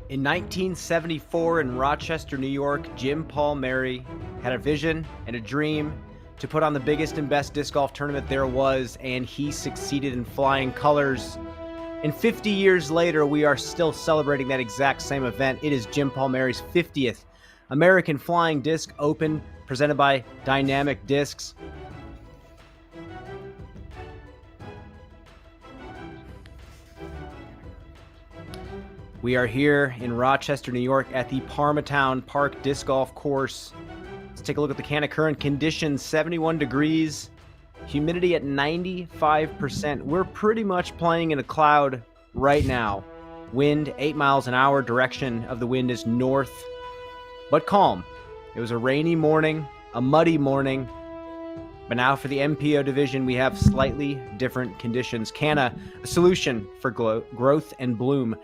In 1974 in Rochester, New York, Jim Palmeri had a vision and a dream to put on the biggest and best disc golf tournament there was, and he succeeded in flying colors. And 50 years later, we are still celebrating that exact same event. It is Jim Palmeri's 50th American Flying Disc Open, presented by Dynamic Discs. We are here in Rochester, New York at the Parma Park Disc Golf Course. Let's take a look at the current conditions. 71 degrees, humidity at 95%. We're pretty much playing in a cloud right now. Wind 8 miles an hour. Direction of the wind is north, but calm. It was a rainy morning, a muddy morning, but now for the MPO division, we have slightly different conditions. Canna, a solution for growth and bloom.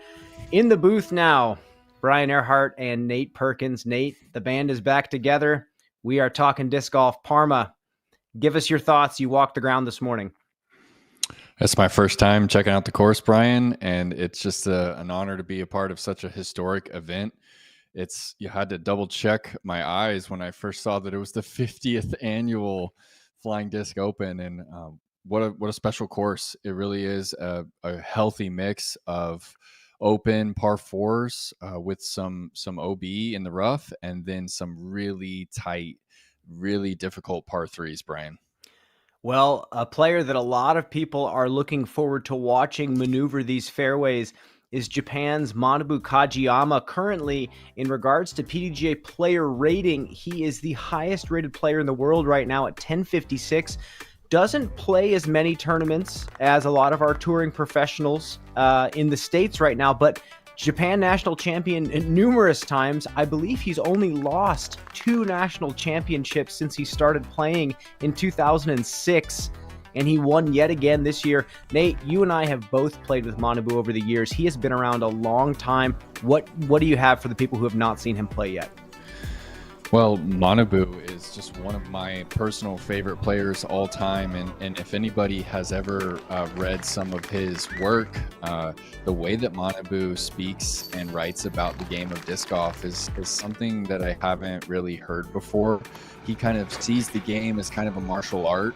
In the booth now, Brian Earhart and Nate Perkins. Nate, the band is back together. We are talking disc golf. Parma, give us your thoughts. You walked the ground this morning. It's my first time checking out the course, Brian, and it's just an honor to be a part of such a historic event. You had to double check my eyes when I first saw that it was the 50th annual Flying Disc Open, and what a special course. It really is a healthy mix of open par fours with some OB in the rough, and then some really tight, really difficult par threes, Brian. Well, a player that a lot of people are looking forward to watching maneuver these fairways is Japan's Manabu Kajiyama. Currently, in regards to PDGA player rating, he is the highest rated player in the world right now at 1056. Doesn't play as many tournaments as a lot of our touring professionals in the States right now, but Japan national champion numerous times. I believe he's only lost 2 national championships since he started playing in 2006, and he won yet again this year. Nate, you and I have both played with Manabu over the years. He has been around a long time. What do you have for the people who have not seen him play yet? Well, Manabu is just one of my personal favorite players all time, and if anybody has ever read some of his work, the way that Manabu speaks and writes about the game of disc golf is something that I haven't really heard before. He kind of sees the game as kind of a martial art,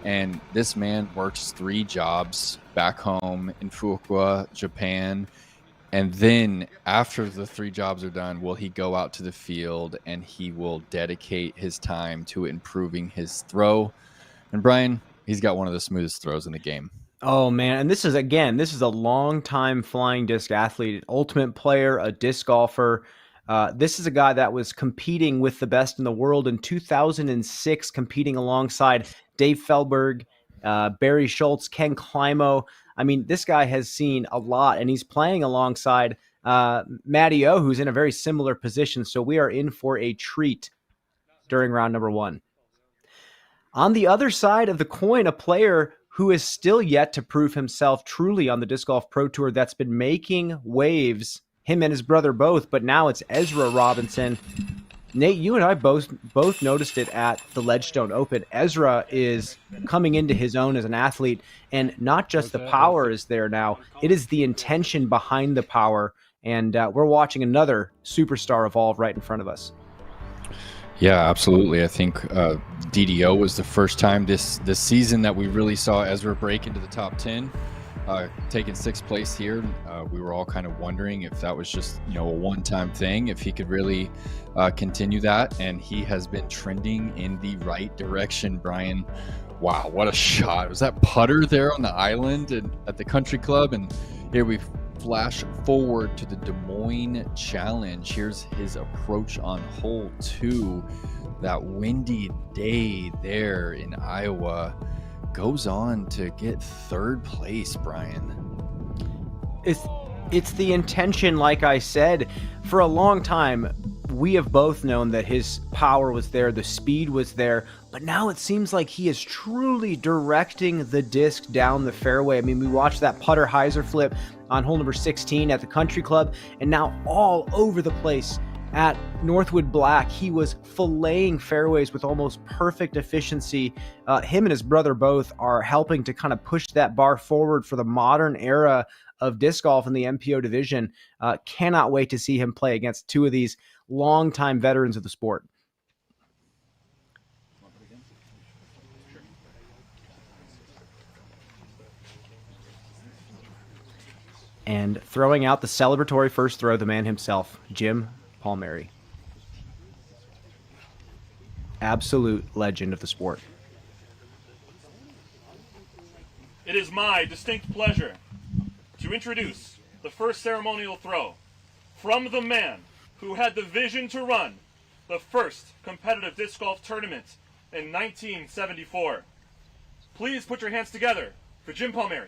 and this man works 3 jobs back home in Fukuoka, Japan. And then after the 3 jobs are done, will he go out to the field and he will dedicate his time to improving his throw. And Brian, he's got one of the smoothest throws in the game. Oh, man. And this is a long-time flying disc athlete, ultimate player, a disc golfer. This is a guy that was competing with the best in the world in 2006, competing alongside Dave Feldberg, Barry Schultz, Ken Climo. I mean, this guy has seen a lot, and he's playing alongside Matty O, who's in a very similar position. So we are in for a treat during round number 1. On the other side of the coin, a player who is still yet to prove himself truly on the Disc Golf Pro Tour that's been making waves, him and his brother both, but now it's Ezra Robinson. Nate, you and I both noticed it at the Ledgestone Open. Ezra is coming into his own as an athlete, and not just the power is there now, it is the intention behind the power, and we're watching another superstar evolve right in front of us. Yeah, absolutely. I think DDO was the first time this season that we really saw Ezra break into the top 10. Taking 6th place here. We were all kind of wondering if that was just, a one-time thing, if he could really continue that. And he has been trending in the right direction, Brian. Wow, what a shot. Was that putter there on the island and at the country club? And here we flash forward to the Des Moines Challenge. Here's his approach on hole 2. That windy day there in Iowa. Goes on to get 3rd place, Brian. It's the intention, like I said. For a long time, we have both known that his power was there, the speed was there, but now it seems like he is truly directing the disc down the fairway. I mean, we watched that putter hyzer flip on hole number 16 at the country club, and now all over the place At Northwood Black, he was filleting fairways with almost perfect efficiency. Him and his brother both are helping to kind of push that bar forward for the modern era of disc golf in the MPO division. Cannot wait to see him play against two of these longtime veterans of the sport. And throwing out the celebratory first throw, the man himself, Jim Palmeri. Absolute legend of the sport. It is my distinct pleasure to introduce the first ceremonial throw from the man who had the vision to run the first competitive disc golf tournament in 1974. Please put your hands together for Jim Palmeri.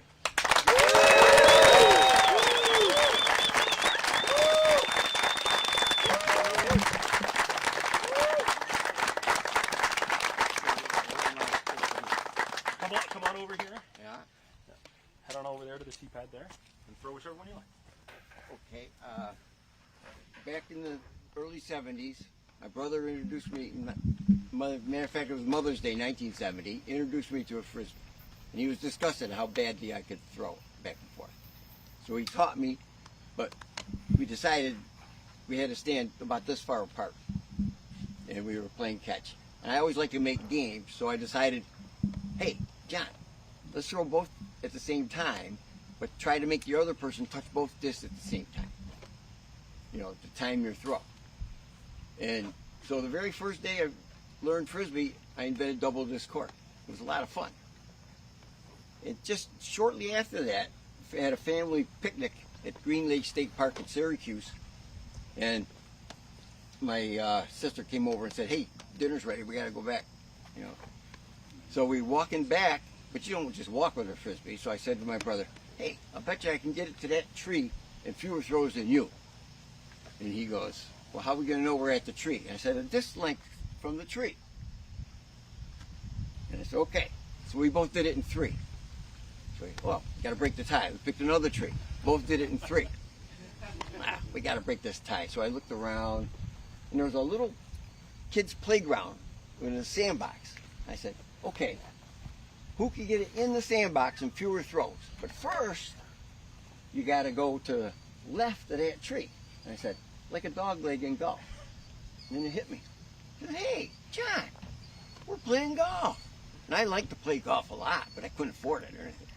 Come on over here. Yeah. Head on over there to the tee pad there and throw whichever one you like. Okay. Back in the early 70s, my brother introduced me. Matter of fact, it was Mother's Day, 1970. Introduced me to a frisbee, and he was discussing how badly I could throw back and forth. So he taught me, but we decided we had to stand about this far apart, and we were playing catch. And I always like to make games, so I decided, hey, John, let's throw both at the same time, but try to make the other person touch both discs at the same time. You know, to time your throw. And so the very first day I learned frisbee, I invented double disc court. It was a lot of fun. And just shortly after that, I had a family picnic at Green Lake State Park in Syracuse, and my sister came over and said, "Hey, dinner's ready. We got to go back." You know. So we walking back, but you don't just walk with a frisbee. So I said to my brother, "Hey, I bet you I can get it to that tree in fewer throws than you." And he goes, "Well, how are we going to know we're at the tree?" And I said, "At this length from the tree." And I said, "Okay." So we both did it in 3. So well, we got to break the tie. We picked another tree. Both did it in 3. We got to break this tie. So I looked around, and there was a little kid's playground with a sandbox. I said, "Okay, who can get it in the sandbox in fewer throws? But first, you got to go to the left of that tree." And I said, "Like a dog leg in golf." And then it hit me. I said, "Hey, John, we're playing golf." And I like to play golf a lot, but I couldn't afford it or anything.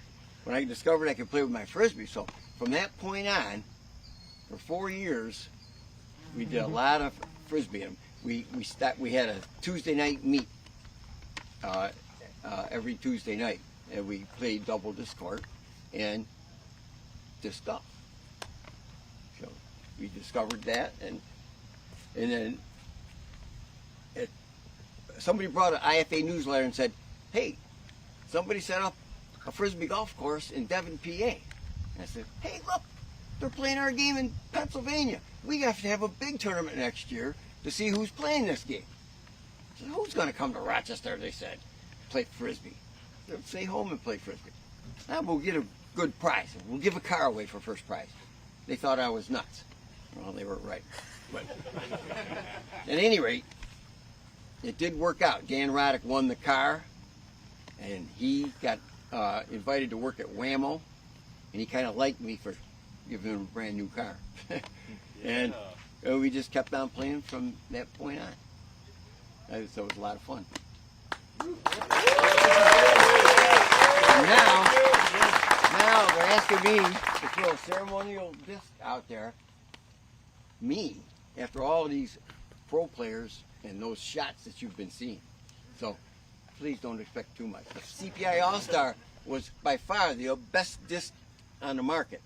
When I discovered I could play with my frisbee, so from that point on, for 4 years, we did a lot of frisbee. We had a Tuesday night meet every Tuesday night, and we played double disc court and disc golf. So we discovered that, and then somebody brought an IFA newsletter and said, "Hey, somebody set up a frisbee golf course in Devon, PA." And I said, "Hey, look, they're playing our game in Pennsylvania. We have to have a big tournament next year to see who's playing this game." I said, "Who's going to come to Rochester?" They said, "Play frisbee." They'll stay home and play frisbee. "Now we'll get a good prize. We'll give a car away for first prize." They thought I was nuts. Well, they were right. But at any rate, it did work out. Dan Roddick won the car, and he got invited to work at Whammo, and he kind of liked me for giving him a brand new car. And we just kept on playing from that point on. So it was a lot of fun. And now they're asking me to throw a ceremonial disc out there. Me, after all of these pro players and those shots that you've been seeing. So please don't expect too much. The CPI All-Star was by far the best disc on the market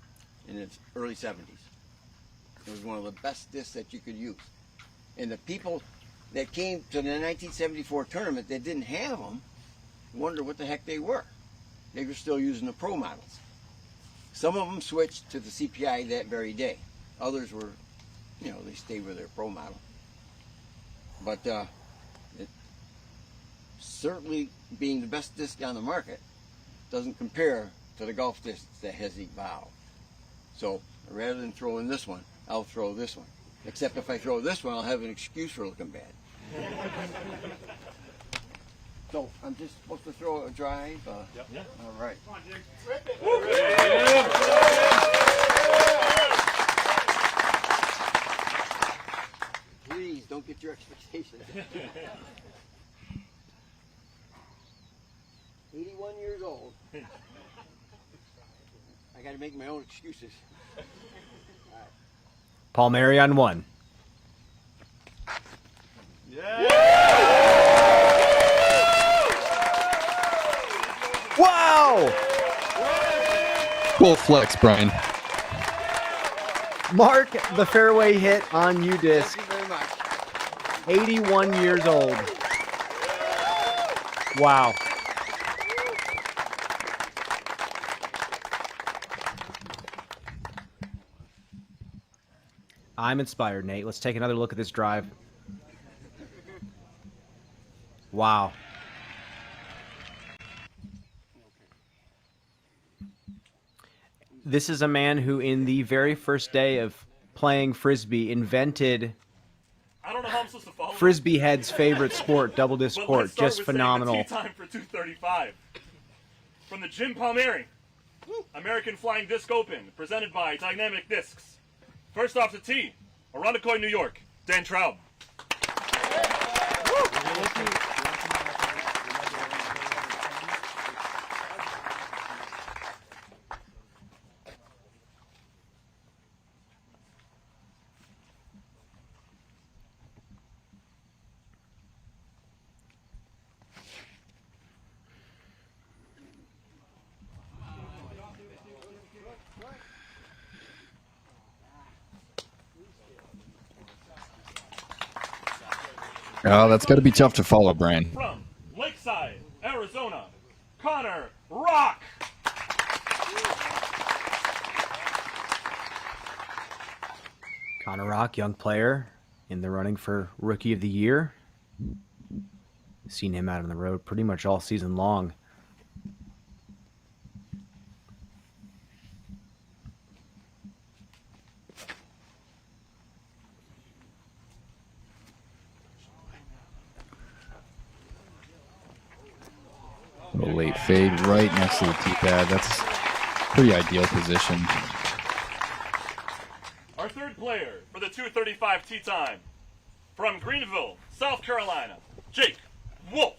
in its early 70s. It was one of the best discs that you could use. And the people that came to the 1974 tournament that didn't have them wonder what the heck they were. They were still using the pro models. Some of them switched to the CPI that very day. Others were, they stayed with their pro model. But it, certainly being the best disc on the market doesn't compare to the golf disc that has evolved. So rather than throwing this one, I'll throw this one. Except if I throw this one, I'll have an excuse for looking bad. So I'm just supposed to throw a drive. Yep. Yeah. All right. Come on, Jake. Please don't get your expectations. 81 years old. I got to make my own excuses. Palmeri on 1. Wow! Full flex, Brian. Mark the fairway hit on U-Disc. Thank you very much. 81 years old. Wow. I'm inspired, Nate. Let's take another look at this drive. Wow. This is a man who, in the very first day of playing Frisbee, invented I don't know how I'm supposed to follow. Frisbee head's favorite sport, double disc But sport. let's start Just with saying phenomenal. the tee time for 235. From the Jim Palmeri American Flying Disc Open, presented by Dynamic Discs. First off the tee, Arundecoy, New York, Dan Traub. Oh, that's got to be tough to follow, Brian. From Lakeside, Arizona, Connor Rock. Connor Rock, young player in the running for Rookie of the Year. Seen him out on the road pretty much all season long. Little late fade right next to the tee pad. That's pretty ideal position. Our third player for the 235 tee time, from Greenville, South Carolina, Jake Wolf.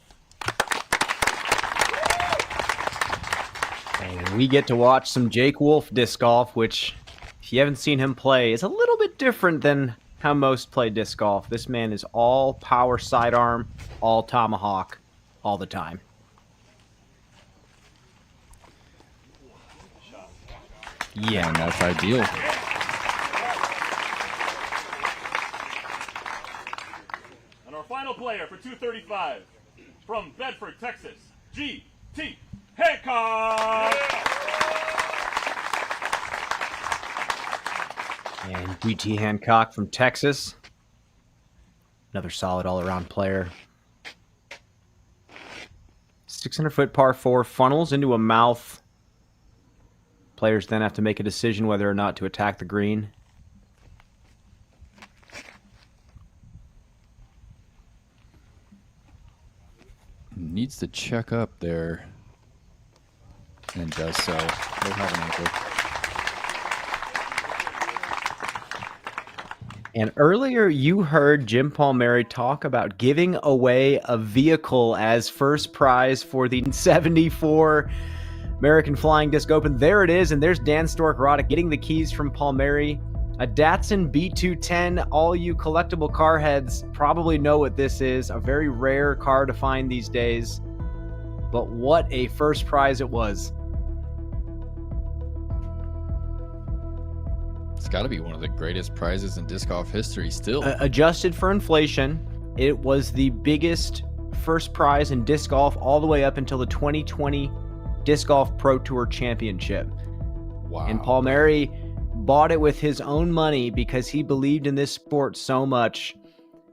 And we get to watch some Jake Wolf disc golf, which, if you haven't seen him play, is a little bit different than how most play disc golf. This man is all power sidearm, all tomahawk, all the time. Yeah, and that's ideal. And our final player for 235, from Bedford, Texas, G.T. Hancock. And GT Hancock from Texas. Another solid all-around player. 600-foot par 4 funnels into a mouth. Players then have to make a decision whether or not to attack the green. Needs to check up there. And does so. We'll have an anchor. And earlier you heard Jim Palmeri talk about giving away a vehicle as first prize for the 74 American Flying Disc Open. There it is, and there's Dan Stork-Roddick getting the keys from Palmeri. A Datsun B210. All you collectible car heads probably know what this is. A very rare car to find these days. But what a first prize it was. It's got to be one of the greatest prizes in disc golf history still. Adjusted for inflation, it was the biggest first prize in disc golf all the way up until the 2020 Disc Golf Pro Tour Championship. Wow. And Palmeri bought it with his own money because he believed in this sport so much,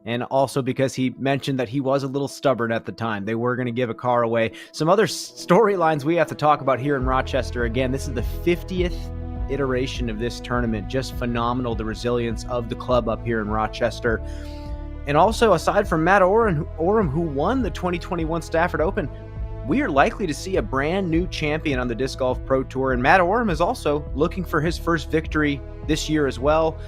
and also because he mentioned that he was a little stubborn at the time. They were going to give a car away. Some other storylines we have to talk about here in Rochester. Again, this is the 50th iteration of this tournament. Just phenomenal, the resilience of the club up here in Rochester. And also, aside from Matt Oram, who won the 2021 Stafford Open, we are likely to see a brand new champion on the Disc Golf Pro Tour. And Matt Oram is also looking for his first victory this year as well.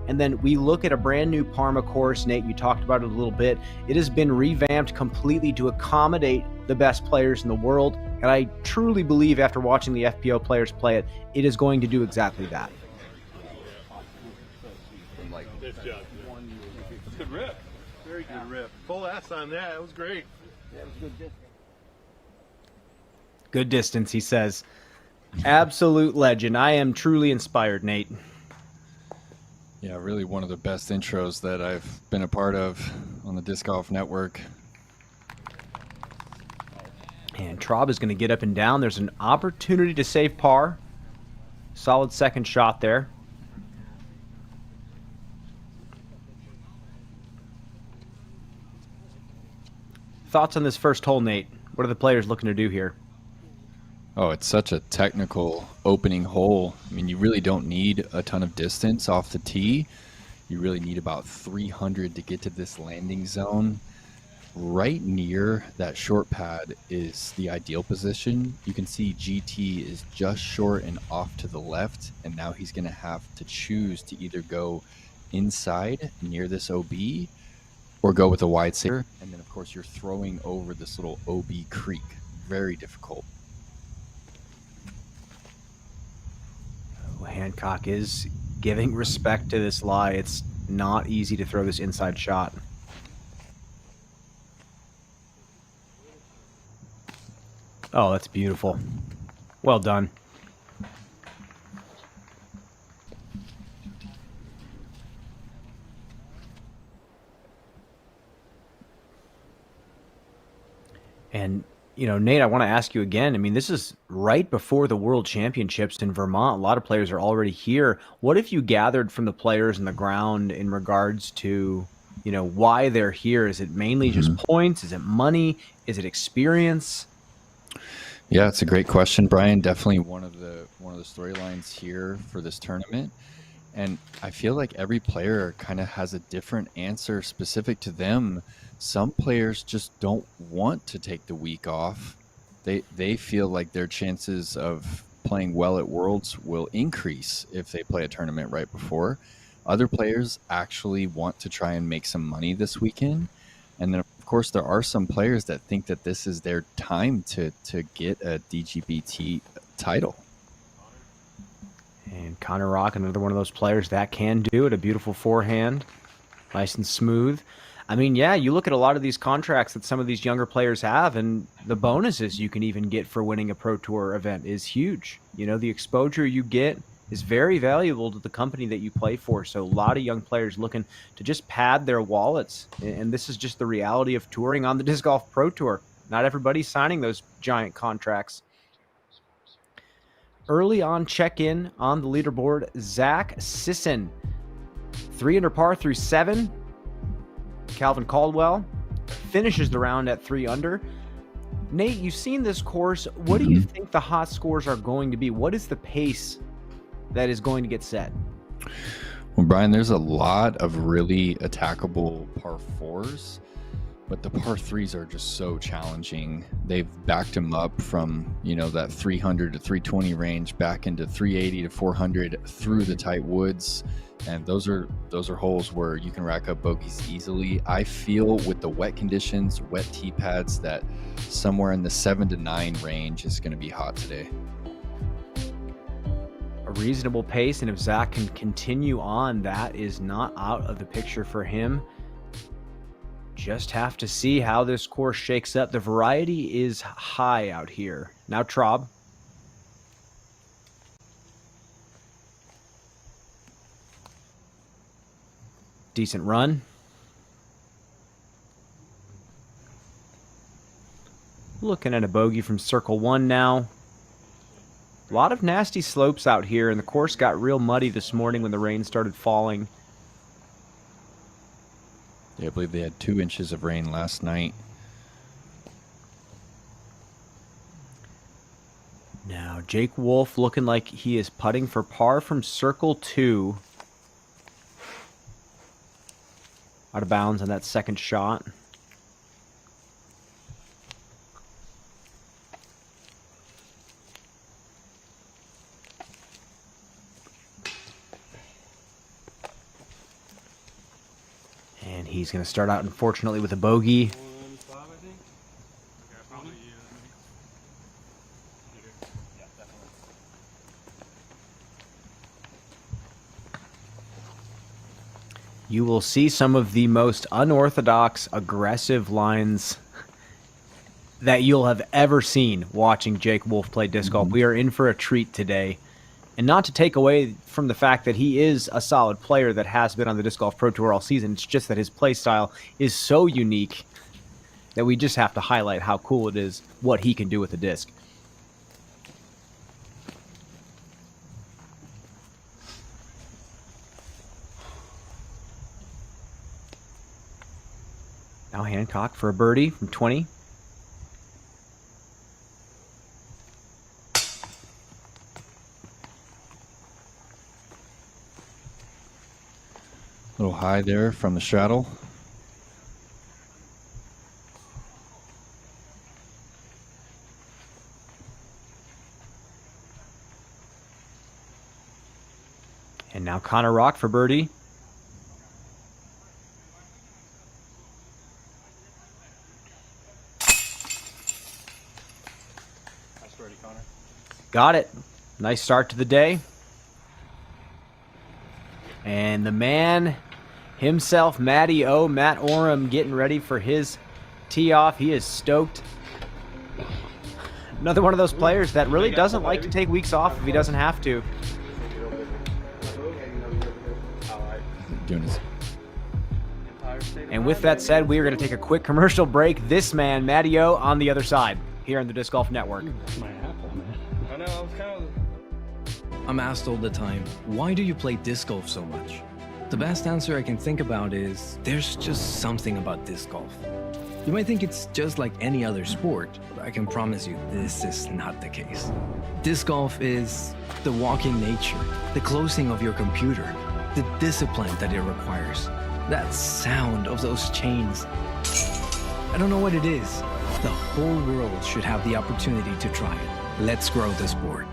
And then we look at a brand new Parma course. Nate, you talked about it a little bit. It has been revamped completely to accommodate the best players in the world. And I truly believe, after watching the FPO players play it, it is going to do exactly that. Nice job. That's a good rip. Very good rip. Full ass on that. That was great. That was good distance. Good distance, he says. Absolute legend. I am truly inspired, Nate. Yeah, really one of the best intros that I've been a part of on the Disc Golf Network. And Traub is going to get up and down. There's an opportunity to save par. Solid second shot there. Thoughts on this first hole, Nate? What are the players looking to do here? Oh, it's such a technical opening hole. I mean, you really don't need a ton of distance off the tee. You really need about 300 to get to this landing zone. Right near that short pad is the ideal position. You can see GT is just short and off to the left, and now he's going to have to choose to either go inside near this OB or go with a wide saver. And then, of course, you're throwing over this little OB creek. Very difficult. Hancock is giving respect to this lie. It's not easy to throw this inside shot. Oh, that's beautiful. Well done. And you know, Nate, I want to ask you again. I mean, this is right before the World Championships in Vermont. A lot of players are already here. What have you gathered from the players on the ground in regards to, you know, why they're here? Is it mainly just points? Is it money? Is it experience? Yeah, it's a great question, Brian. Definitely one of the storylines here for this tournament. And I feel like every player kind of has a different answer specific to them. Some players just don't want to take the week off. They feel like their chances of playing well at Worlds will increase if they play a tournament right before. Other players actually want to try and make some money this weekend. And then, of course, there are some players that think that this is their time to get a DGBT title. And Connor Rock, another one of those players that can do it. A beautiful forehand. Nice and smooth. I mean, yeah, you look at a lot of these contracts that some of these younger players have, and the bonuses you can even get for winning a Pro Tour event is huge. You know, the exposure you get is very valuable to the company that you play for. So a lot of young players looking to just pad their wallets. And this is just the reality of touring on the Disc Golf Pro Tour. Not everybody's signing those giant contracts. Early on check-in on the leaderboard, Zach Sisson. 3 under par through 7. Calvin Caldwell finishes the round at 3 under. Nate, you've seen this course. What do you think the hot scores are going to be? What is the pace that is going to get set? Well, Brian, there's a lot of really attackable par 4s, but the par 3s are just so challenging. They've backed him up from, you know, that 300 to 320 range back into 380 to 400 through the tight woods. And those are holes where you can rack up bogeys easily. I feel with the wet conditions, wet tee pads, that somewhere in the 7 to 9 range is going to be hot today. A reasonable pace, and if Zach can continue on, that is not out of the picture for him. Just have to see how this course shakes up. The variety is high out here. Now Traub. Decent run. Looking at a bogey from circle 1 now. A lot of nasty slopes out here, and the course got real muddy this morning when the rain started falling. Yeah, I believe they had 2 inches of rain last night. Now Jake Wolf looking like he is putting for par from circle 2. Out of bounds on that second shot. And he's going to start out, unfortunately, with a bogey. You will see some of the most unorthodox, aggressive lines that you'll have ever seen watching Jake Wolf play disc golf. We are in for a treat today. And not to take away from the fact that he is a solid player that has been on the Disc Golf Pro Tour all season. It's just that his play style is so unique that we just have to highlight how cool it is, what he can do with the disc. Now Hancock for a birdie from 20. A little high there from the straddle. And now Connor Rock for birdie. Nice birdie, Connor. Got it. Nice start to the day. And the man himself, Matty O, Matt Oram, getting ready for his tee off. He is stoked. Another one of those players that really doesn't like to take weeks off if he doesn't have to. Doing his. And with that said, we are going to take a quick commercial break. This man, Matty O, on the other side here on the Disc Golf Network. My apple, man. I know, I was kind of... I'm asked all the time, why do you play disc golf so much? The best answer I can think about is, there's just something about disc golf. You might think it's just like any other sport, but I can promise you this is not the case. Disc golf is the walking nature, the closing of your computer, the discipline that it requires, that sound of those chains. I don't know what it is. The whole world should have the opportunity to try it. Let's grow the sport.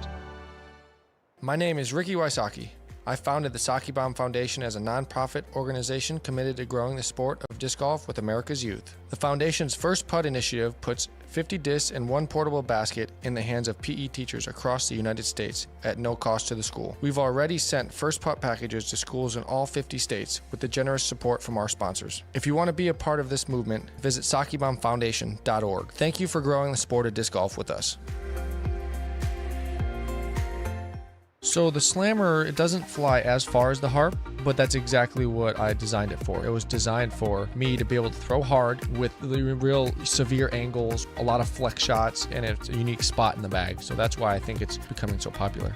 My name is Ricky Wysocki. I founded the Saki Bomb Foundation as a nonprofit organization committed to growing the sport of disc golf with America's youth. The foundation's First Putt initiative puts 50 discs and 1 portable basket in the hands of PE teachers across the United States at no cost to the school. We've already sent First Putt packages to schools in all 50 states with the generous support from our sponsors. If you want to be a part of this movement, visit SakiBombFoundation.org. Thank you for growing the sport of disc golf with us. So the Slammer, it doesn't fly as far as the Harp, but that's exactly what I designed it for. It was designed for me to be able to throw hard with the real severe angles, a lot of flex shots, and it's a unique spot in the bag. So that's why I think it's becoming so popular.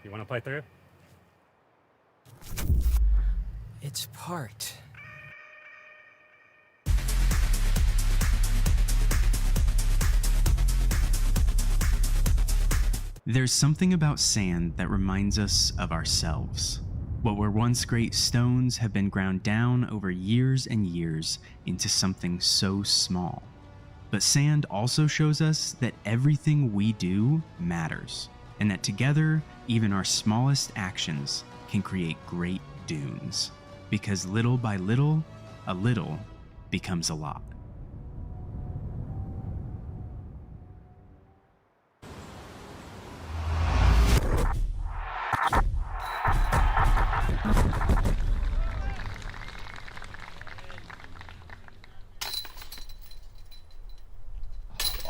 You want to play through? It's parked. There's something about sand that reminds us of ourselves. What were once great stones have been ground down over years and years into something so small. But sand also shows us that everything we do matters, and that together, even our smallest actions can create great dunes. Because little by little, a little becomes a lot.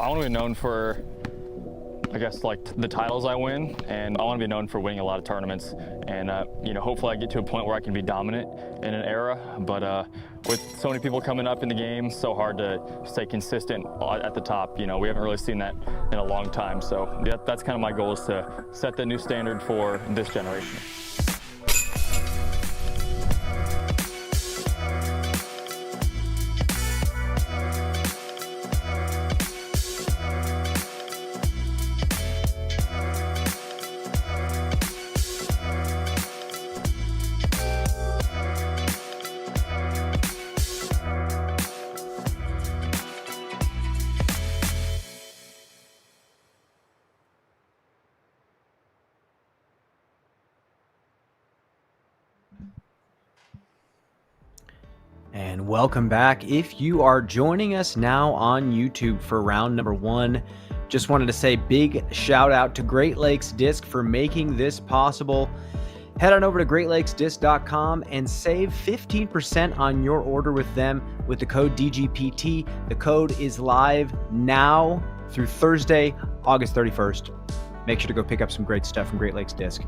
I want to be known for, I guess, like the titles I win, and I want to be known for winning a lot of tournaments. And hopefully I get to a point where I can be dominant in an era. But with so many people coming up in the game, so hard to stay consistent at the top. We haven't really seen that in a long time. So that's kind of my goal, is to set the new standard for this generation. And welcome back. If you are joining us now on YouTube for round number 1, just wanted to say big shout out to Great Lakes Disc for making this possible. Head on over to greatlakesdisc.com and save 15% on your order with them with the code DGPT. The code is live now through Thursday, August 31st. Make sure to go pick up some great stuff from Great Lakes Disc.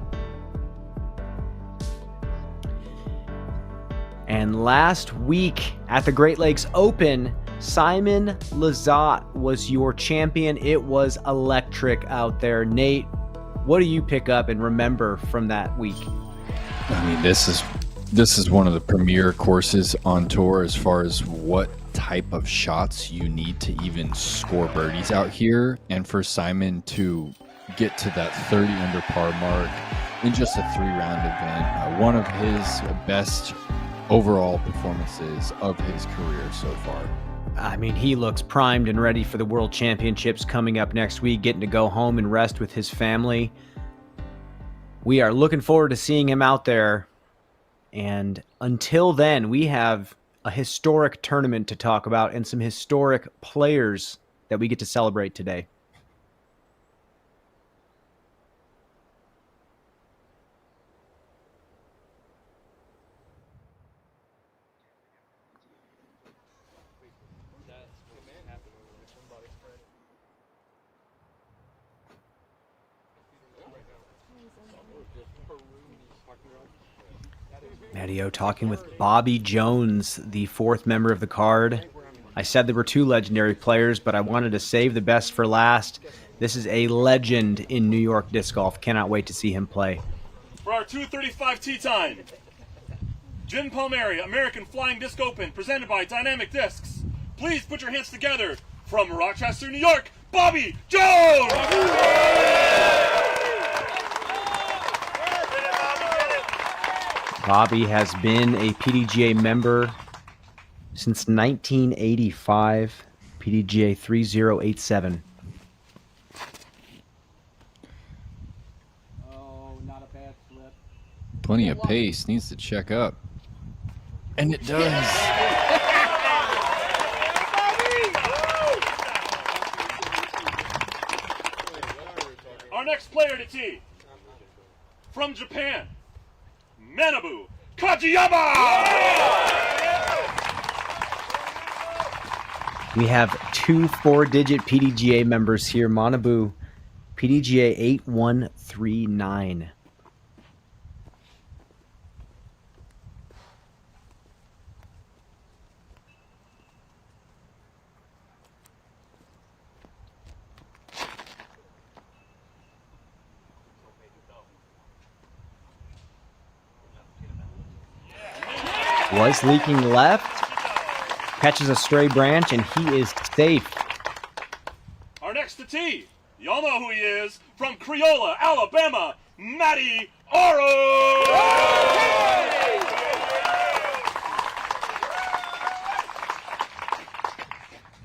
And last week at the Great Lakes Open, Simon Lizotte was your champion. It was electric out there. Nate, what do you pick up and remember from that week? I mean, this is one of the premier courses on tour as far as what type of shots you need to even score birdies out here. And for Simon to get to that 30 under par mark in just a 3-round event, one of his best overall performances of his career so far. I mean, he looks primed and ready for the World Championships coming up next week, getting to go home and rest with his family. We are looking forward to seeing him out there. And until then, we have a historic tournament to talk about and some historic players that we get to celebrate today. Matty O talking with Bobby Jones, the 4th member of the card. I said there were 2 legendary players, but I wanted to save the best for last. This is a legend in New York disc golf. Cannot wait to see him play. For our 2:35 tee time, Jim Palmeri, American Flying Disc Open, presented by Dynamic Discs. Please put your hands together from Rochester, New York, Bobby Jones! Bobby has been a PDGA member since 1985, PDGA 3087. Oh, not a bad flip. Plenty of pace, needs to check up. And it does. Our next player to tee, from Japan, Manabu Kajiyama! We have 2 4-digit PDGA members here. Manabu, PDGA 8139. Was leaking left, catches a stray branch, and he is safe. Our next to tee, y'all know who he is, from Creola, Alabama, Matty Oro!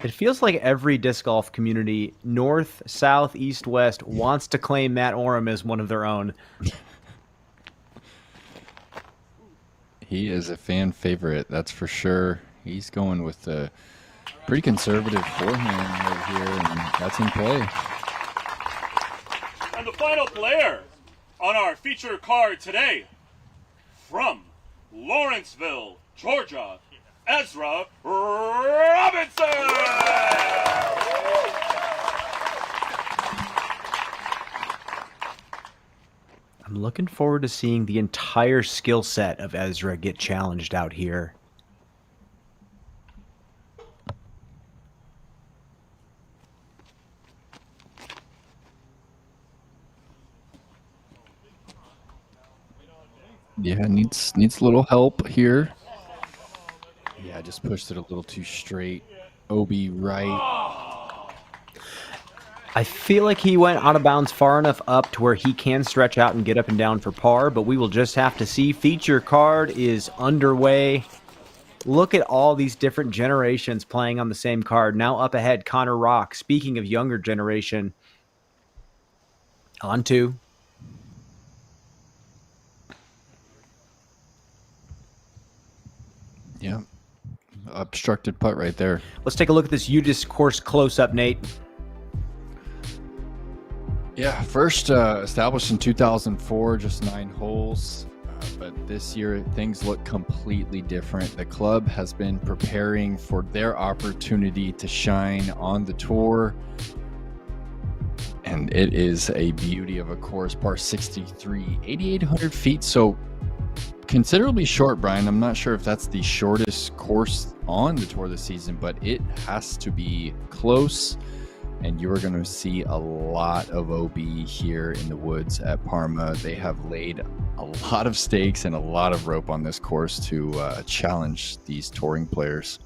It feels like every disc golf community, north, south, east, west, wants to claim Matt Oram as one of their own. He is a fan favorite, that's for sure. He's going with a pretty conservative forehand right here, and that's in play. And the final player on our feature card today, from Lawrenceville, Georgia, Ezra Robinson! I'm looking forward to seeing the entire skill set of Ezra get challenged out here. Yeah, needs a little help here. Yeah, just pushed it a little too straight. OB right. I feel like he went out of bounds far enough up to where he can stretch out and get up and down for par, but we will just have to see. Feature card is underway. Look at all these different generations playing on the same card. Now up ahead, Connor Rock. Speaking of younger generation, on to. Yeah, obstructed putt right there. Let's take a look at this UDisc course close-up, Nate. Yeah, first established in 2004, just 9 holes. But this year, things look completely different. The club has been preparing for their opportunity to shine on the tour. And it is a beauty of a course, par 63, 8,800 feet. So considerably short, Brian. I'm not sure if that's the shortest course on the tour this season, but it has to be close. And you are going to see a lot of OB here in the woods at Parma. They have laid a lot of stakes and a lot of rope on this course to challenge these touring players.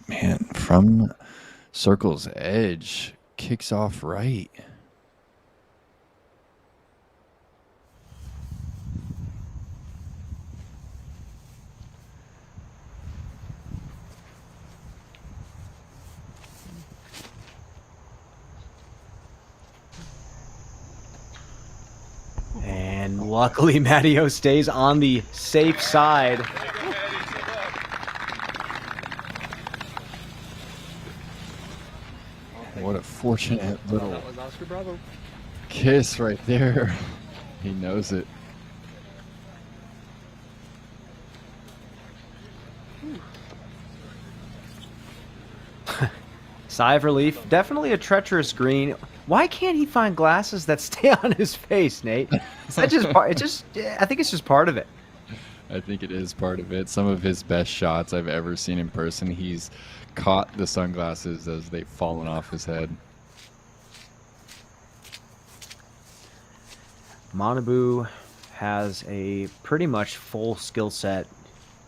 Man, from circle's edge, kicks off right. And luckily, Matteo stays on the safe side. What a fortunate little kiss right there. He knows it. Sigh of relief. Definitely a treacherous green. Why can't he find glasses that stay on his face, Nate? Is that just part? I think it's just part of it. I think it is part of it. Some of his best shots I've ever seen in person, he's caught the sunglasses as they've fallen off his head. Manabu has a pretty much full skill set.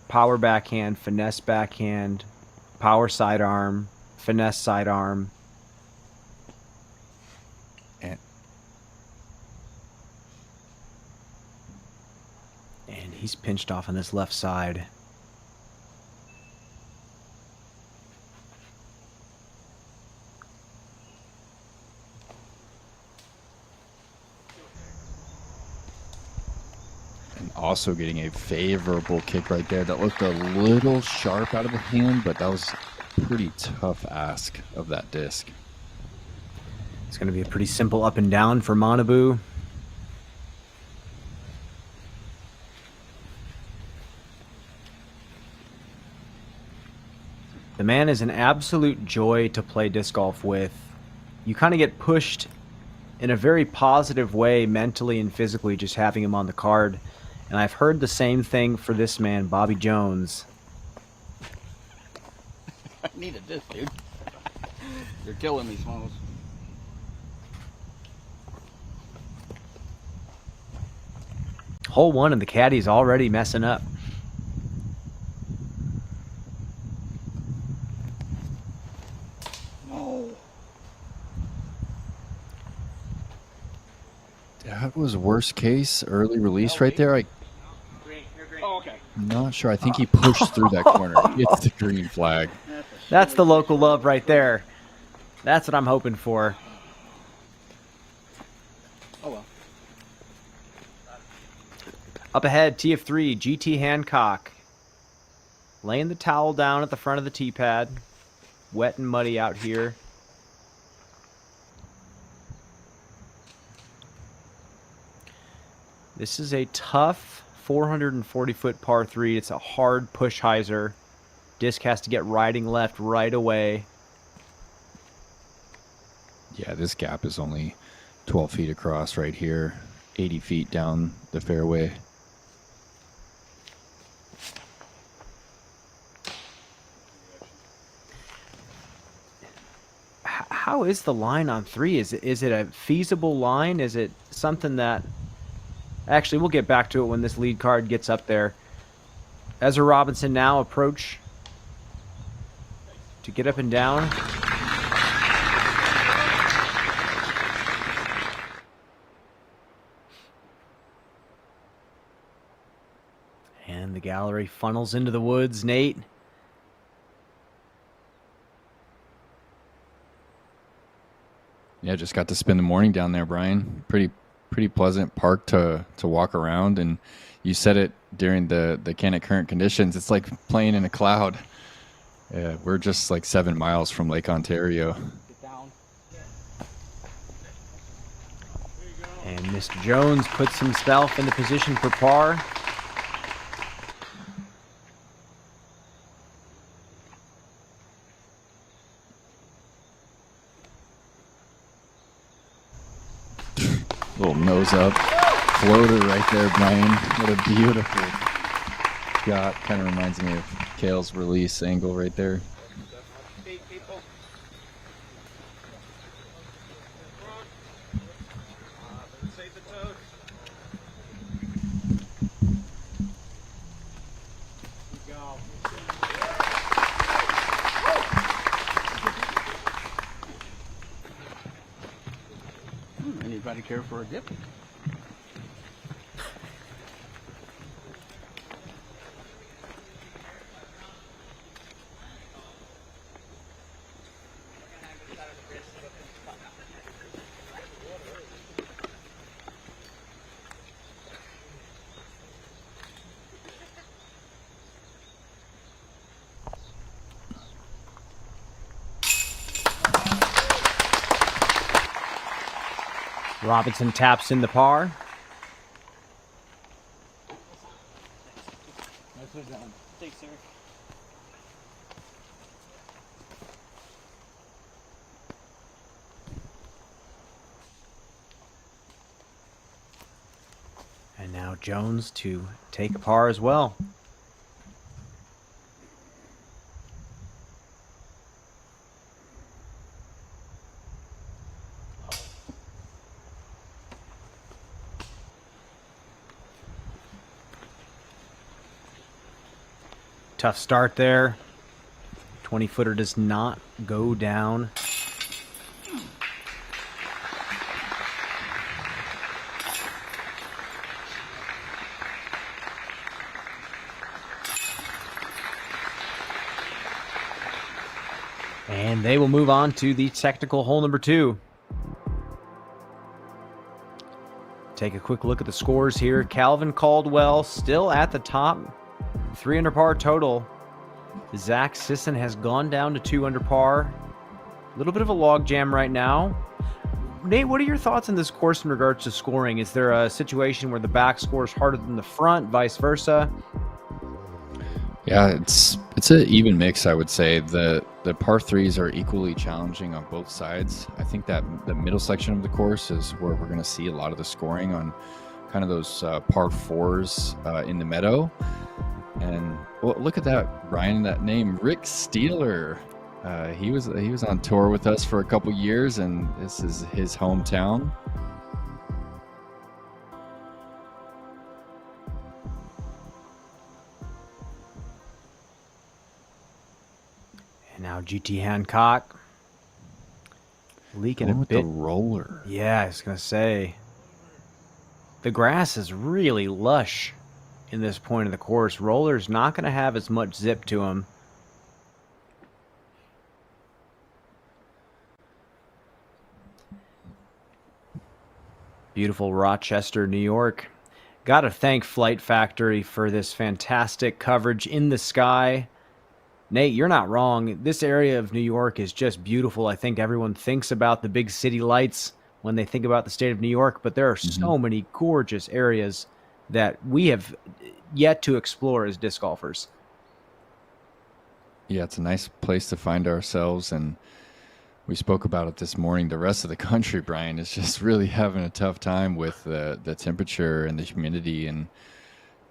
Power backhand, finesse backhand, power sidearm, finesse sidearm. And he's pinched off on this left side. And also getting a favorable kick right there. That looked a little sharp out of the hand, but that was a pretty tough ask of that disc. It's going to be a pretty simple up and down for Manabu. The man is an absolute joy to play disc golf with. You kind of get pushed in a very positive way mentally and physically just having him on the card. And I've heard the same thing for this man, Bobby Jones. I needed this, dude. You're killing me, Smalls. Hole 1 and the caddy's already messing up. that was worst case early release right there. I'm not sure. I think he pushed through that corner. It's the green flag. That's the local love right there. That's what I'm hoping for. Oh well. Up ahead, tee of 3, GT Hancock. Laying the towel down at the front of the tee pad. Wet and muddy out here. This is a tough 440-foot par 3. It's a hard push hyzer. Disc has to get riding left right away. Yeah, this gap is only 12 feet across right here, 80 feet down the fairway. How is the line on 3? Is it a feasible line? Is it something that... Actually, we'll get back to it when this lead card gets up there. Ezra Robinson now approach to get up and down. And the gallery funnels into the woods. Nate. Yeah, just got to spend the morning down there, Brian. Pretty pleasant park to walk around, and you said it during the Canada current conditions. It's like playing in a cloud. Yeah, we're just like 7 miles from Lake Ontario. And Mr. Jones puts himself into position for par. Little nose up floater right there, Brian. What a beautiful shot. Kind of reminds me of Kale's release angle right there. Anybody care for a dip? Robinson taps in the par. Thanks, sir. And now Jones to take a par as well. Tough start there. 20-footer does not go down. And they will move on to the technical hole number 2. Take a quick look at the scores here. Calvin Caldwell still at the top. 3 under par total. Zach Sisson has gone down to 2 under par. A little bit of a log jam right now. Nate, what are your thoughts on this course in regards to scoring? Is there a situation where the back scores harder than the front, vice versa? Yeah, it's an even mix, I would say. The par 3s are equally challenging on both sides. I think that the middle section of the course is where we're going to see a lot of the scoring on kind of those par 4s in the meadow. And well, look at that, Brian, that name, Rick Steeler. He was on tour with us for a couple years, and this is his hometown. And now GT Hancock leaking a with bit. The roller. Yeah, I was gonna say. The grass is really lush in this point of the course. Roller's not going to have as much zip to him. Beautiful Rochester, New York. Got to thank Flight Factory for this fantastic coverage in the sky. Nate, you're not wrong. This area of New York is just beautiful. I think everyone thinks about the big city lights when they think about the state of New York, but there are so many gorgeous areas that we have yet to explore as disc golfers. Yeah, it's a nice place to find ourselves, and we spoke about it this morning. The rest of the country, Brian, is just really having a tough time with the temperature and the humidity, and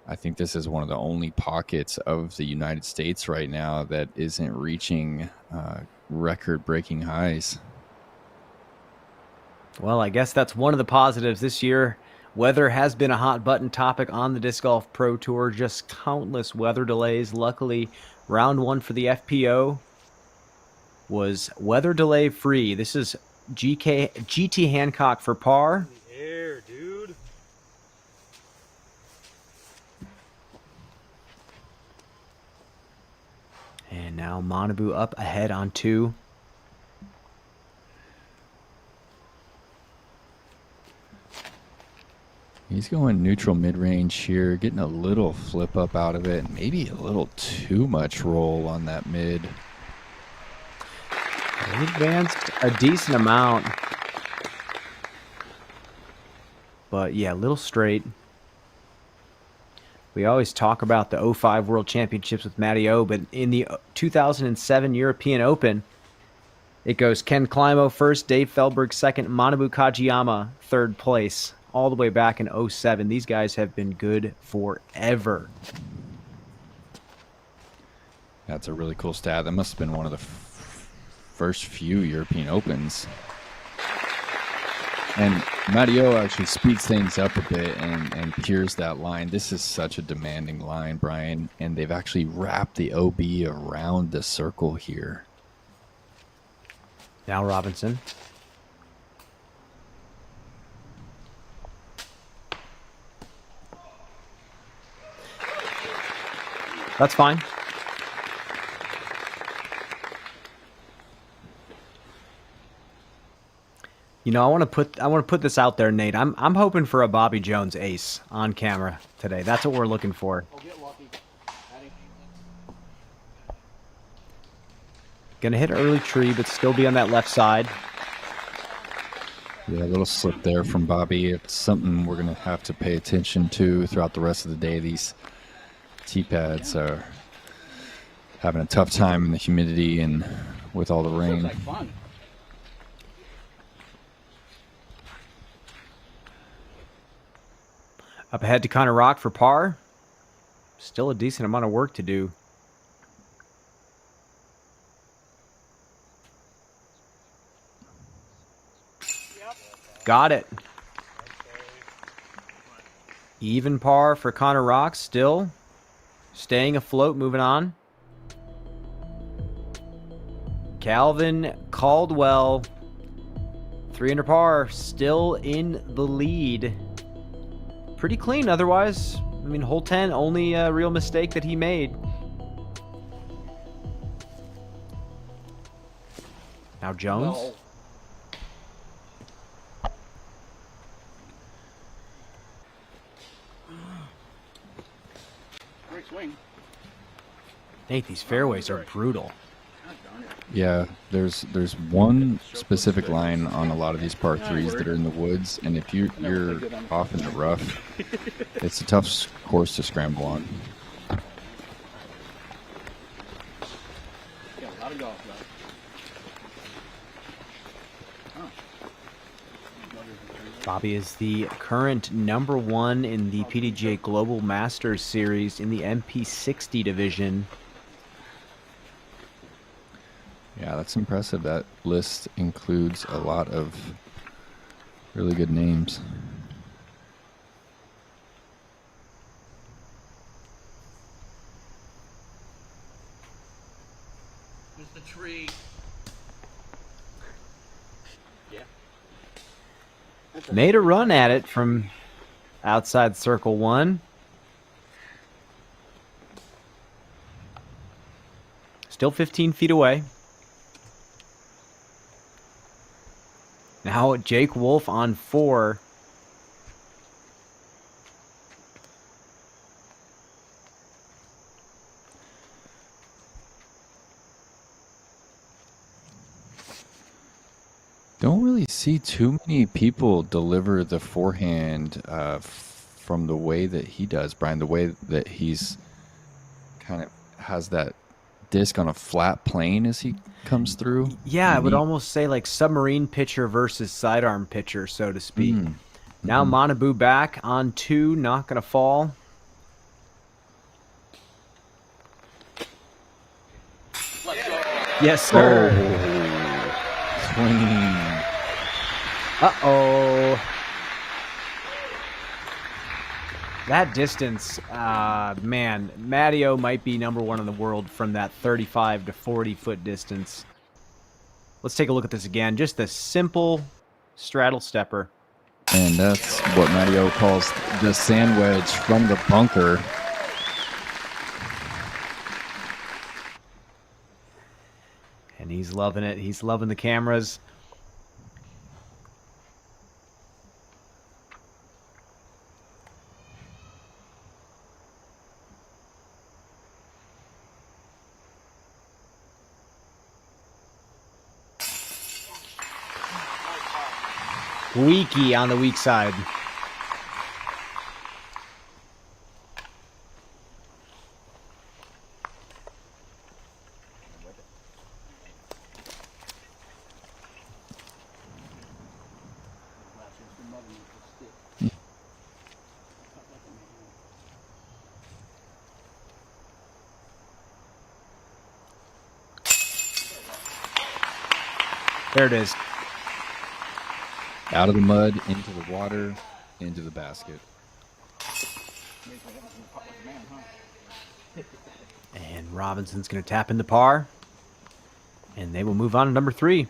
I think this is one of the only pockets of the United States right now that isn't reaching record-breaking highs. Well, I guess that's one of the positives this year. Weather has been a hot button topic on the Disc Golf Pro Tour. Just countless weather delays. Luckily, round one for the FPO was weather delay free. This is GT Hancock for par. Air, dude. And now Manabu up ahead on 2. He's going neutral mid-range here, getting a little flip up out of it, maybe a little too much roll on that mid. He advanced a decent amount. But yeah, a little straight. We always talk about the 05 World Championships with Matty O, but in the 2007 European Open, it goes Ken Climo first, Dave Feldberg second, Manabu Kajiyama third place, all the way back in 07. These guys have been good forever. That's a really cool stat. That must have been one of the first few European Opens. And Matteo actually speeds things up a bit and peers that line. This is such a demanding line, Brian, and they've actually wrapped the OB around the circle here. Now Robinson. That's fine. You know, I want to put this out there, Nate. I'm hoping for a Bobby Jones ace on camera today. That's what we're looking for. Gonna hit early tree, but still be on that left side. Yeah, a little slip there from Bobby. It's something we're gonna have to pay attention to throughout the rest of the day. These tee pads are having a tough time in the humidity and with all the rain. Up ahead to Connor Rock for par. Still a decent amount of work to do. Got it. Even par for Connor Rock. Still staying afloat, moving on. Calvin Caldwell, 3 under par, still in the lead. Pretty clean otherwise. I mean, hole 10, only a real mistake that he made. Now Jones. No. Great swing. Nate, these fairways are brutal. Yeah, there's one specific line on a lot of these par threes that are in the woods, and if you're off in the rough, it's a tough course to scramble on. Yeah, a lot of golf left. Bobby is the current #1 in the PDGA Global Masters Series in the MP60 division. Yeah, that's impressive. That list includes a lot of really good names. There's the tree. Yeah. Made a run at it from outside circle 1. Still 15 feet away. Now Jake Wolf on 4. Don't really see too many people deliver the forehand from the way that he does, Brian. The way that he's kind of has that disc on a flat plane as he comes through. Yeah, I would almost say like submarine pitcher versus sidearm pitcher, so to speak. Now Manabu back on 2, not going to fall. Yes, sir. Clean. Uh-oh. That distance, man, Matteo might be #1 in the world from that 35 to 40-foot distance. Let's take a look at this again. Just a simple straddle stepper. And that's what Matteo calls the sand wedge from the bunker. And he's loving it. He's loving the cameras. Weaky on the weak side. There it is. Out of the mud, into the water, into the basket. And Robinson's going to tap in the par. And they will move on to #3.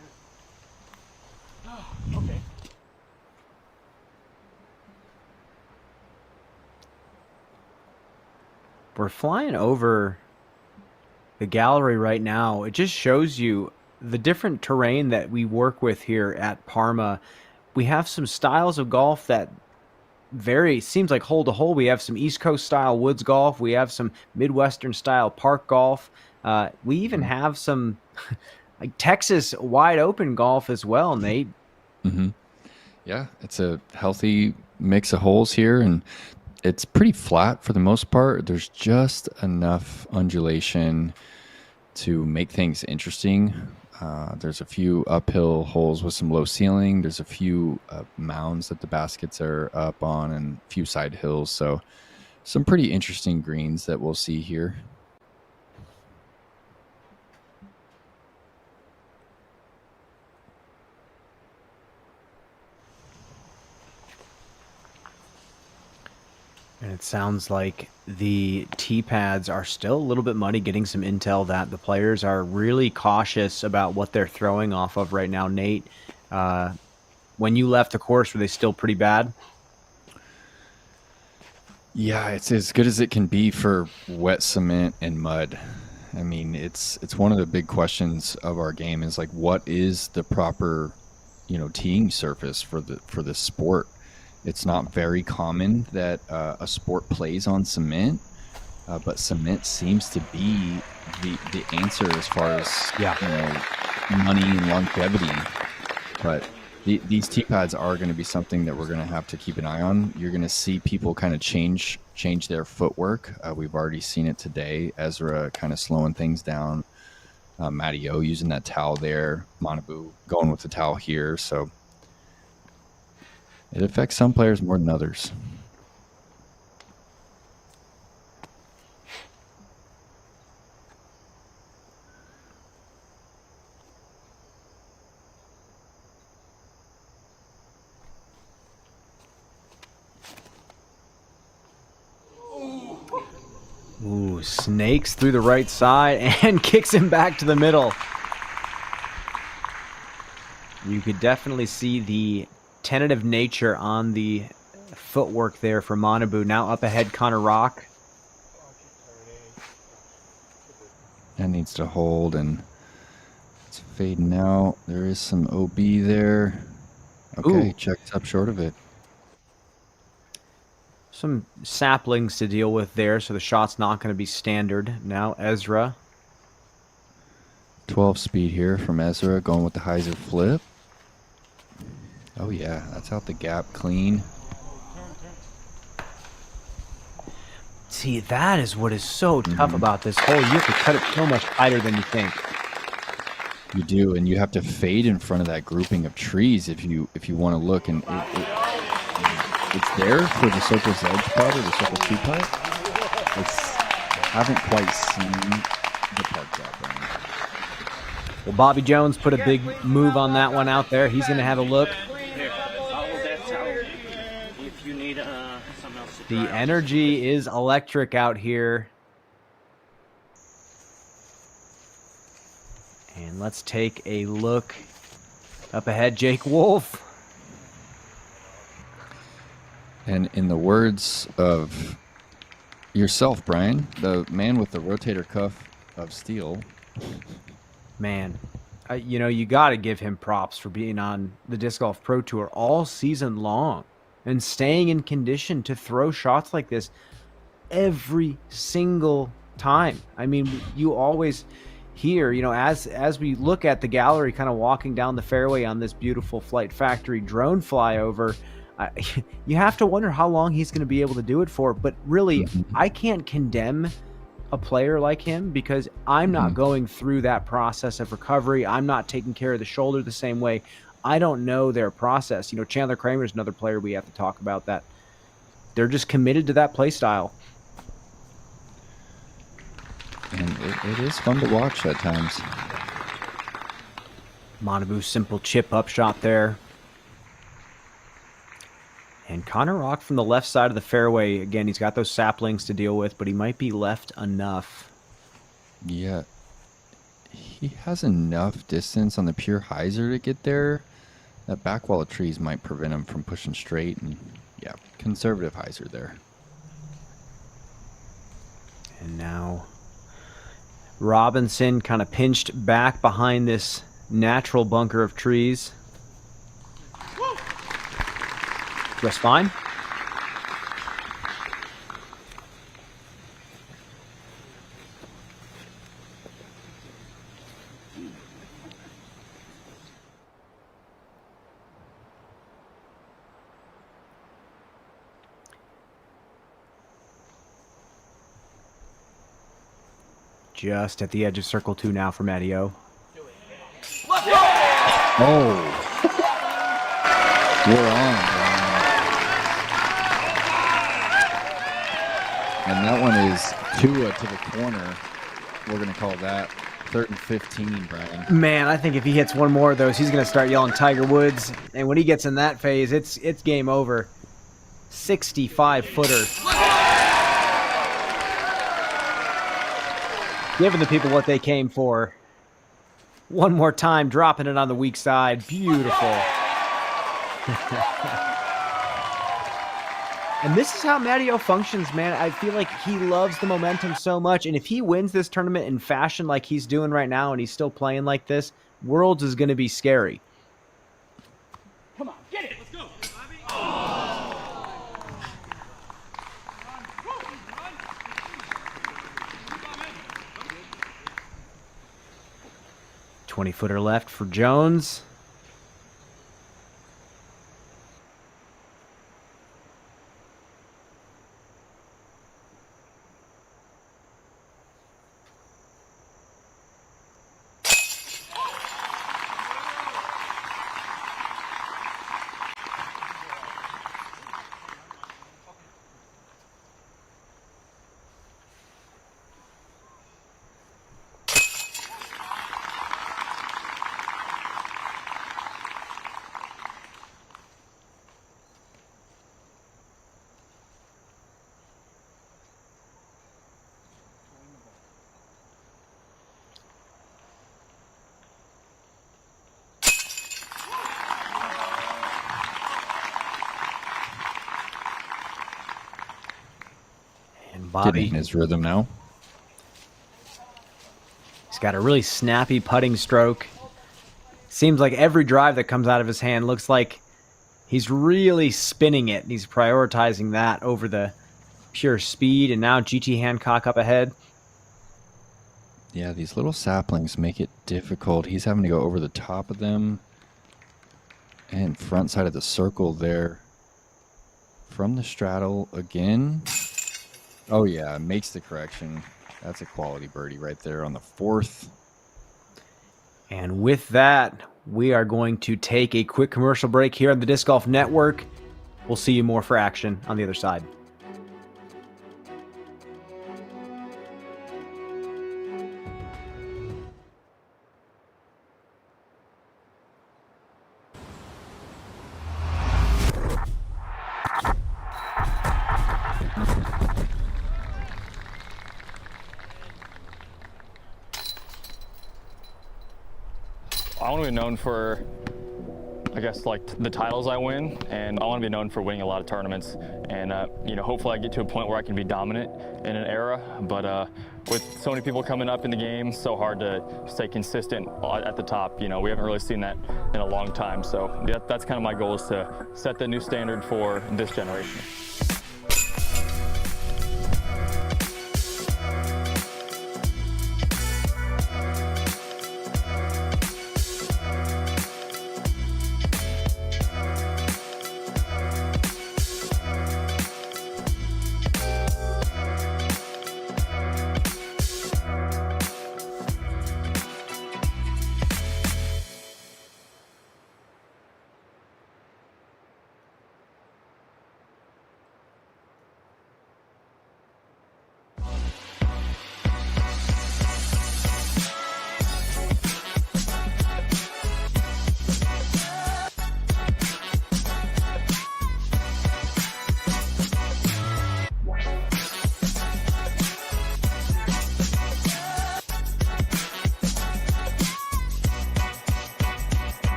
Okay. We're flying over the gallery right now. It just shows you the different terrain that we work with here at Parma. We have some styles of golf that vary, seems like hole to hole. We have some East Coast style woods golf. We have some Midwestern style park golf. We even have some like Texas wide open golf as well, Nate. Yeah, it's a healthy mix of holes here, and it's pretty flat for the most part. There's just enough undulation to make things interesting. There's a few uphill holes with some low ceiling. There's a few mounds that the baskets are up on and a few side hills. So some pretty interesting greens that we'll see here. And it sounds like the tee pads are still a little bit muddy, getting some intel that the players are really cautious about what they're throwing off of right now. Nate, when you left the course, were they still pretty bad? Yeah, it's as good as it can be for wet cement and mud. I mean, it's one of the big questions of our game is like, what is the proper, teeing surface for the sport? It's not very common that a sport plays on cement, but cement seems to be the answer as far as money and longevity. But these tee pads are going to be something that we're going to have to keep an eye on. You're going to see people kind of change their footwork. We've already seen it today. Ezra kind of slowing things down. Matteo using that towel there. Manabu going with the towel here. So it affects some players more than others. Ooh, snakes through the right side and kicks him back to the middle. You could definitely see the tentative nature on the footwork there for Manabu. Now up ahead, Connor Rock. That needs to hold, and it's fading out. There is some OB there. Okay, Ooh. checks up short of it. Some saplings to deal with there, so the shot's not going to be standard. Now Ezra. 12 speed here from Ezra, going with the hyzer flip. Oh yeah, that's out the gap clean. See, that is what is so tough about this hole. You have to cut it so much tighter than you think. You do, and you have to fade in front of that grouping of trees if you want to look. And it's there for the circle's edge putt or the circle 2 putt. I haven't quite seen the putt drop in. Well, Bobby Jones put a big move on that one out there. He's going to have a look. If you need something else to The energy is electric out here. And let's take a look up ahead, Jake Wolf. And in the words of yourself, Brian, the man with the rotator cuff of steel. Man, you know, you got to give him props for being on the Disc Golf Pro Tour all season long and staying in condition to throw shots like this every single time. I mean, you always hear, you know, as we look at the gallery kind of walking down the fairway on this beautiful Flight Factory drone flyover, you have to wonder how long he's going to be able to do it for. But really, I can't condemn a player like him because I'm not going through that process of recovery. I'm not taking care of the shoulder the same way. I don't know their process. You know, Chandler Kramer is another player we have to talk about that. They're just committed to that play style. And it is fun to watch at times. Manabu, simple chip up shot there. And Connor Rock from the left side of the fairway. Again, he's got those saplings to deal with, but he might be left enough. Yeah. He has enough distance on the pure hyzer to get there. That back wall of trees might prevent him from pushing straight. And yeah, conservative hyzer there. And now Robinson kind of pinched back behind this natural bunker of trees. Just fine. Just at the edge of circle 2 now for MPO. Oh. We're on, Brian. And that one is Tua to the corner. We're going to call that 3rd and 15, Brian. Man, I think if he hits one more of those, he's going to start yelling Tiger Woods. And when he gets in that phase, it's game over. 65-footer. Giving the people what they came for. One more time, dropping it on the weak side. Beautiful. And this is how MPO functions, man. I feel like he loves the momentum so much. And if he wins this tournament in fashion like he's doing right now and he's still playing like this, Worlds is going to be scary. Come on, get it. Let's go. Oh. 20-footer left for Jones. Bobby. Getting in his rhythm now. He's got a really snappy putting stroke. Seems like every drive that comes out of his hand looks like he's really spinning it. He's prioritizing that over the pure speed. And now GT Hancock up ahead. Yeah, these little saplings make it difficult. He's having to go over the top of them. And front side of the circle there. From the straddle again. Oh, yeah, makes the correction. That's a quality birdie right there on the 4th. And with that, we are going to take a quick commercial break here on the Disc Golf Network. We'll see you more for action on the other side. I want to be known for, I guess, like the titles I win, and I want to be known for winning a lot of tournaments. And you know, hopefully I get to a point where I can be dominant in an era. But with so many people coming up in the game, it's so hard to stay consistent at the top. You know, we haven't really seen that in a long time. So yeah, that's kind of my goal, is to set the new standard for this generation.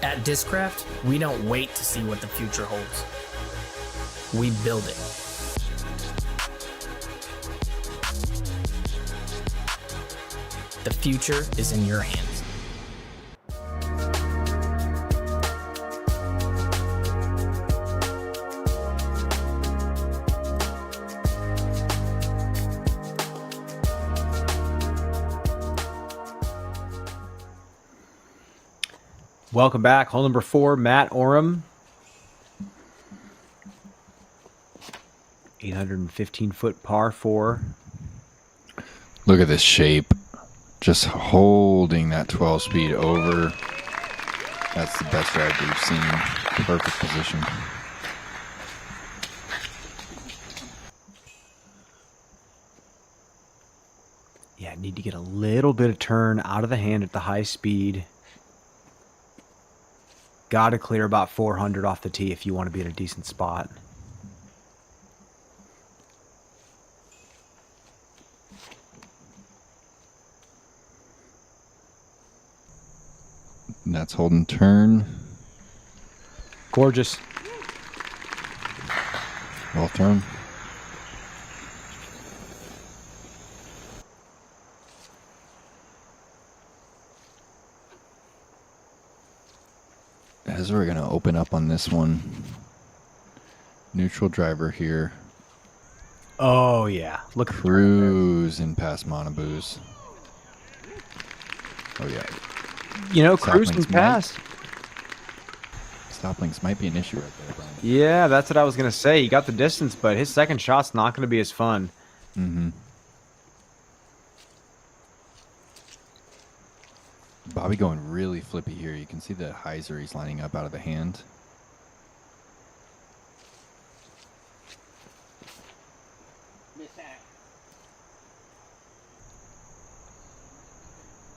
At Discraft, we don't wait to see what the future holds. We build it. The future is in your hands. Welcome back. Hole number 4, Matt Oram. 815-foot par 4. Look at this shape. Just holding that 12 speed over. That's the best drive we've seen. Perfect position. Yeah, need to get a little bit of turn out of the hand at the high speed. Got to clear about 400 off the tee if you want to be in a decent spot. And that's holding turn. Gorgeous. Well thrown. As we're going to open up on this one, neutral driver here. Oh, yeah. Look, cruising past Monaboo's. Oh, yeah. You know, cruising past. Stop links might be an issue right there, Brian. Yeah, that's what I was going to say. He got the distance, but his second shot's not going to be as fun. Mm-hmm. Bobby going really flippy here. You can see the hyzer he's lining up out of the hand.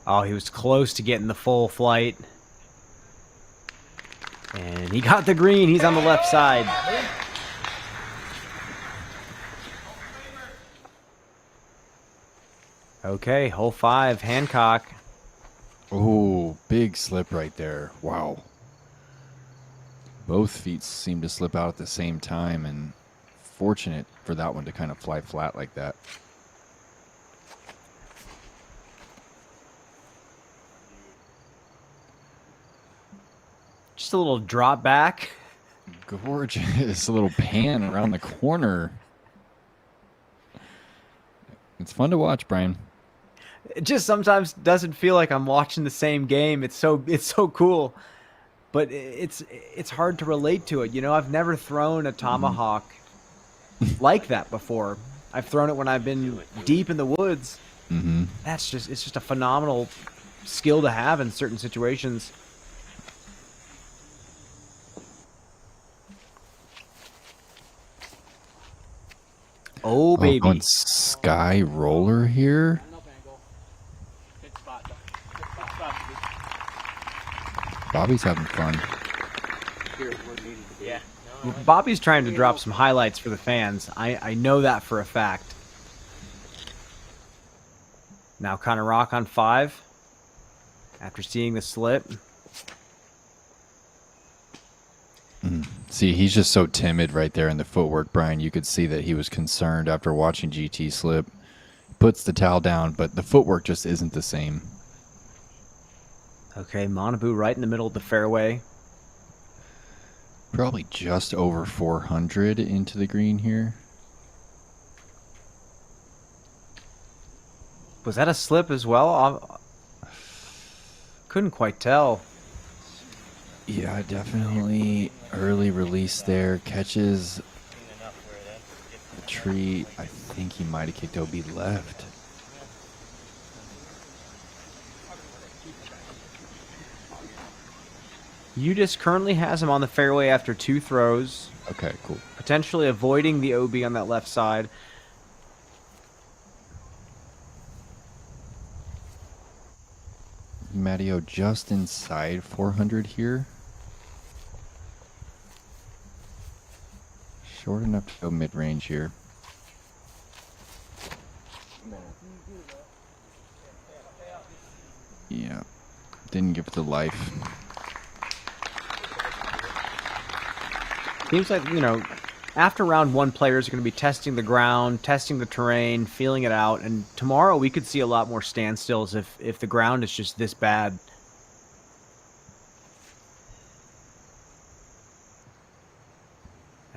Oh, he was close to getting the full flight. And he got the green. He's on the left side. Okay, hole 5, Hancock. Oh, Oh, big slip right there. Wow. Both feet seem to slip out at the same time, and fortunate for that one to kind of fly flat like that. Just a little drop back. Gorgeous little pan around the corner. It's fun to watch, Brian. It just sometimes doesn't feel like I'm watching the same game. It's so cool, but it's hard to relate to it. You know, I've never thrown a tomahawk like that before. I've thrown it when I've been deep in the woods. Mm-hmm. It's just a phenomenal skill to have in certain situations. Oh, baby. Going sky roller here. Bobby's having fun. Bobby's trying to drop some highlights for the fans. I know that for a fact. Now Connor Rock on 5 after seeing the slip. See, he's just so timid right there in the footwork, Brian. You could see that he was concerned after watching GT slip. Puts the towel down, but the footwork just isn't the same. Okay, Manabu right in the middle of the fairway. Probably just over 400 into the green here. Was that a slip as well? Couldn't quite tell. Yeah, definitely early release there. Catches the tree. I think he might have kicked OB left. Udis currently has him on the fairway after 2 throws. Okay, cool. Potentially avoiding the OB on that left side. Matteo just inside 400 here. Short enough to go mid-range here. Yeah, didn't give it the life. Seems like, you know, after round 1, players are going to be testing the ground, testing the terrain, feeling it out. And tomorrow we could see a lot more standstills if the ground is just this bad.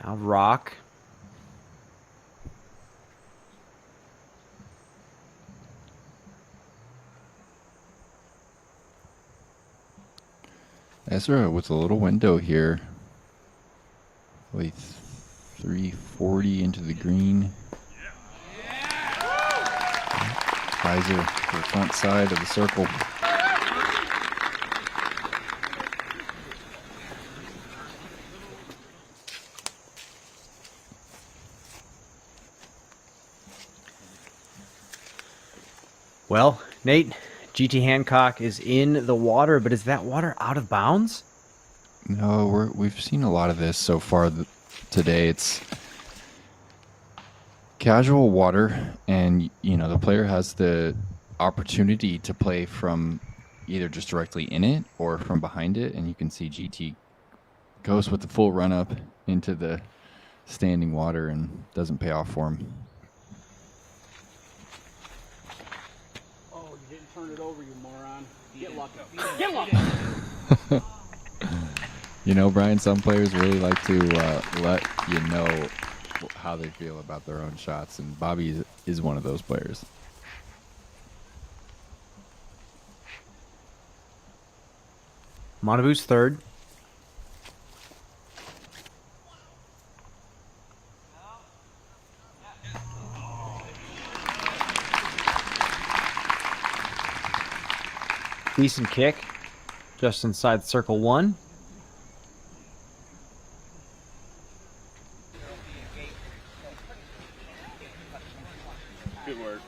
Now Rock. Ezra with a little window here. Probably 340 into the green. Kaiser to the front side of the circle. Well, Nate, GT Hancock is in the water, but is that water out of bounds? No, we've seen a lot of this so far today. It's casual water, and you know the player has the opportunity to play from either just directly in it or from behind it, and you can see GT goes with the full run up into the standing water and doesn't pay off for him. Oh, you didn't turn it over, you moron. Get lucky. Get lucky. You know, Brian, some players really like to let you know how they feel about their own shots, and Bobby is one of those players. Manabu's third. Decent kick, just inside circle 1. Good work.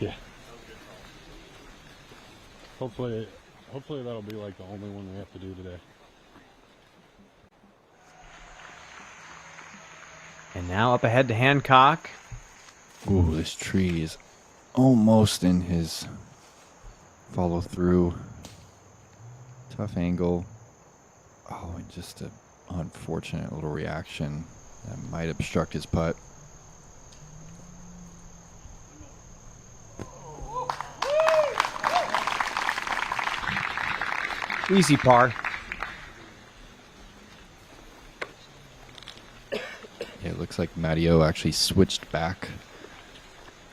Yeah. Hopefully that'll be like the only one we have to do today. And now up ahead to Hancock. Ooh, this tree is almost in his follow through. Tough angle. Oh, and just an unfortunate little reaction that might obstruct his putt. Easy par. Yeah, it looks like Matteo actually switched back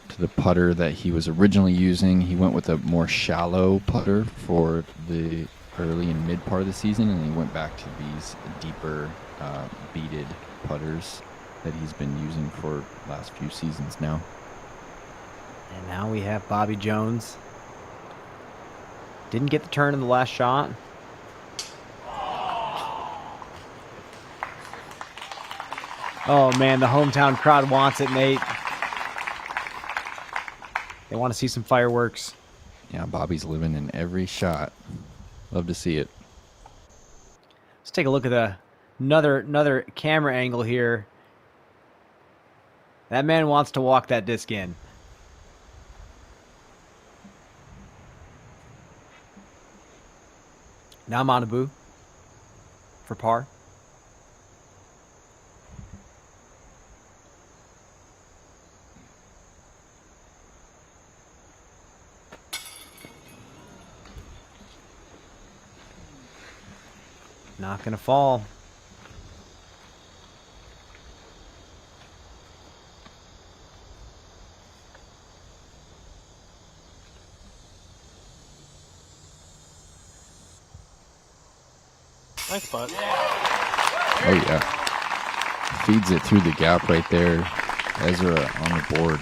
to the putter that he was originally using. He went with a more shallow putter for the early and mid part of the season, and he went back to these deeper beaded putters that he's been using for last few seasons now. And now we have Bobby Jones. Didn't get the turn in the last shot. Oh, man, the hometown crowd wants it, Nate. They want to see some fireworks. Yeah, Bobby's living in every shot. Love to see it. Let's take a look at another camera angle here. That man wants to walk that disc in. Now Manabu for par. Not gonna fall. Nice putt. Oh, yeah. Feeds it through the gap right there. Ezra on the board.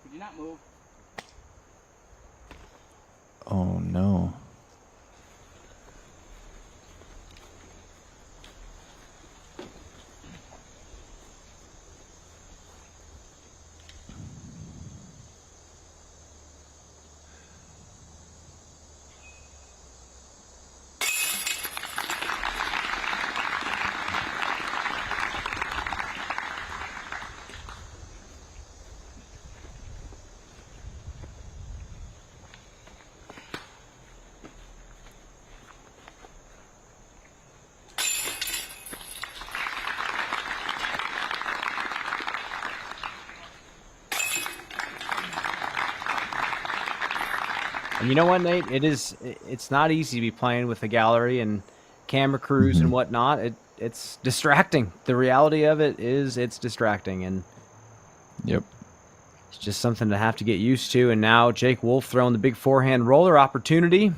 Could you not move? Oh, no. And you know what, Nate? It's not easy to be playing with a gallery and camera crews and whatnot. It's distracting. The reality of it is it's distracting, and Yep. it's just something to have to get used to. And now Jake Wolf throwing the big forehand roller opportunity.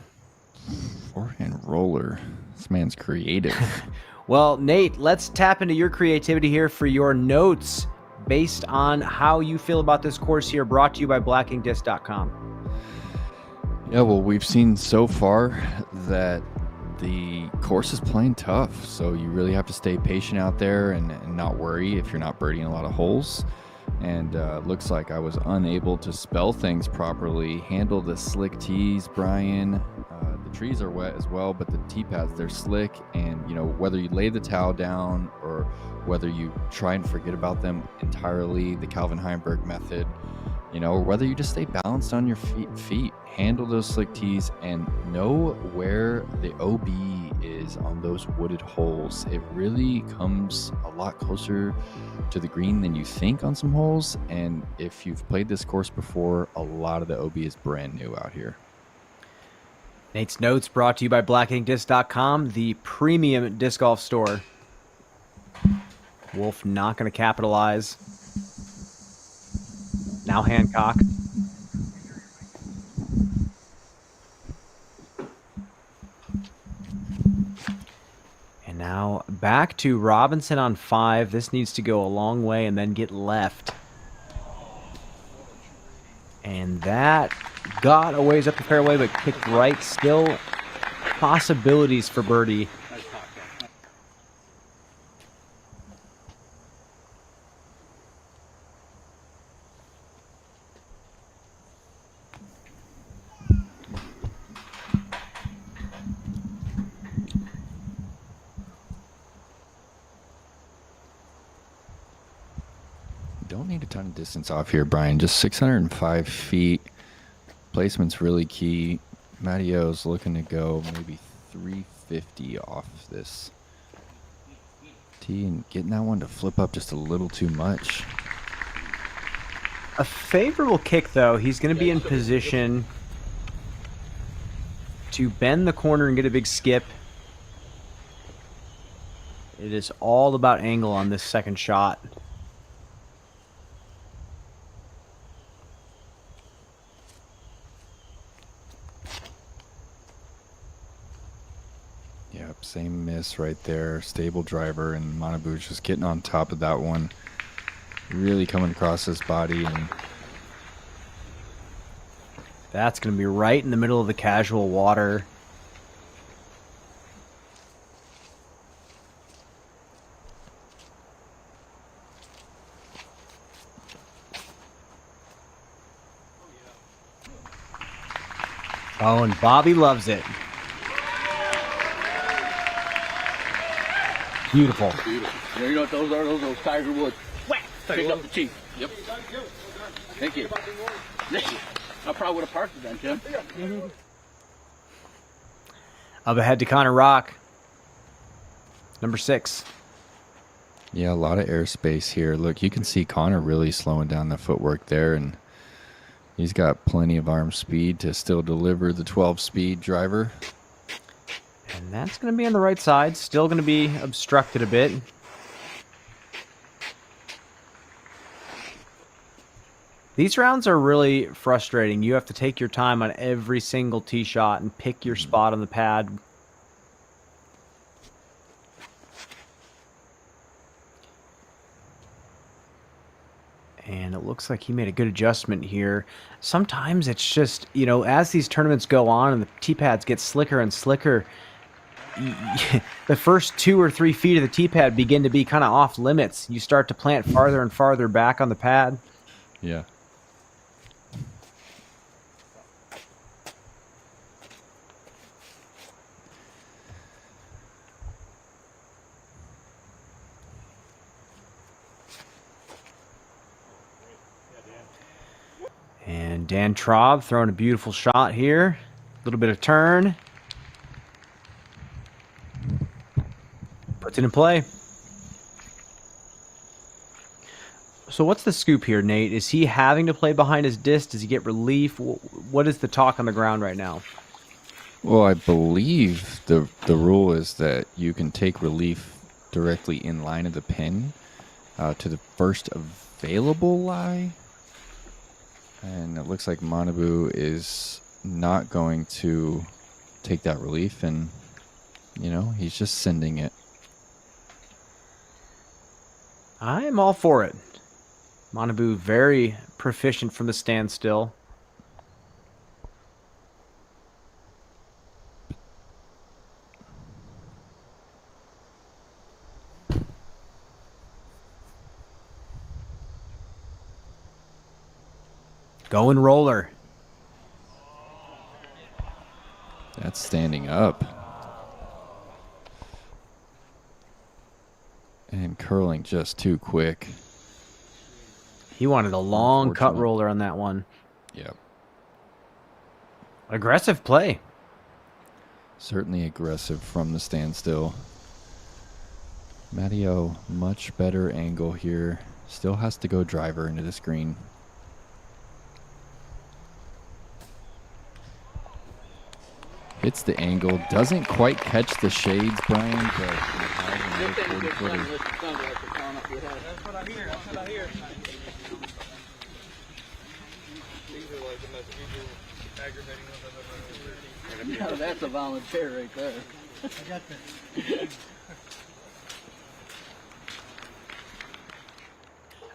Forehand roller. This man's creative. Well, Nate, let's tap into your creativity here for your notes based on how you feel about this course here, brought to you by blackinkdisc.com. Yeah, well, we've seen so far that the course is playing tough, so you really have to stay patient out there and not worry if you're not birdieing a lot of holes. And looks like I was unable to spell things properly, handle the slick tees, Brian. The trees are wet as well, but the tee pads, they're slick. And, you know, whether you lay the towel down or whether you try and forget about them entirely, the Calvin Heimberg method, you know, or whether you just stay balanced on your feet, handle those slick tees, and know where the OB is on those wooded holes. It really comes a lot closer to the green than you think on some holes. And if you've played this course before, a lot of the OB is brand new out here. Nate's notes brought to you by blackinkdisc.com, the premium disc golf store. Wolf not going to capitalize. Now Hancock. And now back to Robinson on 5. This needs to go a long way and then get left. And that got a ways up the fairway, but kicked right. Still possibilities for birdie. don't need a ton of distance off here, Brian. Just 605 feet. Placement's really key. Matteo's looking to go maybe 350 off this tee and getting that one to flip up just a little too much. A favorable kick, though. He's going to be in position to bend the corner and get a big skip. It is all about angle on this second shot. Yep, same miss right there. Stable driver, and Manabu's just getting on top of that one. Really coming across his body, and that's going to be right in the middle of the casual water. Oh, and Bobby loves it. Beautiful. Beautiful. You know what those are? Those Tiger Woods. Whack! Pick up the chief. Yep. Thank you. I probably would have parked it then, Tim. Up ahead to Connor Rock. Number 6. yeah, a lot of airspace here. Look, you can see Connor really slowing down the footwork there, and he's got plenty of arm speed to still deliver the 12-speed driver. And that's going to be on the right side. Still going to be obstructed a bit. These rounds are really frustrating. You have to take your time on every single tee shot and pick your spot on the pad. And it looks like he made a good adjustment here. Sometimes it's just, you know, as these tournaments go on and the tee pads get slicker and slicker, the first 2 or 3 feet of the tee pad begin to be kind of off limits. You start to plant farther and farther back on the pad. Yeah. And Dan Traub throwing a beautiful shot here. A little bit of turn. Puts it in play. So what's the scoop here, Nate? Is he having to play behind his disc? Does he get relief? What is the talk on the ground right now? Well, I believe the rule is that you can take relief directly in line of the pin to the first available lie. And it looks like Manabu is not going to take that relief, and, you know, he's just sending it. I am all for it. Manabu very proficient from the standstill. Going roller. That's standing up. And curling just too quick. He wanted a long cut roller on that one. Yep. Aggressive play. Certainly aggressive from the standstill. Matteo, much better angle here. Still has to go driver into this green. Hits the angle, doesn't quite catch the shades, Brian, but That's what I hear. That's what I hear. These are like the most aggravating ones I've ever heard. That's a volunteer right there. I got that.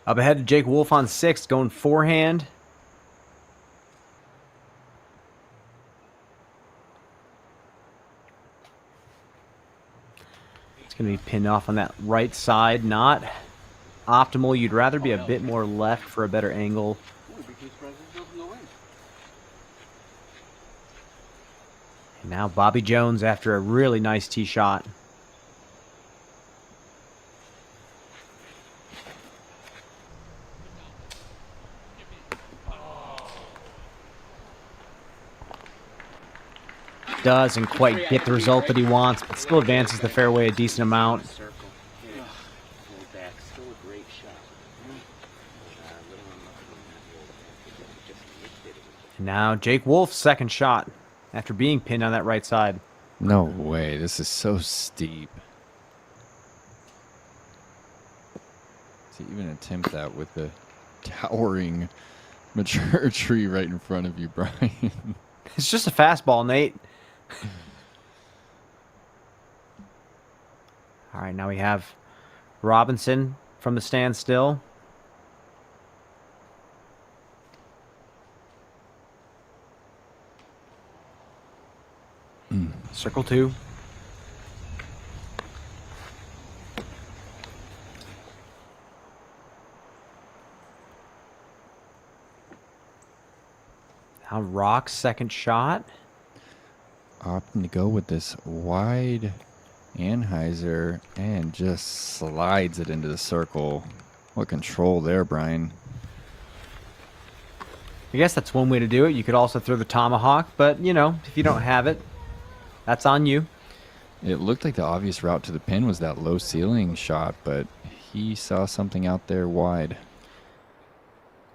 Up ahead to Jake Wolf on 6, going forehand. Going to be pinned off on that right side. Not optimal. You'd rather be a bit more left for a better angle. And now Bobby Jones after a really nice tee shot. doesn't quite get the result that he wants, but still advances the fairway a decent amount. And now Jake Wolf's second shot after being pinned on that right side. No way. This is so steep. To even attempt that with the towering mature tree right in front of you, Brian. It's just a fastball, Nate. All right, now we have Robinson from the standstill. Circle 2. Now Rock's second shot. Opting to go with this wide Anheuser and just slides it into the circle. What control there, Brian. I guess that's one way to do it. You could also throw the tomahawk, but, you know, if you don't have it, that's on you. It looked like the obvious route to the pin was that low ceiling shot, but he saw something out there wide.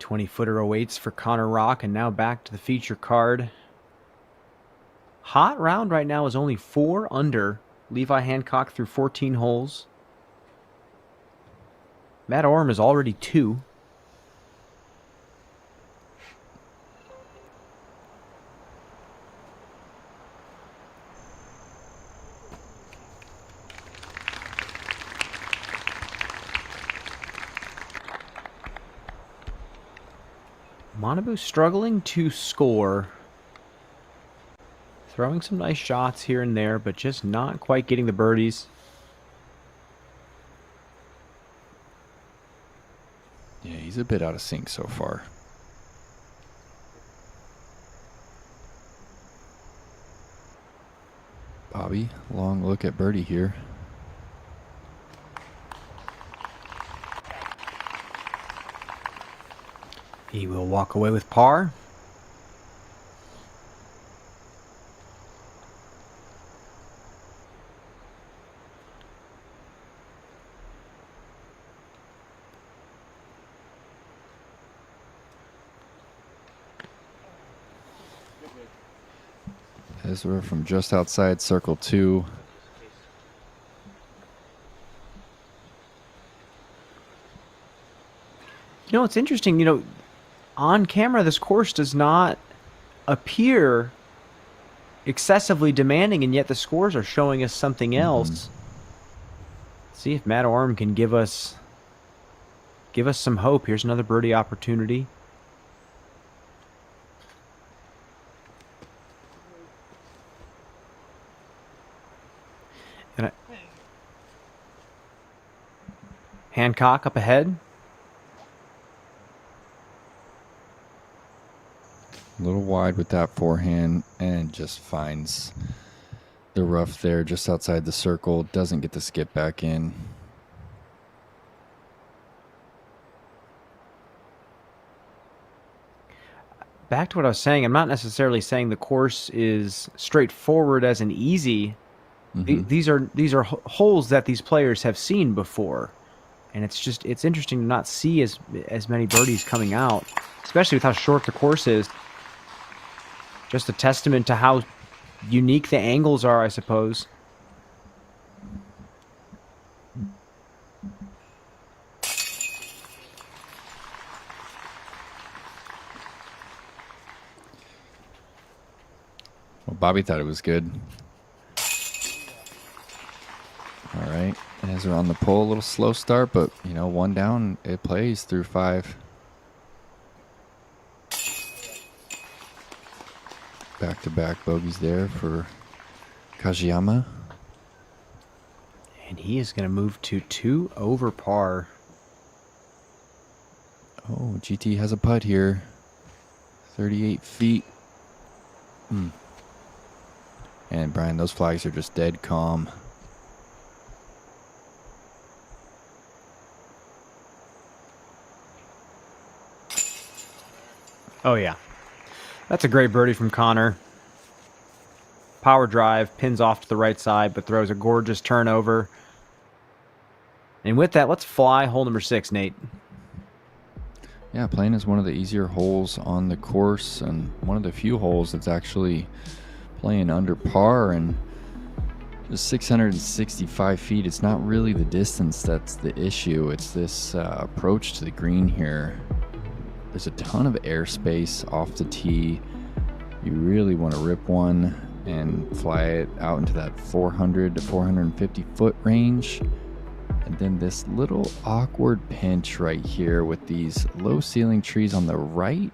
20-footer awaits for Connor Rock, and now back to the feature card. Hot round right now is only 4 under. Levi Hancock through 14 holes. Matt Orm is already 2. Manabu struggling to score. Throwing some nice shots here and there, but just not quite getting the birdies. Yeah, he's a bit out of sync so far. Bobby, long look at birdie here. He will walk away with par. As we're from just outside circle 2. You know, it's interesting, you know, on camera this course does not appear excessively demanding, and yet the scores are showing us something else. See if Matt Orm can give us some hope. Here's another birdie opportunity. And Hancock up ahead. A little wide with that forehand, and just finds the rough there just outside the circle. Doesn't get the skip back in. Back to what I was saying, I'm not necessarily saying the course is straightforward as an easy. These are holes that these players have seen before, and it's interesting to not see as many birdies coming out, especially with how short the course is. Just a testament to how unique the angles are, I suppose. Well, Bobby thought it was good. All right, as we're on the pole, a little slow start, but, you know, 1 down, it plays through 5. Back-to-back bogeys there for Kajiyama. And he is going to move to 2 over par. Oh, GT has a putt here. 38 feet. And Brian, those flags are just dead calm. Oh, yeah. That's a great birdie from Connor. power drive, pins off to the right side, but throws a gorgeous turnover. And with that, let's fly hole number 6, Nate. Yeah, playing is one of the easier holes on the course and one of the few holes that's actually playing under par, and just 665 feet. It's not really the distance that's the issue. It's this approach to the green here. There's a ton of airspace off the tee. You really want to rip one and fly it out into that 400 to 450 foot range. And then this little awkward pinch right here with these low ceiling trees on the right.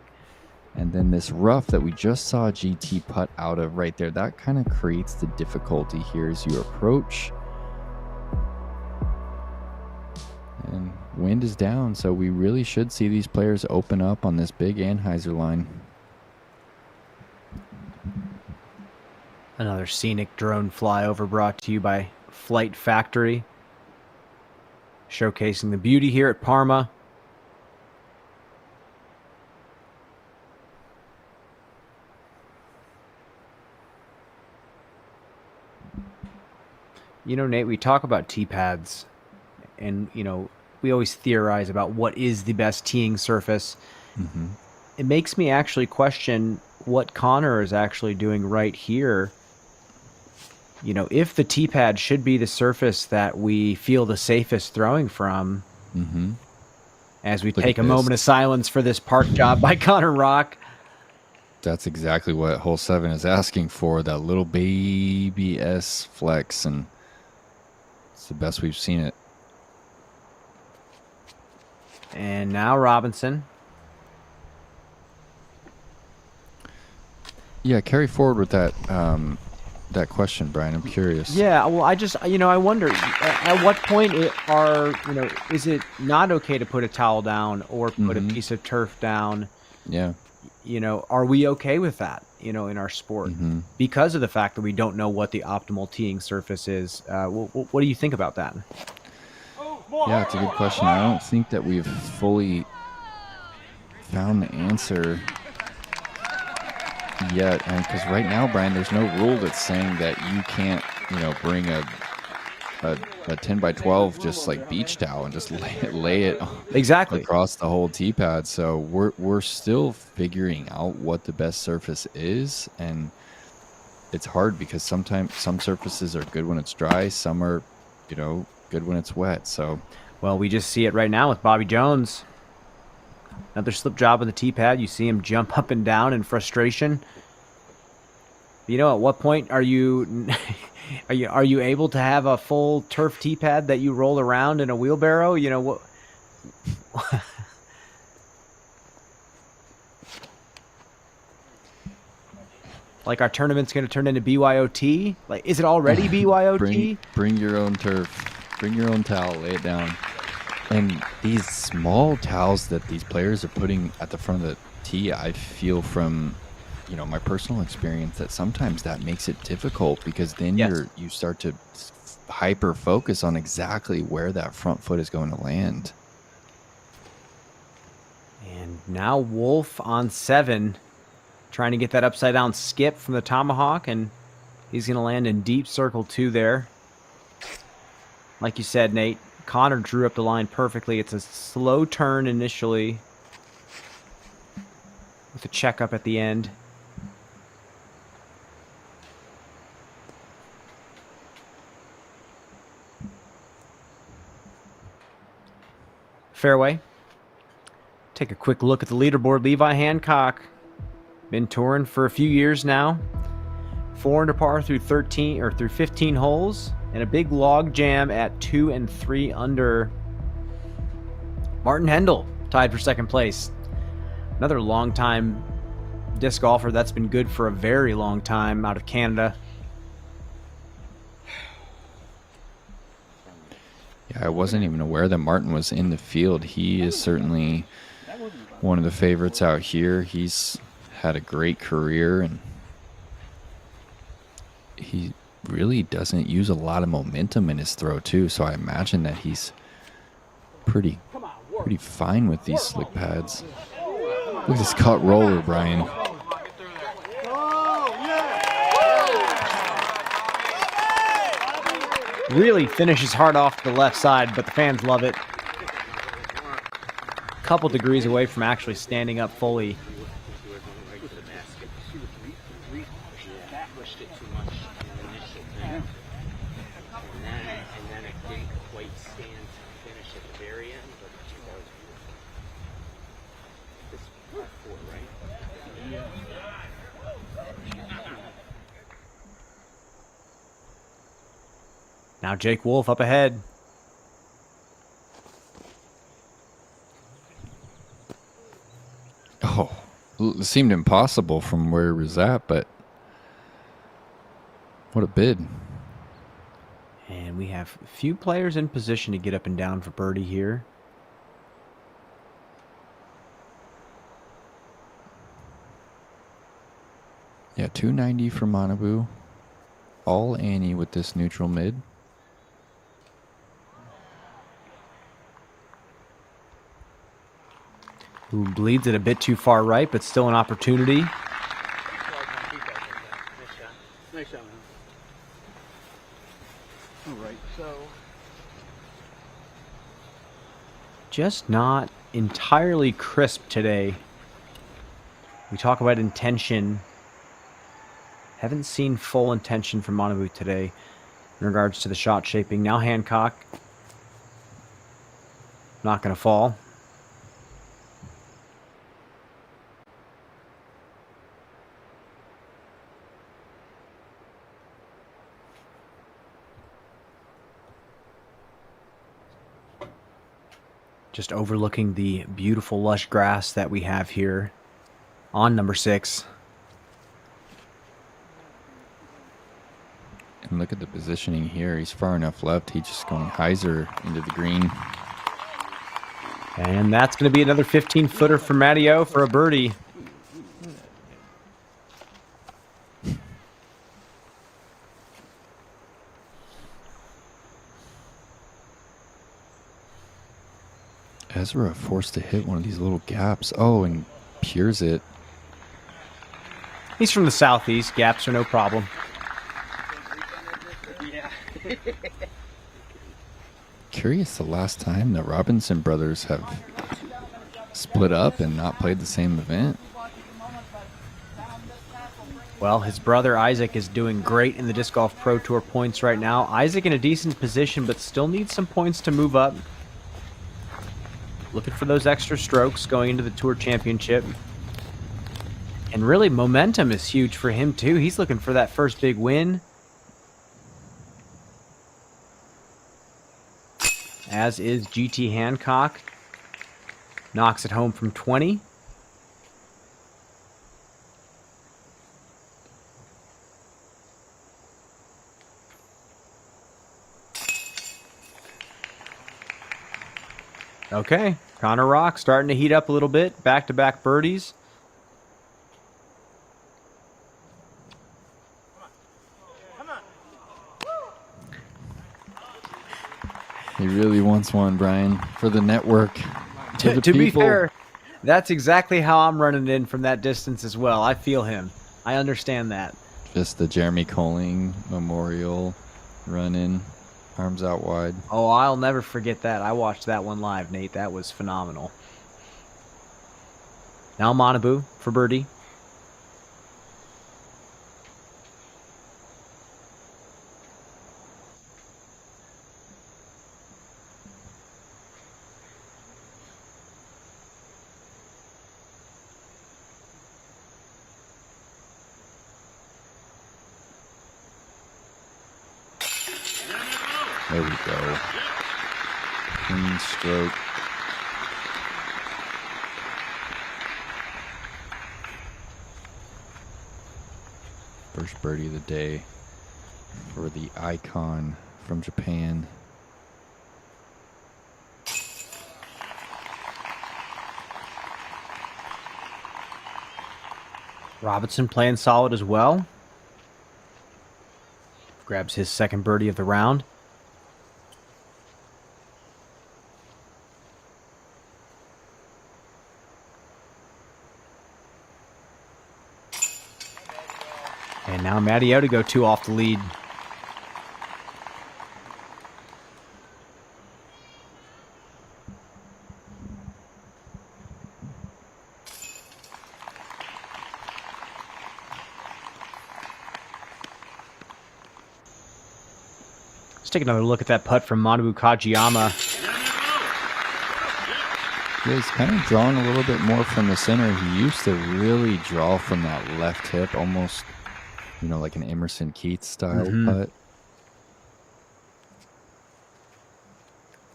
And then this rough that we just saw GT putt out of right there. That kind of creates the difficulty here as you approach. And wind is down, so we really should see these players open up on this big Anheuser line. Another scenic drone flyover brought to you by Flight Factory, showcasing the beauty here at Parma. You know, Nate, we talk about tee pads, and, you know, we always theorize about what is the best teeing surface. Mm-hmm. It makes me actually question what Connor is actually doing right here. You know, if the tee pad should be the surface that we feel the safest throwing from, mm-hmm. as we take a moment of silence for this park job by Connor Rock. That's exactly what hole 7 is asking for, that little baby S flex, and it's the best we've seen it. And now Robinson. Yeah, carry forward with that that question, Brian. I'm curious. Yeah, well, I just, you know, I wonder at what point is it not okay to put a towel down or put a piece of turf down? Yeah. You know, are we okay with that, you know, in our sport because of the fact that we don't know what the optimal teeing surface is? What do you think about that? Yeah, it's a good question. I don't think that we've fully found the answer yet, and because right now, Brian, there's no rule that's saying that you can't, you know, bring a 10 by 12 just like beach towel and just lay it exactly across the whole tee pad. So we're still figuring out what the best surface is, and it's hard because sometimes some surfaces are good when it's dry, some are, you know, good when it's wet. So, well, we just see it right now with Bobby Jones. Another slip job on the tee pad. You see him jump up and down in frustration. You know, at what point are you are you able to have a full turf tee pad that you roll around in a wheelbarrow? You know what? Like our tournament's going to turn into BYOT? Like, is it already BYOT? Bring your own turf. Bring your own towel. Lay it down. And these small towels that these players are putting at the front of the tee, I feel from, you know, my personal experience that sometimes that makes it difficult because then you start to hyper focus on exactly where that front foot is going to land. And now Wolf on 7, trying to get that upside down skip from the tomahawk, and he's going to land in deep circle 2 there. Like you said, Nate, Connor drew up the line perfectly. It's a slow turn initially with a checkup at the end. Fairway. Take a quick look at the leaderboard. Levi Hancock, been touring for a few years now. 4 under par through 15 holes, and a big log jam at 2 and 3 under. Martin Hendel tied for second place. Another long-time disc golfer that's been good for a very long time out of Canada. Yeah, I wasn't even aware that Martin was in the field. He is certainly one of the favorites out here. He's had a great career, and he really doesn't use a lot of momentum in his throw too, so I imagine that he's pretty fine with these slick pads. Look at this cut roller, Brian. Really finishes hard off the left side, but the fans love it. Couple degrees away from actually standing up fully. Now Jake Wolf up ahead. Oh, it seemed impossible from where he was at, but what a bid. And we have a few players in position to get up and down for birdie here. Yeah, 290 for Manabu. All Annie with this neutral mid. Who bleeds it a bit too far right, but still an opportunity. Nice shot, man. All right, so Just not entirely crisp today. We talk about intention. Haven't seen full intention from Manabu today in regards to the shot shaping. Now Hancock. Not going to fall. Just overlooking the beautiful lush grass that we have here on number 6. And look at the positioning here. He's far enough left. He's just going hyzer into the green. And that's going to be another 15-footer for Matteo for a birdie. Ezra forced to hit one of these little gaps. Oh, and pures it. He's from the southeast. Gaps are no problem. Curious the last time the Robinson brothers have split up and not played the same event. Well, his brother Isaac is doing great in the Disc Golf Pro Tour points right now. Isaac in a decent position, but still needs some points to move up. Looking for those extra strokes going into the Tour Championship. And really, momentum is huge for him, too. He's looking for that first big win. As is GT Hancock. Knocks it home from 20. Okay, Connor Rock starting to heat up a little bit. Back-to-back birdies. He really wants one, Brian, for the network. To be fair, that's exactly how I'm running in from that distance as well. I feel him. I understand that. Just the Jeremy Colling Memorial run-in. Arms out wide. Oh, I'll never forget that. I watched that one live, Nate. That was phenomenal. Now Manabu for birdie. There we go. Clean stroke. First birdie of the day for the icon from Japan. Robinson playing solid as well. Grabs his second birdie of the round. And now Matteo to go 2 off the lead. Let's take another look at that putt from Manabu Kajiyama. Yeah, he's kind of drawn a little bit more from the center. He used to really draw from that left hip, almost, like an Emerson Keats style putt.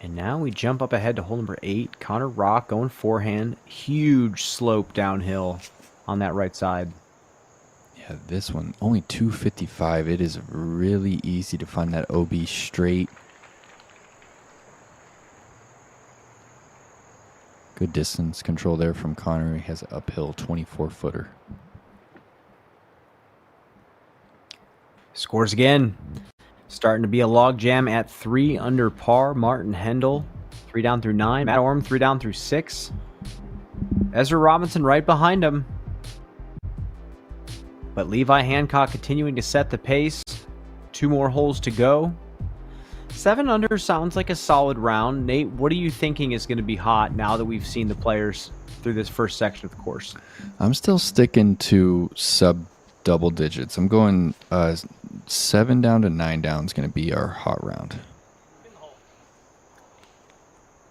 And now we jump up ahead to hole number 8. Connor Rock going forehand. Huge slope downhill on that right side. Yeah, this one, only 255. It is really easy to find that OB straight. Good distance control there from Connor. He has an uphill 24-footer. Scores again. Starting to be a log jam at 3 under par. Martin Hendel, 3 down through 9. Matt Orm, 3 down through 6. Ezra Robinson right behind him. But Levi Hancock continuing to set the pace. 2 more holes to go. 7 under sounds like a solid round. Nate, what are you thinking is going to be hot now that we've seen the players through this first section of the course? I'm still sticking to sub-double digits. I'm going 7 down to 9 down is going to be our hot round.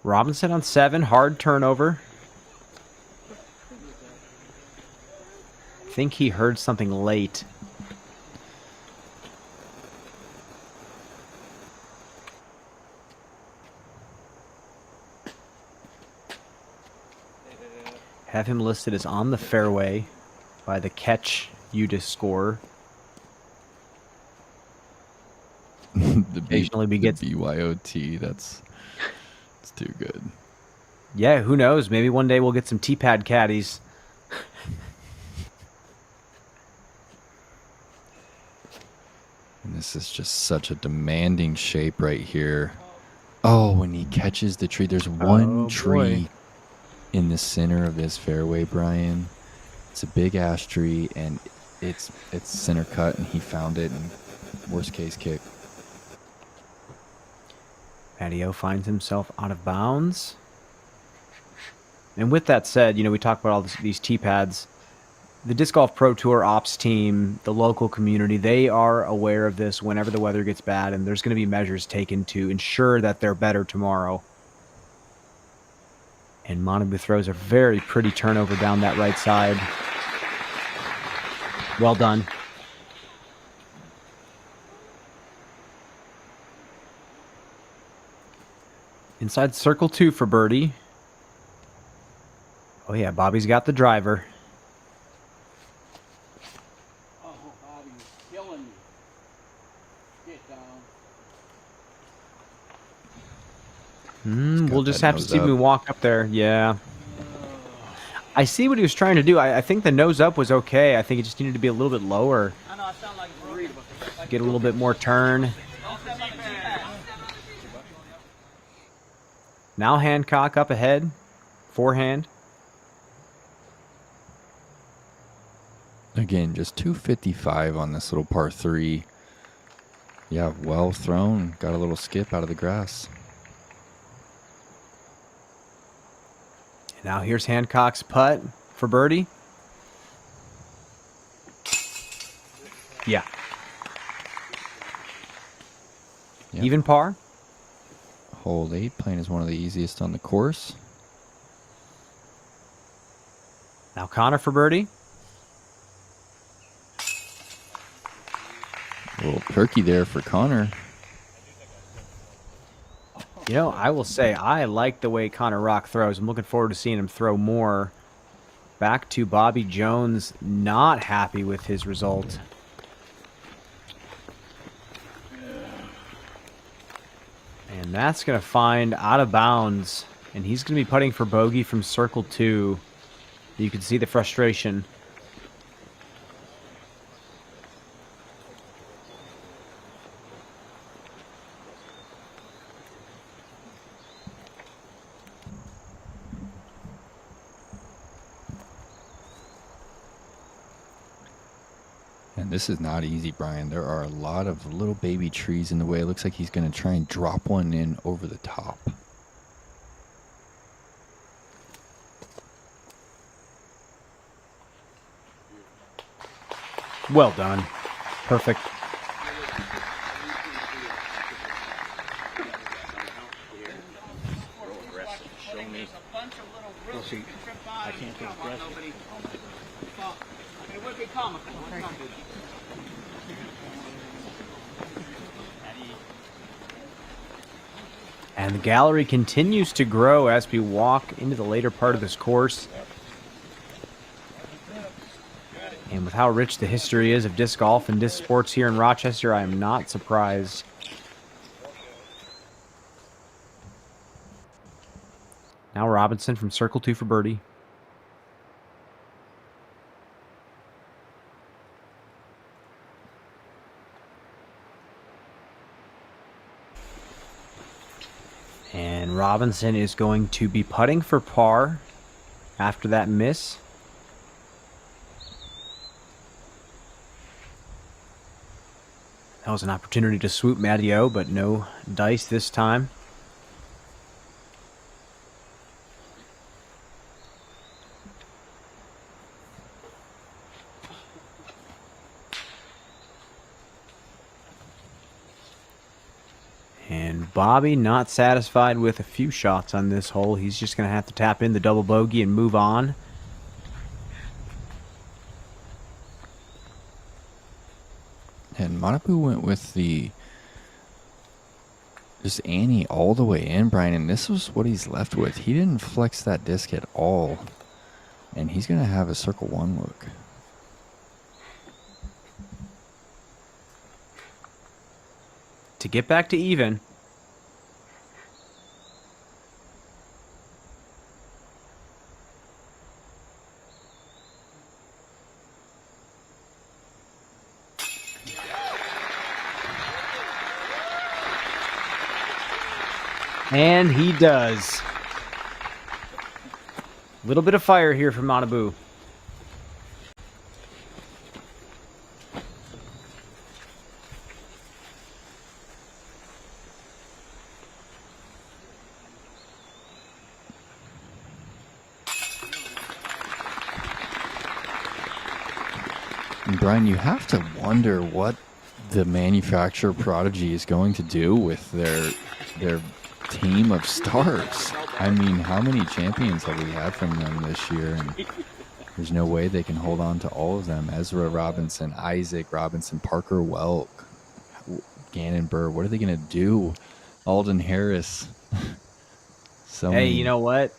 Robinson on 7, hard turnover. I think he heard something late. Have him listed as on the fairway by the Catch UDIS score. Occasionally we get BYOT. That's too good. Yeah, who knows? Maybe one day we'll get some T-pad caddies. And this is just such a demanding shape right here. Oh, when he catches the tree, there's one tree in the center of this fairway, Brian. It's a big ash tree, and it's center cut, and he found it, and worst case kick. Patio finds himself out of bounds. And with that said, we talk about all these T-pads. The Disc Golf Pro Tour ops team, the local community, they are aware of this whenever the weather gets bad, and there's going to be measures taken to ensure that they're better tomorrow. And Manabu throws a very pretty turnover down that right side. Well done. Inside circle 2 for birdie. Oh yeah, Bobby's got the driver. Oh, Bobby, you're killing me. Get down. We'll just have to see when we walk up there. Yeah. I see what he was trying to do. I think the nose up was okay. I think it just needed to be a little bit lower. I know I sound like a burrito, but Get a little bit more turn. Now Hancock up ahead. Forehand. Again, just 255 on this little par 3. Yeah, well thrown. Got a little skip out of the grass. Now here's Hancock's putt for birdie. Yeah. Yep. Even par. Hole 8 playing is one of the easiest on the course. Now Connor for birdie. A little perky there for Connor. I will say I like the way Connor Rock throws. I'm looking forward to seeing him throw more. Back to Bobby Jones, not happy with his result. And that's going to find out of bounds. And he's going to be putting for bogey from circle 2. You can see the frustration. And this is not easy, Brian. There are a lot of little baby trees in the way. It looks like he's going to try and drop one in over the top. Well done. Perfect. is. Well, see, I can't take the rest of it. It would be comical. And the gallery continues to grow as we walk into the later part of this course. And with how rich the history is of disc golf and disc sports here in Rochester, I am not surprised. Now Robinson from circle 2 for birdie. And Robinson is going to be putting for par after that miss. That was an opportunity to swoop Matteo, but no dice this time. And Bobby not satisfied with a few shots on this hole. He's just going to have to tap in the double bogey and move on. And Manapu went with the just Annie all the way in, Brian, and this was what he's left with. He didn't flex that disc at all, and he's going to have a circle 1 look. To get back to even. And he does. A little bit of fire here from Manabu. And Brian, you have to wonder what the manufacturer Prodigy is going to do with their team of stars. I mean, how many champions have we had from them this year? And there's no way they can hold on to all of them. Ezra Robinson, Isaac Robinson, Parker Welk, Gannon Burr. What are they going to do? Alden Harris. Hey, you know what?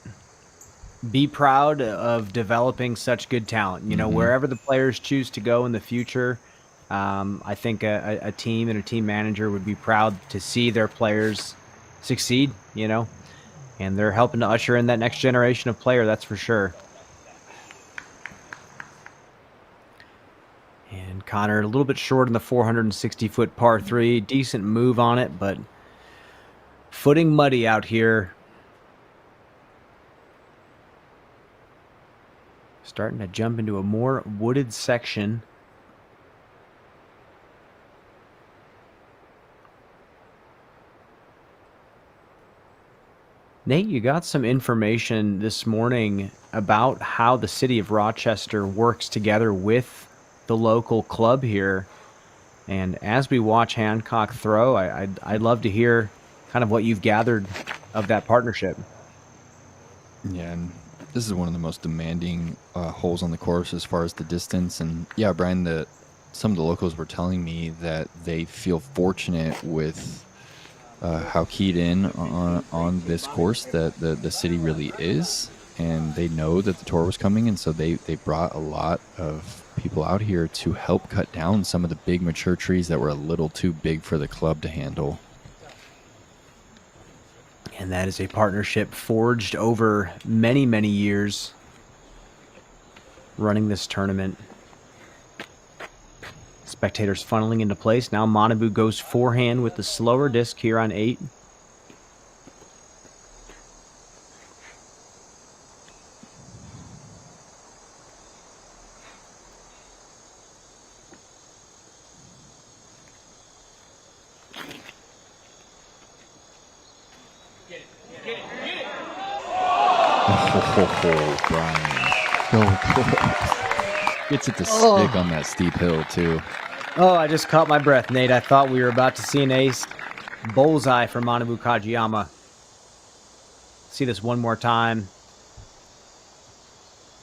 Be proud of developing such good talent. You know, wherever the players choose to go in the future, I think a team and a team manager would be proud to see their players succeed, you know, and they're helping to usher in that next generation of player, that's for sure. And Connor a little bit short in the 460-foot par 3. Decent move on it, but footing muddy out here. Starting to jump into a more wooded section. Nate, you got some information this morning about how the city of Rochester works together with the local club here. And as we watch Hancock throw, I'd love to hear kind of what you've gathered of that partnership. Yeah, and this is one of the most demanding holes on the course as far as the distance. And yeah, Brian, some of the locals were telling me that they feel fortunate with how keyed in on this course that the city really is, and they know that the tour was coming, and so they brought a lot of people out here to help cut down some of the big mature trees that were a little too big for the club to handle. And that is a partnership forged over many, many years running this tournament. Spectators funneling into place. Now Manabu goes forehand with the slower disc here on 8. Oh, Brian. Gets it to stick on that steep hill, too. Oh, I just caught my breath, Nate. I thought we were about to see an ace. Bullseye for Manabu Kajiyama. see this one more time.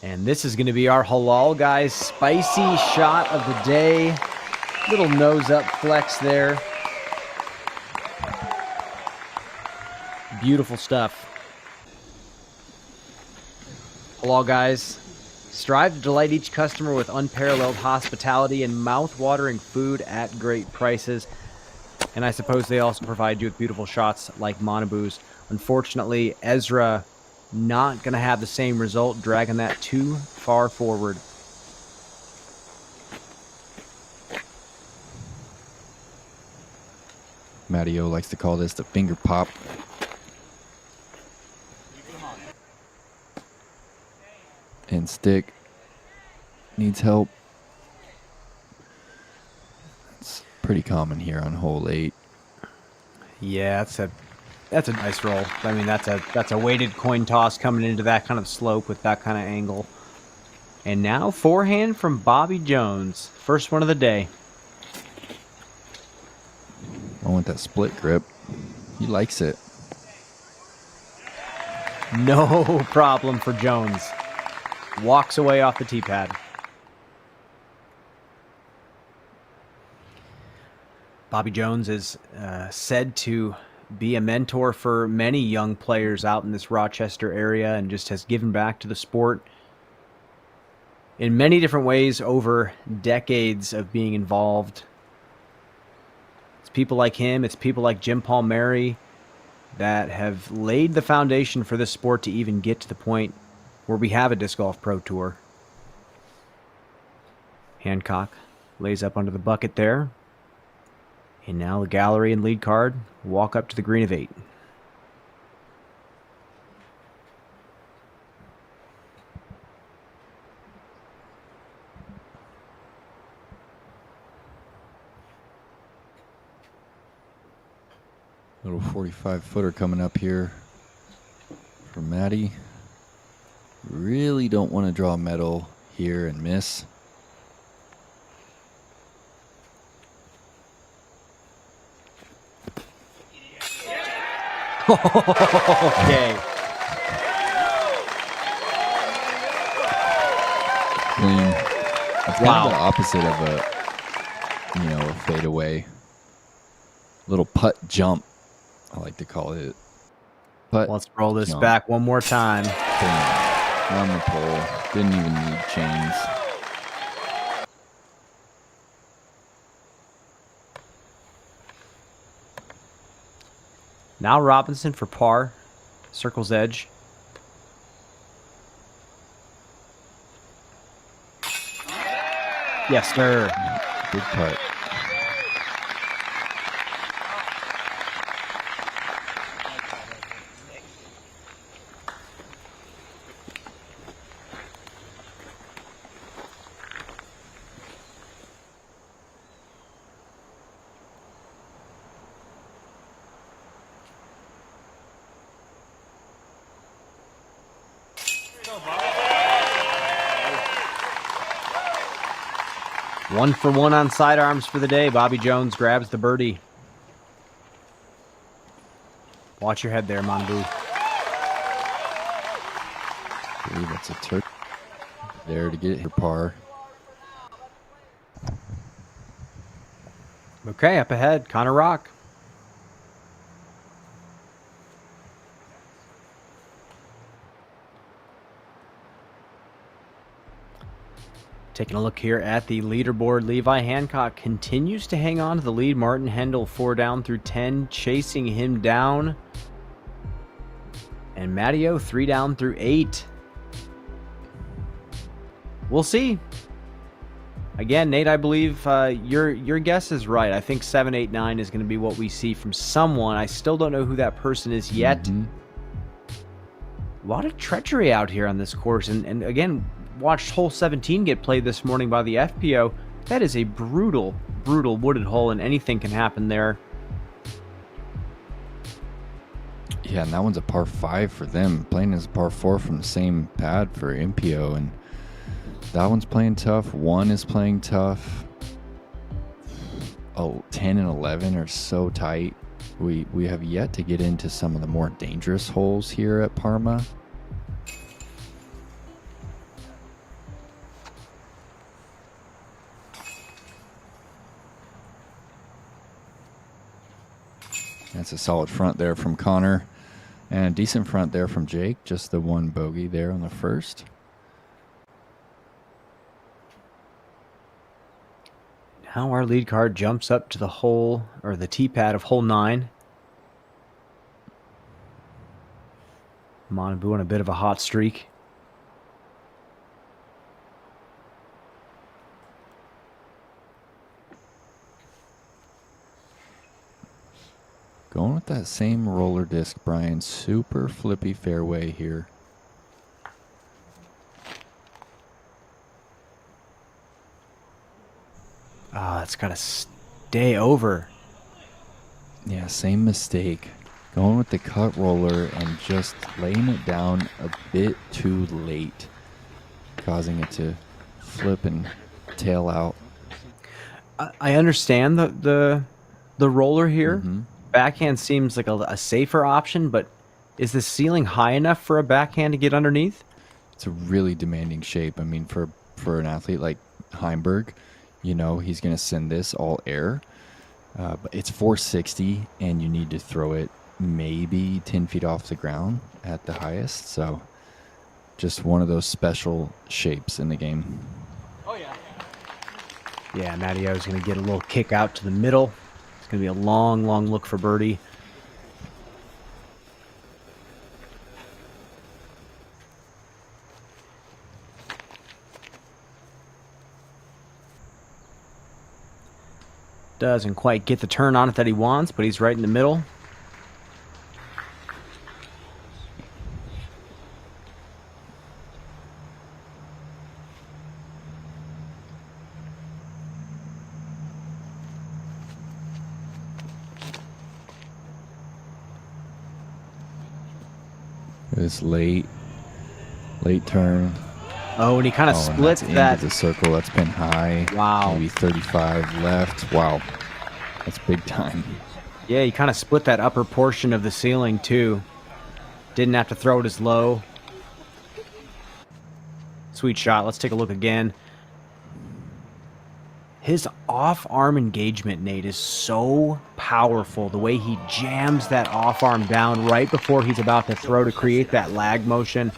And this is going to be our halal guys spicy shot of the day. Little nose up flex there. Beautiful stuff. Halal guys, strive to delight each customer with unparalleled hospitality and mouth-watering food at great prices. And I suppose they also provide you with beautiful shots like Manabu's. Unfortunately, Ezra not going to have the same result, dragging that too far forward. Matty O likes to call this the finger pop. And Stick needs help. It's pretty common here on hole 8. Yeah, that's a nice roll. I mean, that's a weighted coin toss coming into that kind of slope with that kind of angle. And now forehand from Bobby Jones. First one of the day. I want that split grip. He likes it. No problem for Jones. Walks away off the tee pad. Bobby Jones is said to be a mentor for many young players out in this Rochester area and just has given back to the sport in many different ways over decades of being involved. It's people like him, it's people like Jim Palmeri that have laid the foundation for this sport to even get to the point where we have a Disc Golf Pro Tour. Hancock lays up under the bucket there. And now the gallery and lead card walk up to the green of 8. Little 45-footer coming up here for Matty. Really don't want to draw a medal here and miss. Okay. Clean. It's kind of the opposite of a fadeaway. Little putt jump, I like to call it. But let's roll this back one more time. Bam. On the pole. Didn't even need chains. Now Robinson for par. Circle's edge. Yes, sir. Good putt. One for one on sidearms for the day. Bobby Jones grabs the birdie. Watch your head there, Manbu. I believe that's a turkey there to get her par. Okay, up ahead, Connor Rock. Taking a look here at the leaderboard, Levi Hancock continues to hang on to the lead. Martin Hendel 4 down through 10, chasing him down. And Matteo 3 down through 8. We'll see. Again, Nate, I believe your guess is right. I think 7, 8, 9 is going to be what we see from someone. I still don't know who that person is yet. A lot of treachery out here on this course. And again, watched hole 17 get played this morning by the FPO. That is a brutal, brutal wooded hole, and anything can happen there. Yeah, and that one's a par 5 for them. Playing as a par 4 from the same pad for MPO, and that one's playing tough. 1 is playing tough. Oh, 10 and 11 are so tight. We have yet to get into some of the more dangerous holes here at Parma. That's a solid front there from Connor, and a decent front there from Jake. Just the one bogey there on the first. Now our lead card jumps up to the hole, or the tee pad of hole 9. Manabu on a bit of a hot streak. Going with that same roller disc, Brian. Super flippy fairway here. Oh, that's got to stay over. Yeah, same mistake. Going with the cut roller and just laying it down a bit too late, causing it to flip and tail out. I understand the roller here. Backhand seems like a safer option, but is the ceiling high enough for a backhand to get underneath? It's a really demanding shape. I mean, for an athlete like Heimberg, you know, he's going to send this all air. But it's 460, and you need to throw it maybe 10 feet off the ground at the highest. So just one of those special shapes in the game. Oh, yeah. Yeah, Mattio's going to get a little kick out to the middle. It's going to be a long, long look for birdie. Doesn't quite get the turn on it that he wants, but he's right in the middle. This late turn. Oh, and he kind of splits that. Into the circle. That's been high. Wow. Maybe 35 left. Wow. That's big time. Yeah, he kind of split that upper portion of the ceiling, too. Didn't have to throw it as low. Sweet shot. Let's take a look again. His off-arm engagement, Nate, is so powerful. The way he jams that off-arm down right before he's about to throw to create that lag motion.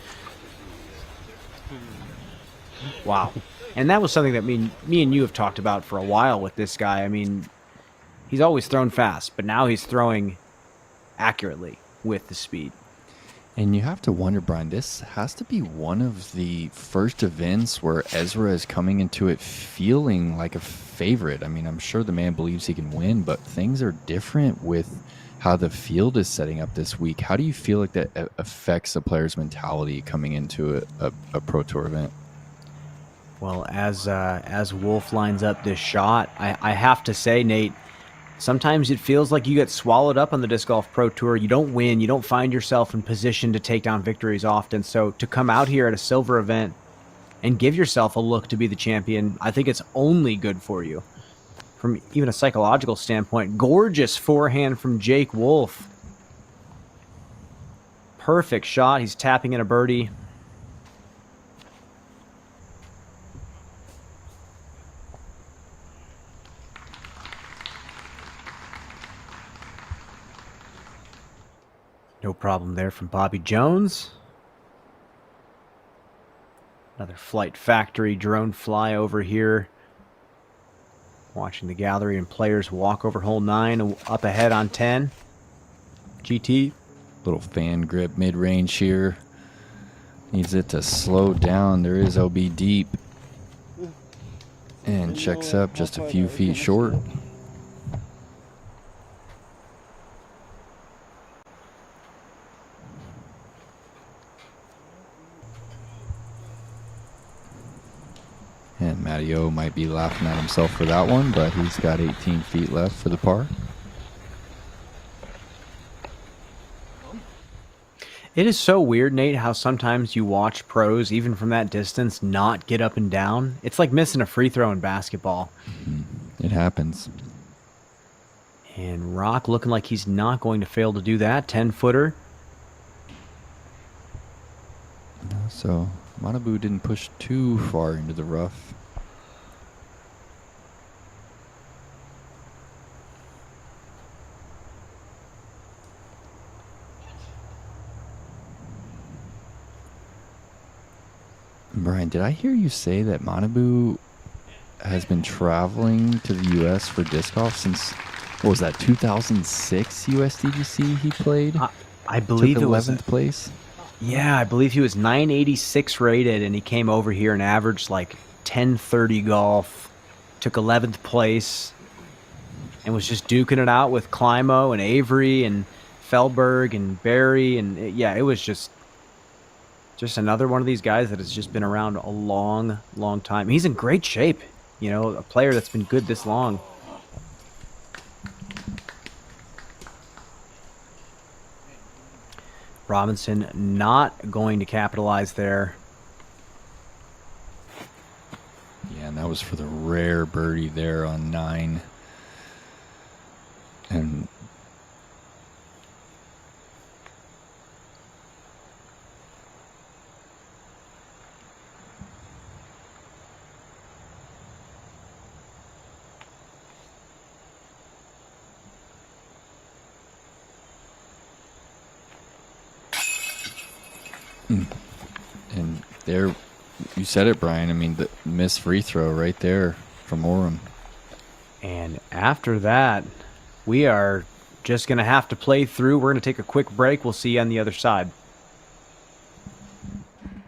Wow. And that was something that me and you have talked about for a while with this guy. I mean, he's always thrown fast, but now he's throwing accurately with the speed. And you have to wonder, Brian, this has to be one of the first events where Ezra is coming into it feeling like a favorite. I mean, I'm sure the man believes he can win, but things are different with how the field is setting up this week. How do you feel like that affects a player's mentality coming into a Pro Tour event? Well, as Wolf lines up this shot, I have to say, Nate, sometimes it feels like you get swallowed up on the Disc Golf Pro Tour. You don't win. You don't find yourself in position to take down victories often. So to come out here at a silver event and give yourself a look to be the champion, I think it's only good for you. From even a psychological standpoint, gorgeous forehand from Jake Wolf. Perfect shot. He's tapping in a birdie. No problem there from Bobby Jones. Another Flight Factory drone flyover here. Watching the gallery and players walk over hole 9, up ahead on 10. GT. Little fan grip mid-range here. Needs it to slow down. There is OB deep. And checks up just a few feet short. And Matteo might be laughing at himself for that one, but he's got 18 feet left for the par. It is so weird, Nate, how sometimes you watch pros, even from that distance, not get up and down. It's like missing a free throw in basketball. It happens. And Rock looking like he's not going to fail to do that. 10-footer. So Manabu didn't push too far into the rough. Brian, did I hear you say that Manabu has been traveling to the U.S. for disc golf since, what was that, 2006 USDGC he played? I believe Took it was 11th place. Yeah, I believe he was 986 rated, and he came over here and averaged like 1030 golf, took 11th place, and was just duking it out with Climo and Avery and Felberg and Barry, and yeah, it was just another one of these guys that has just been around a long, long time. He's in great shape, you know, a player that's been good this long. Robinson not going to capitalize there. Yeah, and that was for the rare birdie there on 9. And there, you said it, Brian. I mean, the missed free throw right there from Orem. And after that, we are just going to have to play through. We're going to take a quick break. We'll see you on the other side.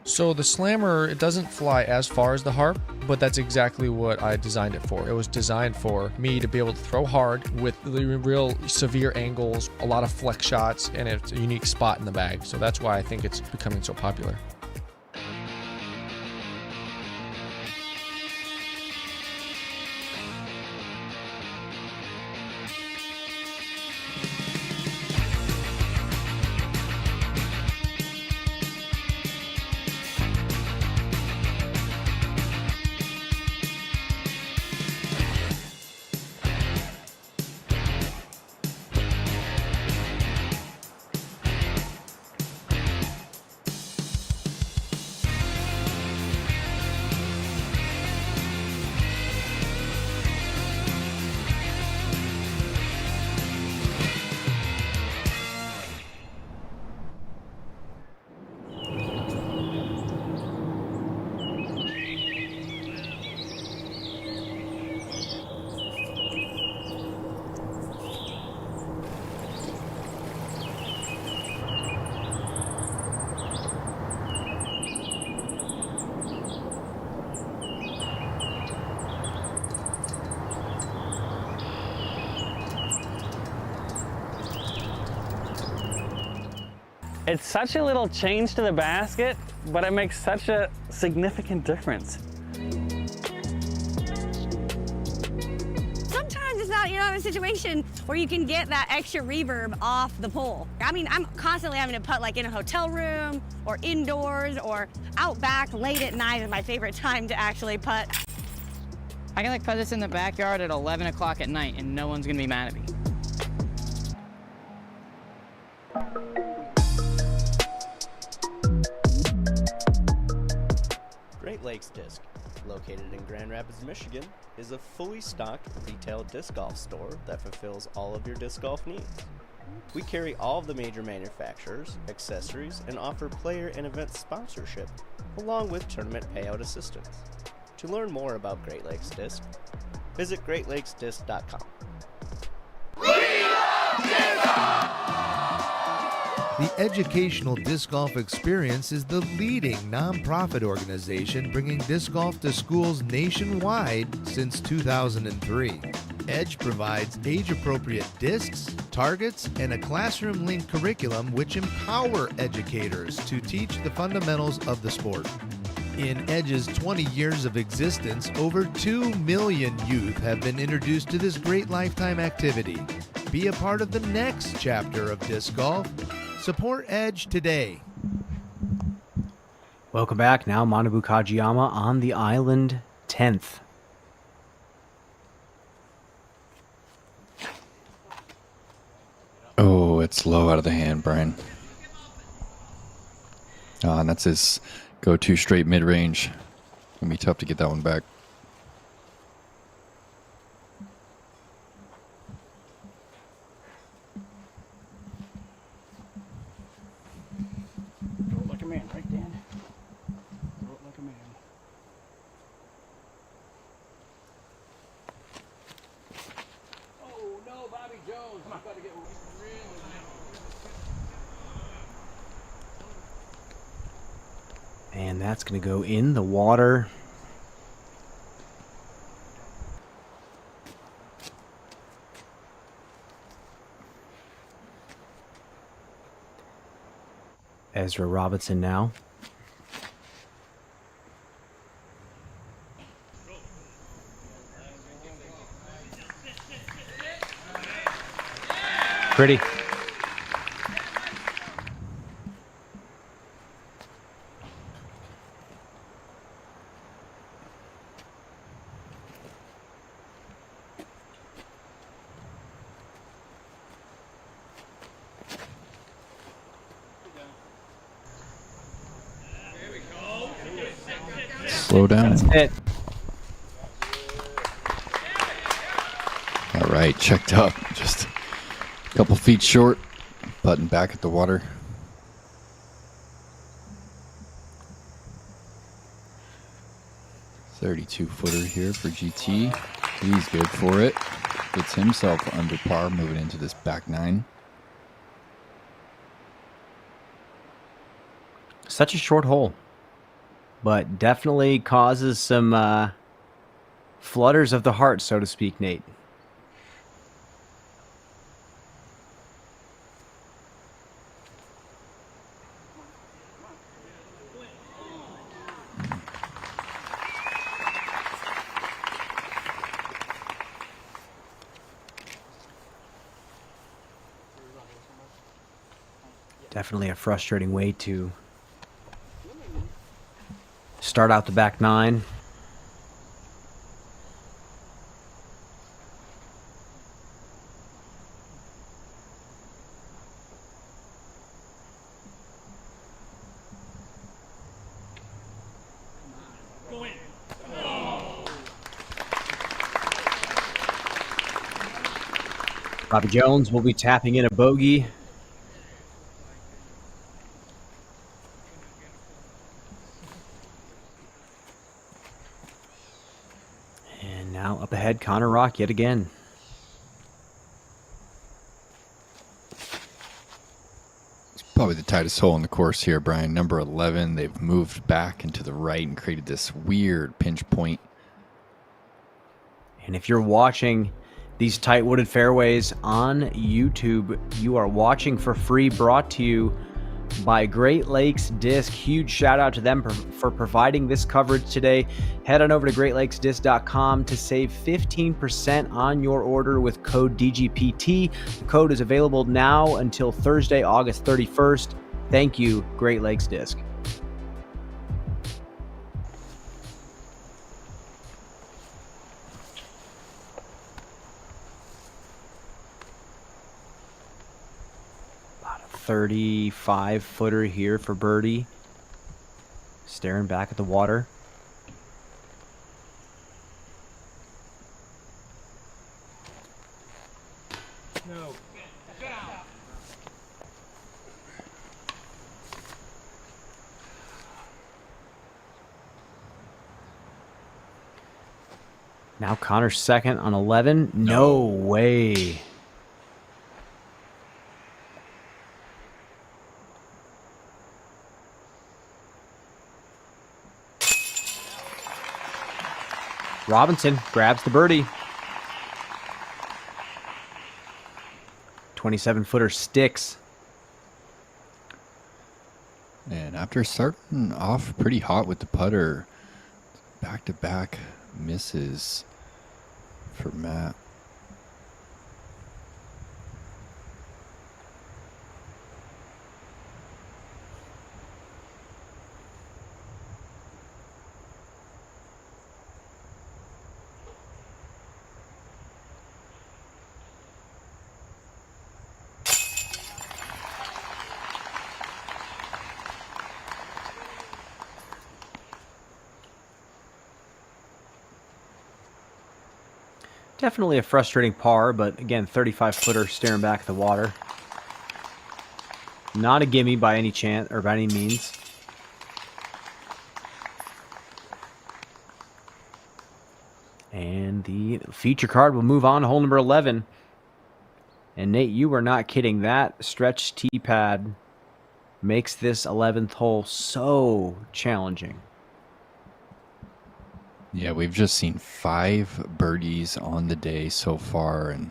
So the slammer, it doesn't fly as far as the harp, but that's exactly what I designed it for. It was designed for me to be able to throw hard with the real severe angles, a lot of flex shots, and it's a unique spot in the bag. So that's why I think it's becoming so popular. It's such a little change to the basket, but it makes such a significant difference. Sometimes it's not, you're not in a situation where you can get that extra reverb off the pole. I mean, I'm constantly having to putt like in a hotel room or indoors or out back late at night is my favorite time to actually putt. I can like put this in the backyard at 11 o'clock at night and no one's gonna be mad at me. Great Lakes Disc, located in Grand Rapids, Michigan, is a fully stocked retail disc golf store that fulfills all of your disc golf needs. We carry all of the major manufacturers, accessories, and offer player and event sponsorship, along with tournament payout assistance. To learn more about Great Lakes Disc, visit greatlakesdisc.com. The Educational Disc Golf Experience is the leading nonprofit organization bringing disc golf to schools nationwide since 2003. EDGE provides age-appropriate discs, targets, and a classroom-linked curriculum which empower educators to teach the fundamentals of the sport. In EDGE's 20 years of existence, over 2 million youth have been introduced to this great lifetime activity. Be a part of the next chapter of disc golf. Support EDGE today. Welcome back. Now Manabu Kajiyama on the island, 10th. it's low out of the hand, Brian. And that's his go-to straight mid-range. Gonna be tough to get that one back. Throw it like a man, right, Dan? Throw it like a man. Oh no, Bobby Jones! He's about to get really. And that's going to go in the water. Ezra Robinson now. Pretty. Slow down. That's it. All right, checked up. Just a couple feet short. Button back at the water. .32-footer here for GT. He's good for it. Gets himself under par moving into this back nine. Such a short hole, but definitely causes some flutters of the heart, so to speak, Nate. Definitely a frustrating way to start out the back nine. Bobby Jones will be tapping in a bogey. And now up ahead, Connor Rock yet again. It's probably the tightest hole in the course here, Brian. Number 11. They've moved back and to the right and created this weird pinch point. And if you're watching these tight wooded fairways on YouTube, you are watching for free, brought to you by Great Lakes Disc. Huge shout out to them for providing this coverage today. Head on over to greatlakesdisc.com to save 15% on your order with code DGPT. The code is available now until Thursday, August 31st. Thank you, Great Lakes Disc. About a 35-footer here for birdie. Staring back at the water. No. Get out. Now Connor's second on 11. No way. Robinson grabs the birdie. 27-footer sticks. And after starting off pretty hot with the putter, back-to-back misses for Matt. Definitely a frustrating par, but again, 35-footer staring back at the water. Not a gimme by any chance or by any means. And the feature card will move on to hole number 11. And Nate, you were not kidding. That stretch tee pad makes this 11th hole so challenging. Yeah, we've just seen 5 birdies on the day so far, and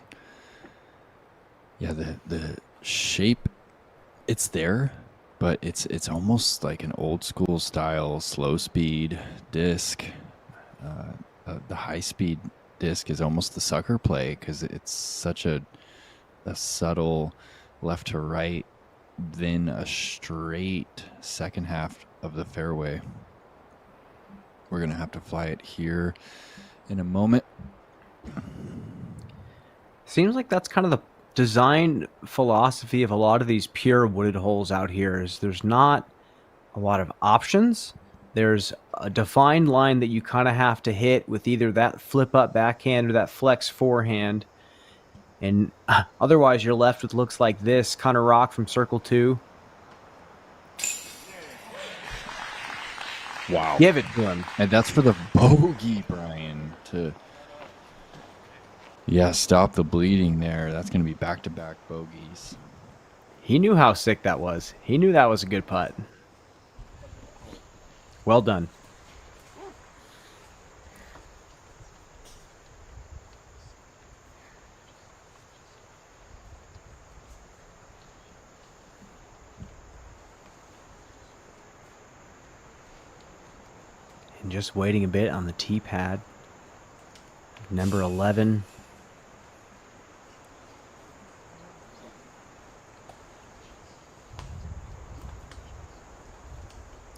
yeah, the shape, it's there, but it's almost like an old school style slow speed disc. The high speed disc is almost the sucker play because it's such a subtle left to right, then a straight second half of the fairway. We're going to have to fly it here in a moment. Seems like that's kind of the design philosophy of a lot of these pure wooded holes out here is there's not a lot of options. There's a defined line that you kind of have to hit with either that flip up backhand or that flex forehand. And otherwise you're left with looks like this kind of rock from circle 2. Wow. Give it to him. And that's for the bogey, Brian. Yeah, stop the bleeding there. That's going to be back-to-back bogeys. He knew how sick that was. He knew that was a good putt. Well done. And just waiting a bit on the tee pad. Number 11.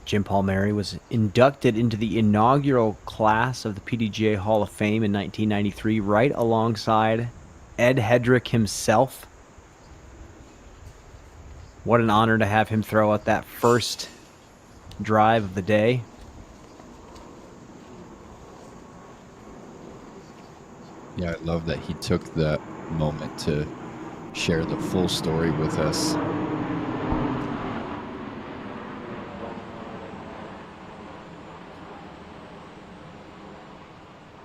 Jim Palmeri was inducted into the inaugural class of the PDGA Hall of Fame in 1993, right alongside Ed Hedrick himself. What an honor to have him throw out that first drive of the day. Yeah, I love that he took that moment to share the full story with us.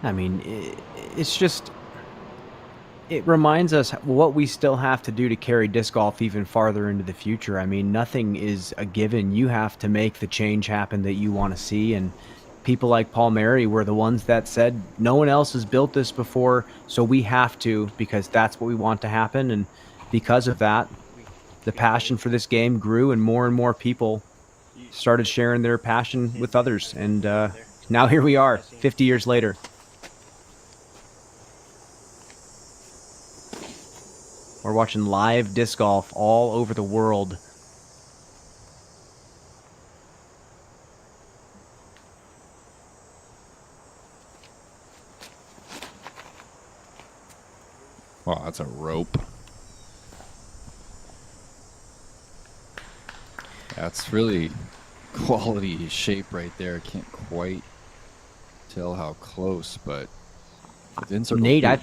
I mean, it's just, it reminds us what we still have to do to carry disc golf even farther into the future. I mean, nothing is a given. You have to make the change happen that you want to see. And people like Palmeri were the ones that said, no one else has built this before, so we have to, because that's what we want to happen. And because of that, the passion for this game grew, and more people started sharing their passion with others. And now here we are, 50 years later. We're watching live disc golf all over the world. Wow, that's a rope. That's really quality shape right there. Can't quite tell how close, but within circle Nate, 2. I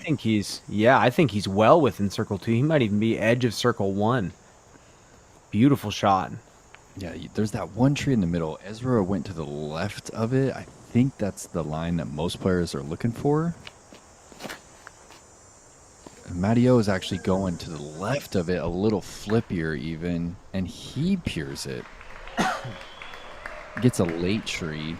think he's well within circle 2. He might even be edge of circle 1. Beautiful shot. Yeah, there's that one tree in the middle. Ezra went to the left of it. I think that's the line that most players are looking for. Matteo is actually going to the left of it, a little flippier even, and he peers it. Gets a late tree.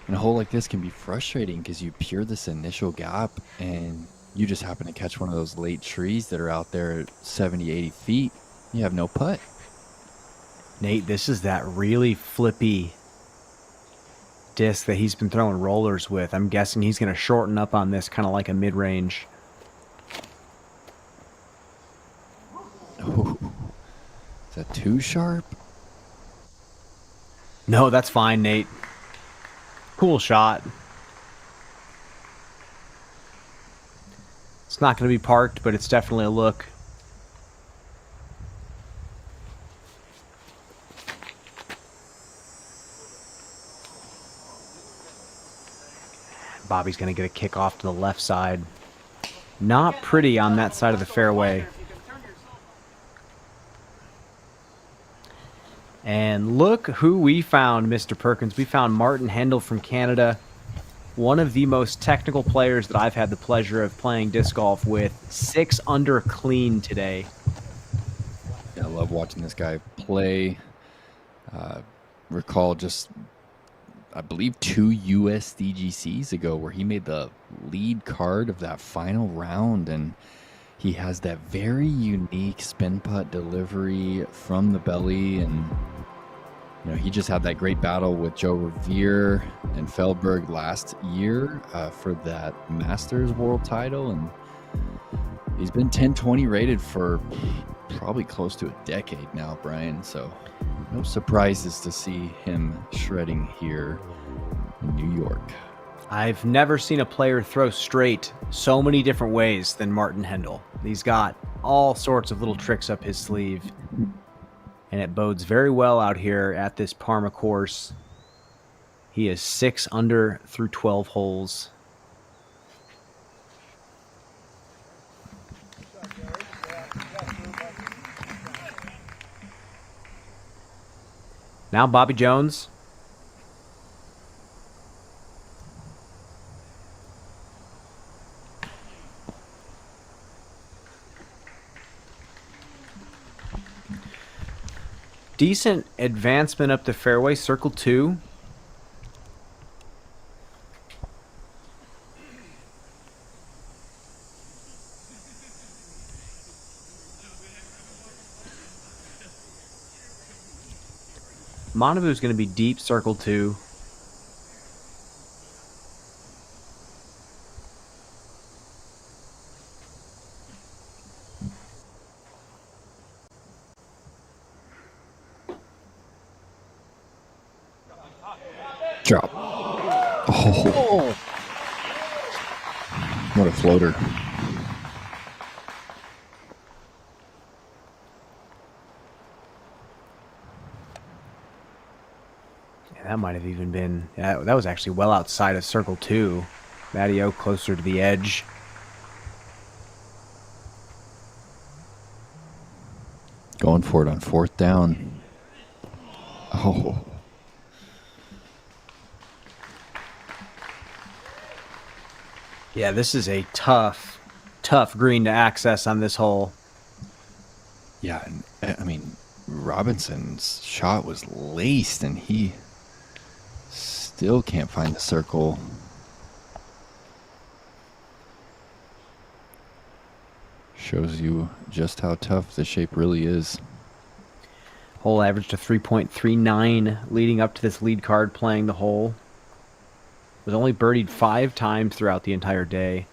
And a hole like this can be frustrating because you peer this initial gap and you just happen to catch one of those late trees that are out there at 70, 80 feet. You have no putt. Nate, this is that really flippy disc that he's been throwing rollers with. I'm guessing he's going to shorten up on this, kind of like a mid-range. Ooh. Is that too sharp? No, that's fine, Nate. Cool shot. It's not going to be parked, but it's definitely a look. Bobby's going to get a kick off to the left side. Not pretty on that side of the fairway. And look who we found, Mr. Perkins. We found Martin Hendel from Canada. One of the most technical players that I've had the pleasure of playing disc golf with. 6 under clean today. Yeah, I love watching this guy play. Recall just, I believe, 2 USDGCs ago where he made the lead card of that final round, and he has that very unique spin putt delivery from the belly, and he just had that great battle with Joe Revere and Feldberg last year for that Masters World title, and he's been 10-20 rated for probably close to a decade now, Brian, so no surprises to see him shredding here in New York. I've never seen a player throw straight so many different ways than Martin Hendel. He's got all sorts of little tricks up his sleeve, and it bodes very well out here at this Parma course. He is 6 under through 12 holes. Now Bobby Jones. Decent advancement up the fairway, circle 2. Monabu is going to be deep, circle 2. Drop. Oh. What a floater. Yeah, that might have even been... that was actually well outside of circle 2. Matty O closer to the edge. Going for it on 4th down. Oh. Yeah, this is a tough green to access on this hole. Yeah, and I mean, Robinson's shot was laced, and he still can't find the circle. Shows you just how tough the shape really is. Hole average to 3.39 leading up to this lead card playing the hole. Was only birdied 5 times throughout the entire day.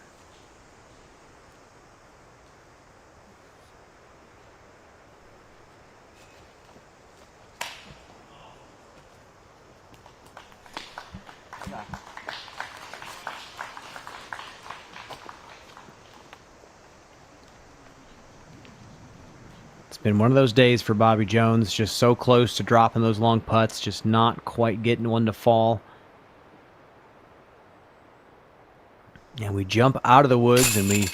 It's been one of those days for Bobby Jones, just so close to dropping those long putts, just not quite getting one to fall. And we jump out of the woods and we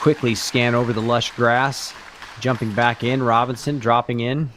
quickly scan over the lush grass. Jumping back in, Robinson dropping in.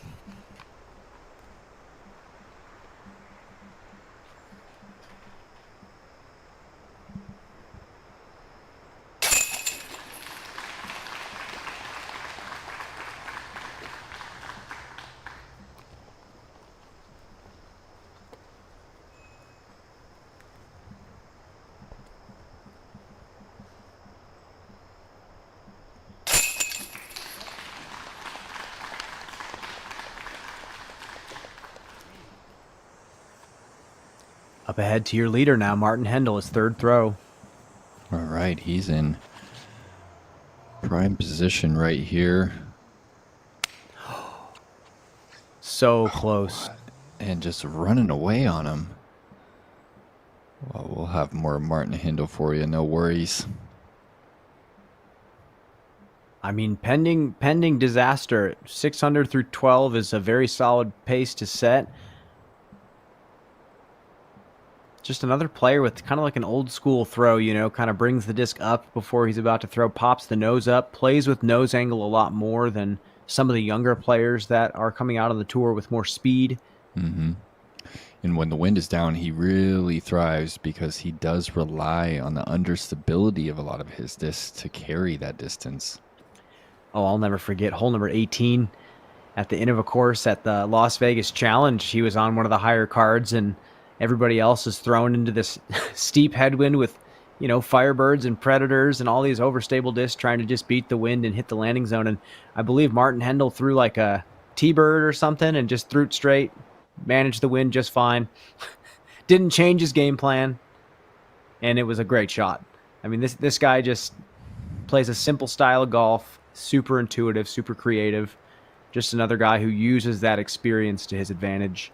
Up ahead to your leader now, Martin Hendel, his 3rd throw. All right, he's in prime position right here. So close. And just running away on him. Well, we'll have more Martin Hendel for you, no worries. I mean, pending disaster, 600 through 12 is a very solid pace to set. Just another player with kind of like an old school throw, you know, kind of brings the disc up before he's about to throw, pops the nose up, plays with nose angle a lot more than some of the younger players that are coming out on the tour with more speed. Mm-hmm. And when the wind is down, he really thrives because he does rely on the understability of a lot of his discs to carry that distance. Oh, I'll never forget hole number 18 at the end of a course at the Las Vegas Challenge. He was on one of the higher cards, and everybody else is thrown into this steep headwind with, you know, Firebirds and Predators and all these overstable discs trying to just beat the wind and hit the landing zone. And I believe Martin Hendel threw like a T-bird or something and just threw it straight, managed the wind just fine. Didn't change his game plan, and it was a great shot. I mean, this guy just plays a simple style of golf, super intuitive, super creative. Just another guy who uses that experience to his advantage.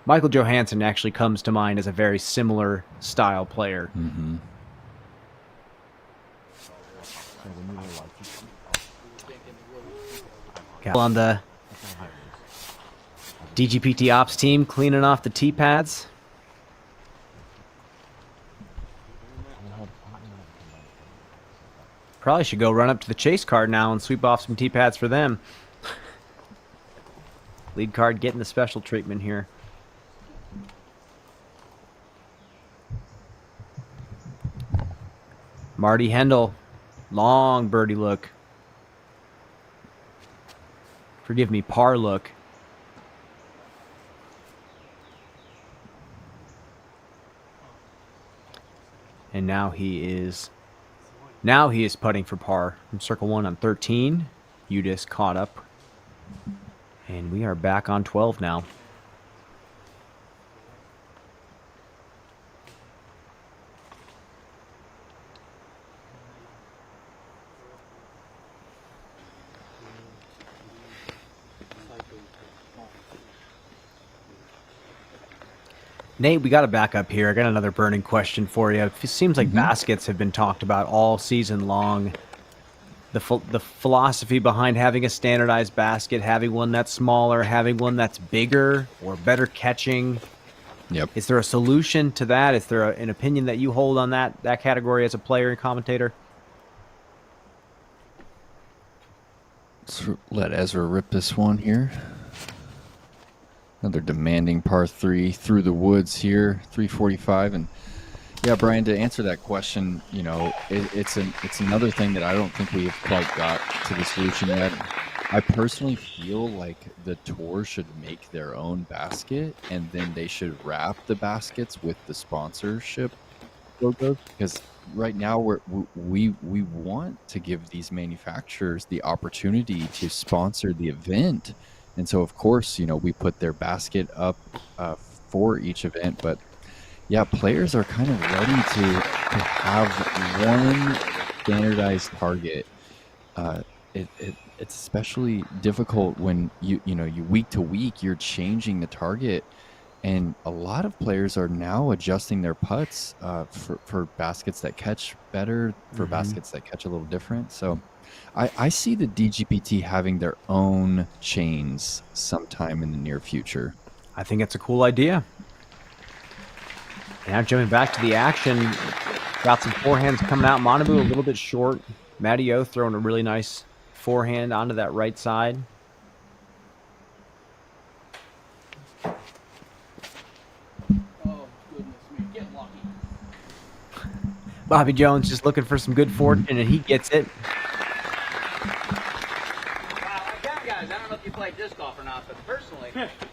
Michael Johansson actually comes to mind as a very similar style player. Mm-hmm. On the DGPT Ops team, cleaning off the tee pads. Probably should go run up to the chase card now and sweep off some tee pads for them. Lead card getting the special treatment here. Marty Hendel, long birdie look. Forgive me, par look. And now he is putting for par from circle 1 on 13. Udis caught up. And we are back on 12 now. Nate, we got to back up here. I got another burning question for you. It seems like baskets have been talked about all season long. The philosophy behind having a standardized basket, having one that's smaller, having one that's bigger or better catching. Yep. Is there a solution to that? Is there an opinion that you hold on that category as a player and commentator? Let's let Ezra rip this one here. Another demanding par 3 through the woods here, 345. And yeah, Brian, to answer that question, you know, it's another thing that I don't think we have quite got to the solution yet. I personally feel like the tour should make their own basket, and then they should wrap the baskets with the sponsorship logos, because right now we want to give these manufacturers the opportunity to sponsor the event. And so, of course, you know, we put their basket up for each event. But, yeah, players are kind of ready to have one standardized target. It's especially difficult when, you week to week, you're changing the target. And a lot of players are now adjusting their putts for baskets that catch better, for baskets that catch a little different. So I see the DGPT having their own chains sometime in the near future. I think it's a cool idea. Now jumping back to the action, got some forehands coming out. Manabu a little bit short. Matty O throwing a really nice forehand onto that right side. Bobby Jones just looking for some good fortune, and he gets it. Guys, I don't know if you play disc golf or not, but personally,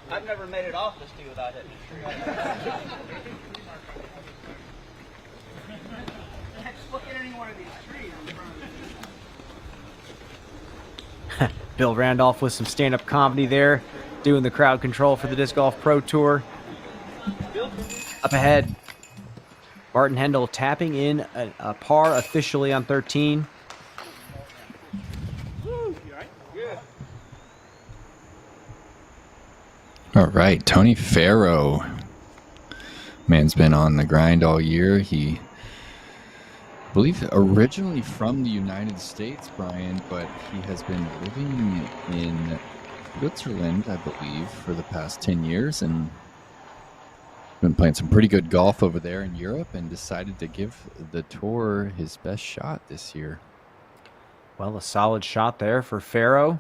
I've never made it off this tee without hitting a tree. Just look at any one of these trees in front of you. Bill Randolph with some stand-up comedy there, doing the crowd control for the Disc Golf Pro Tour. Up ahead, Martin Hendel tapping in a par officially on 13. All right, Tony Farrow. Man's been on the grind all year. He, I believe, originally from the United States, Brian, but he has been living in Switzerland, I believe, for the past 10 years, and been playing some pretty good golf over there in Europe and decided to give the tour his best shot this year. Well, a solid shot there for Farrow.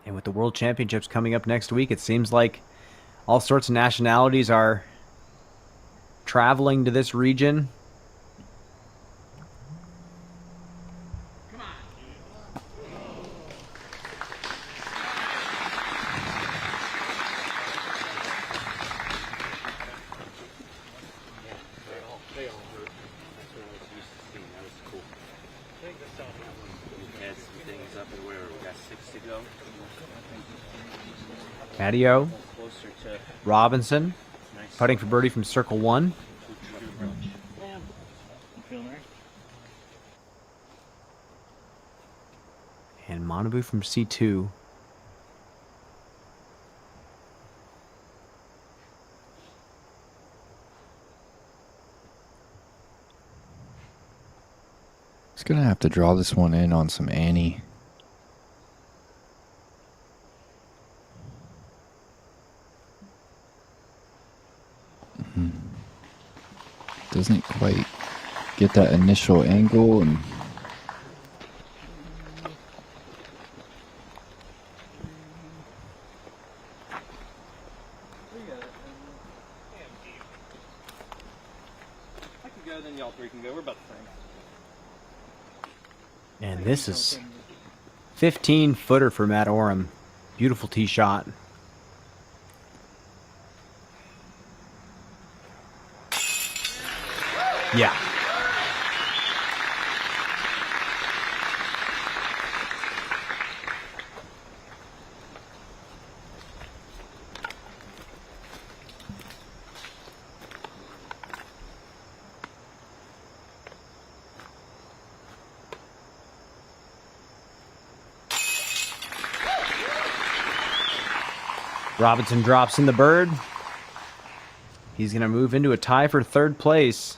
And with the World Championships coming up next week, it seems like all sorts of nationalities are traveling to this region. Matteo, Robinson, putting for birdie from circle 1. And Manabu from C2. He's going to have to draw this one in on some Annie. Doesn't quite get that initial angle, and I can go, then y'all three can go. We're about the same. And this is 15-footer for Matt Oram. Beautiful tee shot. Yeah. Robinson drops in the bird. He's going to move into a tie for third place.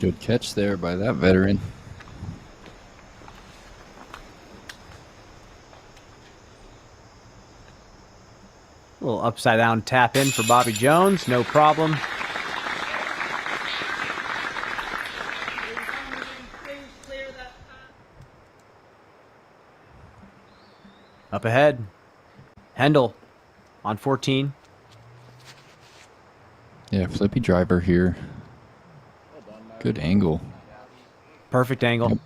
good catch there by that veteran. A little upside down tap in for Bobby Jones, no problem. Up ahead, Hendel on 14. Yeah, flippy driver here. Good angle. Perfect angle. Yep.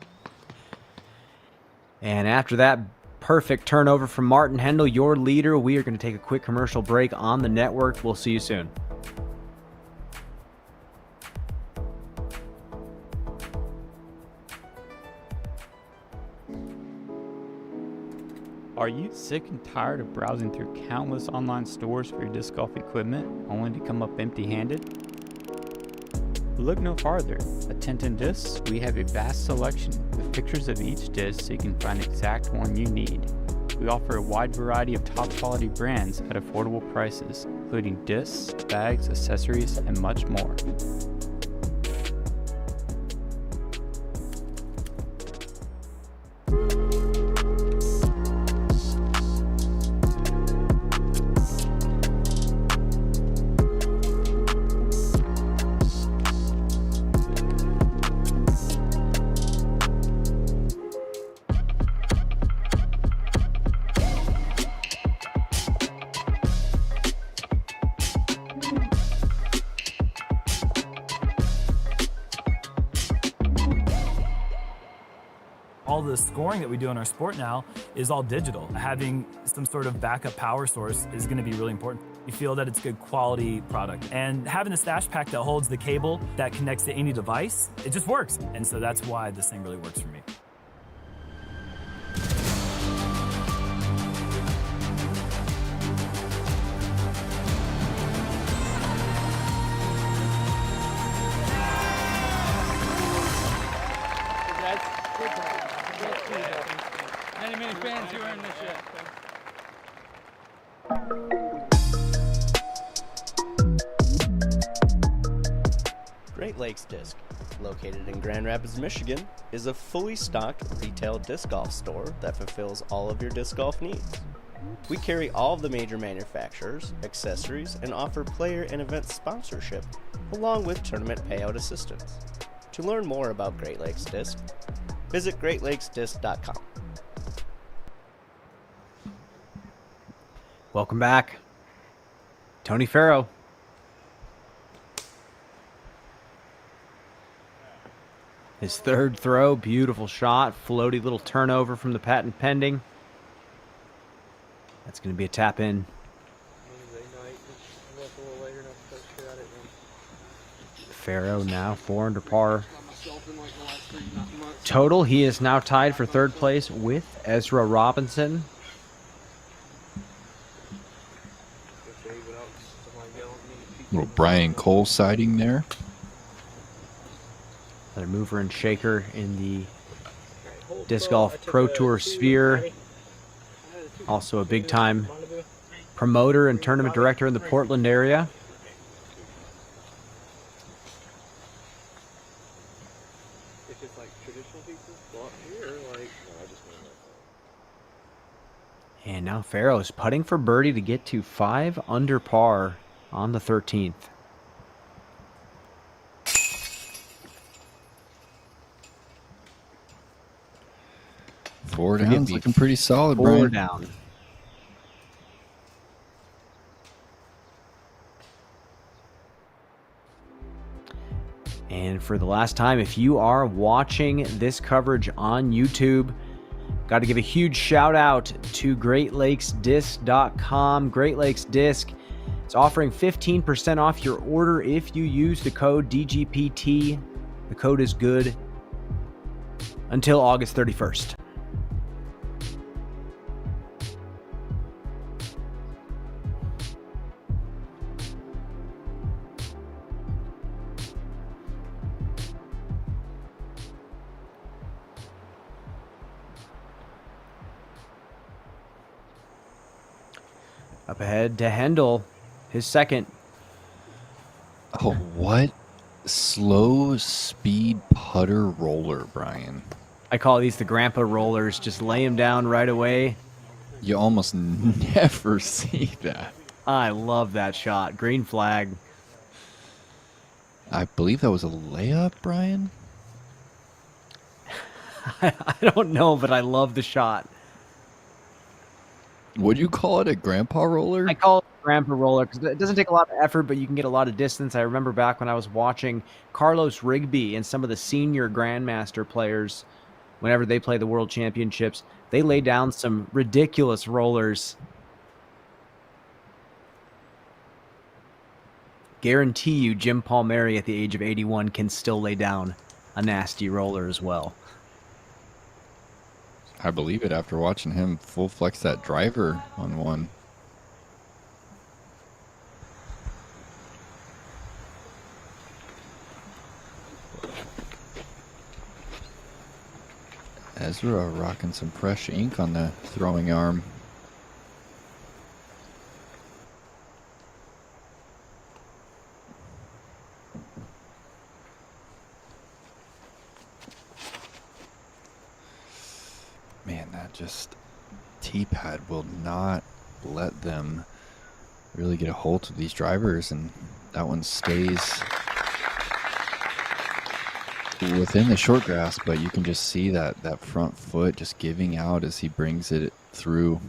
And after that perfect turnover from Martin Hendel, your leader, we are going to take a quick commercial break on the network. We'll see you soon. Are you sick and tired of browsing through countless online stores for your disc golf equipment only to come up empty-handed? Look no farther. At Tintin Discs, we have a vast selection with pictures of each disc so you can find the exact one you need. We offer a wide variety of top quality brands at affordable prices, including discs, bags, accessories, and much more. All the scoring that we do in our sport now is all digital. Having some sort of backup power source is going to be really important. You feel that it's good quality product. And having a stash pack that holds the cable that connects to any device, it just works. And so that's why this thing really works for me. Many fans who earned this shit. Great Lakes Disc, located in Grand Rapids, Michigan, is a fully stocked retail disc golf store that fulfills all of your disc golf needs. We carry all of the major manufacturers, accessories, and offer player and event sponsorship, along with tournament payout assistance. To learn more about Great Lakes Disc, visit greatlakesdisc.com. Welcome back. Tony Farrow. His third throw, beautiful shot, floaty little turnover from the patent pending. That's going to be a tap in. Farrow now 4 under par. Total, he is now tied for third place with Ezra Robinson. Little Brian Cole sighting there. Another mover and shaker in the Disc Golf Pro Tour sphere. Also a big-time promoter and tournament director in the Portland area. And now Farrow's putting for birdie to get to 5 under par on the 13th. Four down, looking pretty solid, Four Brian. down. And for the last time, if you are watching this coverage on YouTube, got to give a huge shout out to GreatLakesDisc.com. Great Lakes Disc is offering 15% off your order if you use the code DGPT. The code is good until August 31st. Up ahead to Hendel, his second. Oh, what slow speed putter roller, Brian. I call these the grandpa rollers. Just lay him down right away. You almost never see that. I love that shot. Green flag. I believe that was a layup, Brian. I don't know, but I love the shot. Would you call it a grandpa roller? I call it a grandpa roller because it doesn't take a lot of effort, but you can get a lot of distance. I remember back when I was watching Carlos Rigby and some of the senior Grandmaster players, whenever they play the World Championships, they lay down some ridiculous rollers. Guarantee you Jim Palmeri at the age of 81 can still lay down a nasty roller as well. I believe it after watching him full flex that driver on one. Ezra rocking some fresh ink on the throwing arm. Man, that just T-pad will not let them really get a hold of these drivers, and that one stays within the short grass, but you can just see that front foot just giving out as he brings it through.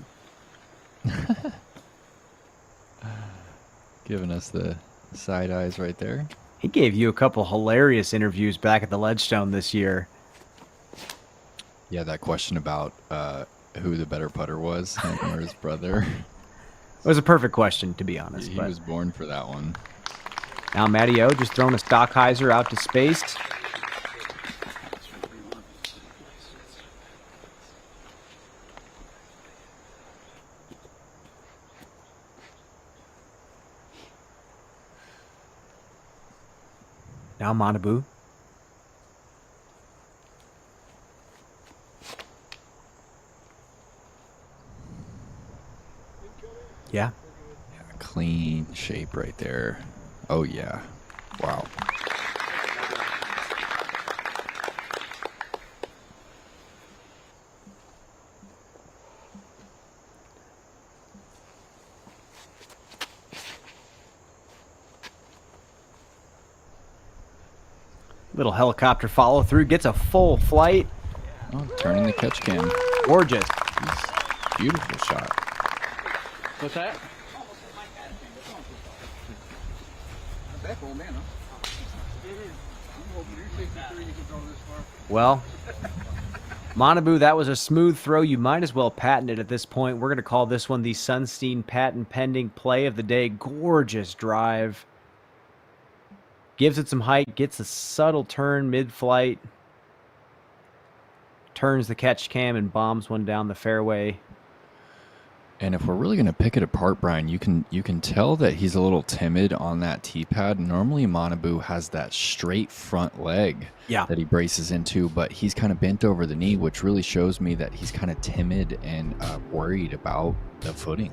Giving us the side eyes right there. He gave you a couple hilarious interviews back at the Ledgestone this year. Yeah, that question about who the better putter was, him or his brother. It was a perfect question, to be honest. He was born for that one. Now Matty O just throwing a Stockheiser out to space. Now Manabu. Yeah. Clean shape right there. Oh, yeah. Wow. Little helicopter follow through, gets a full flight. Oh, turning the catch cam. Gorgeous. Beautiful shot. What's that? Well, Manabu, that was a smooth throw. You might as well patent it at this point. We're going to call this one the Sunstein patent pending play of the day. Gorgeous drive. Gives it some height, gets a subtle turn mid-flight. Turns the catch cam and bombs one down the fairway. And if we're really going to pick it apart, Brian, you can tell that he's a little timid on that tee pad. Normally, Manabu has that straight front leg that he braces into, but he's kind of bent over the knee, which really shows me that he's kind of timid and worried about the footing.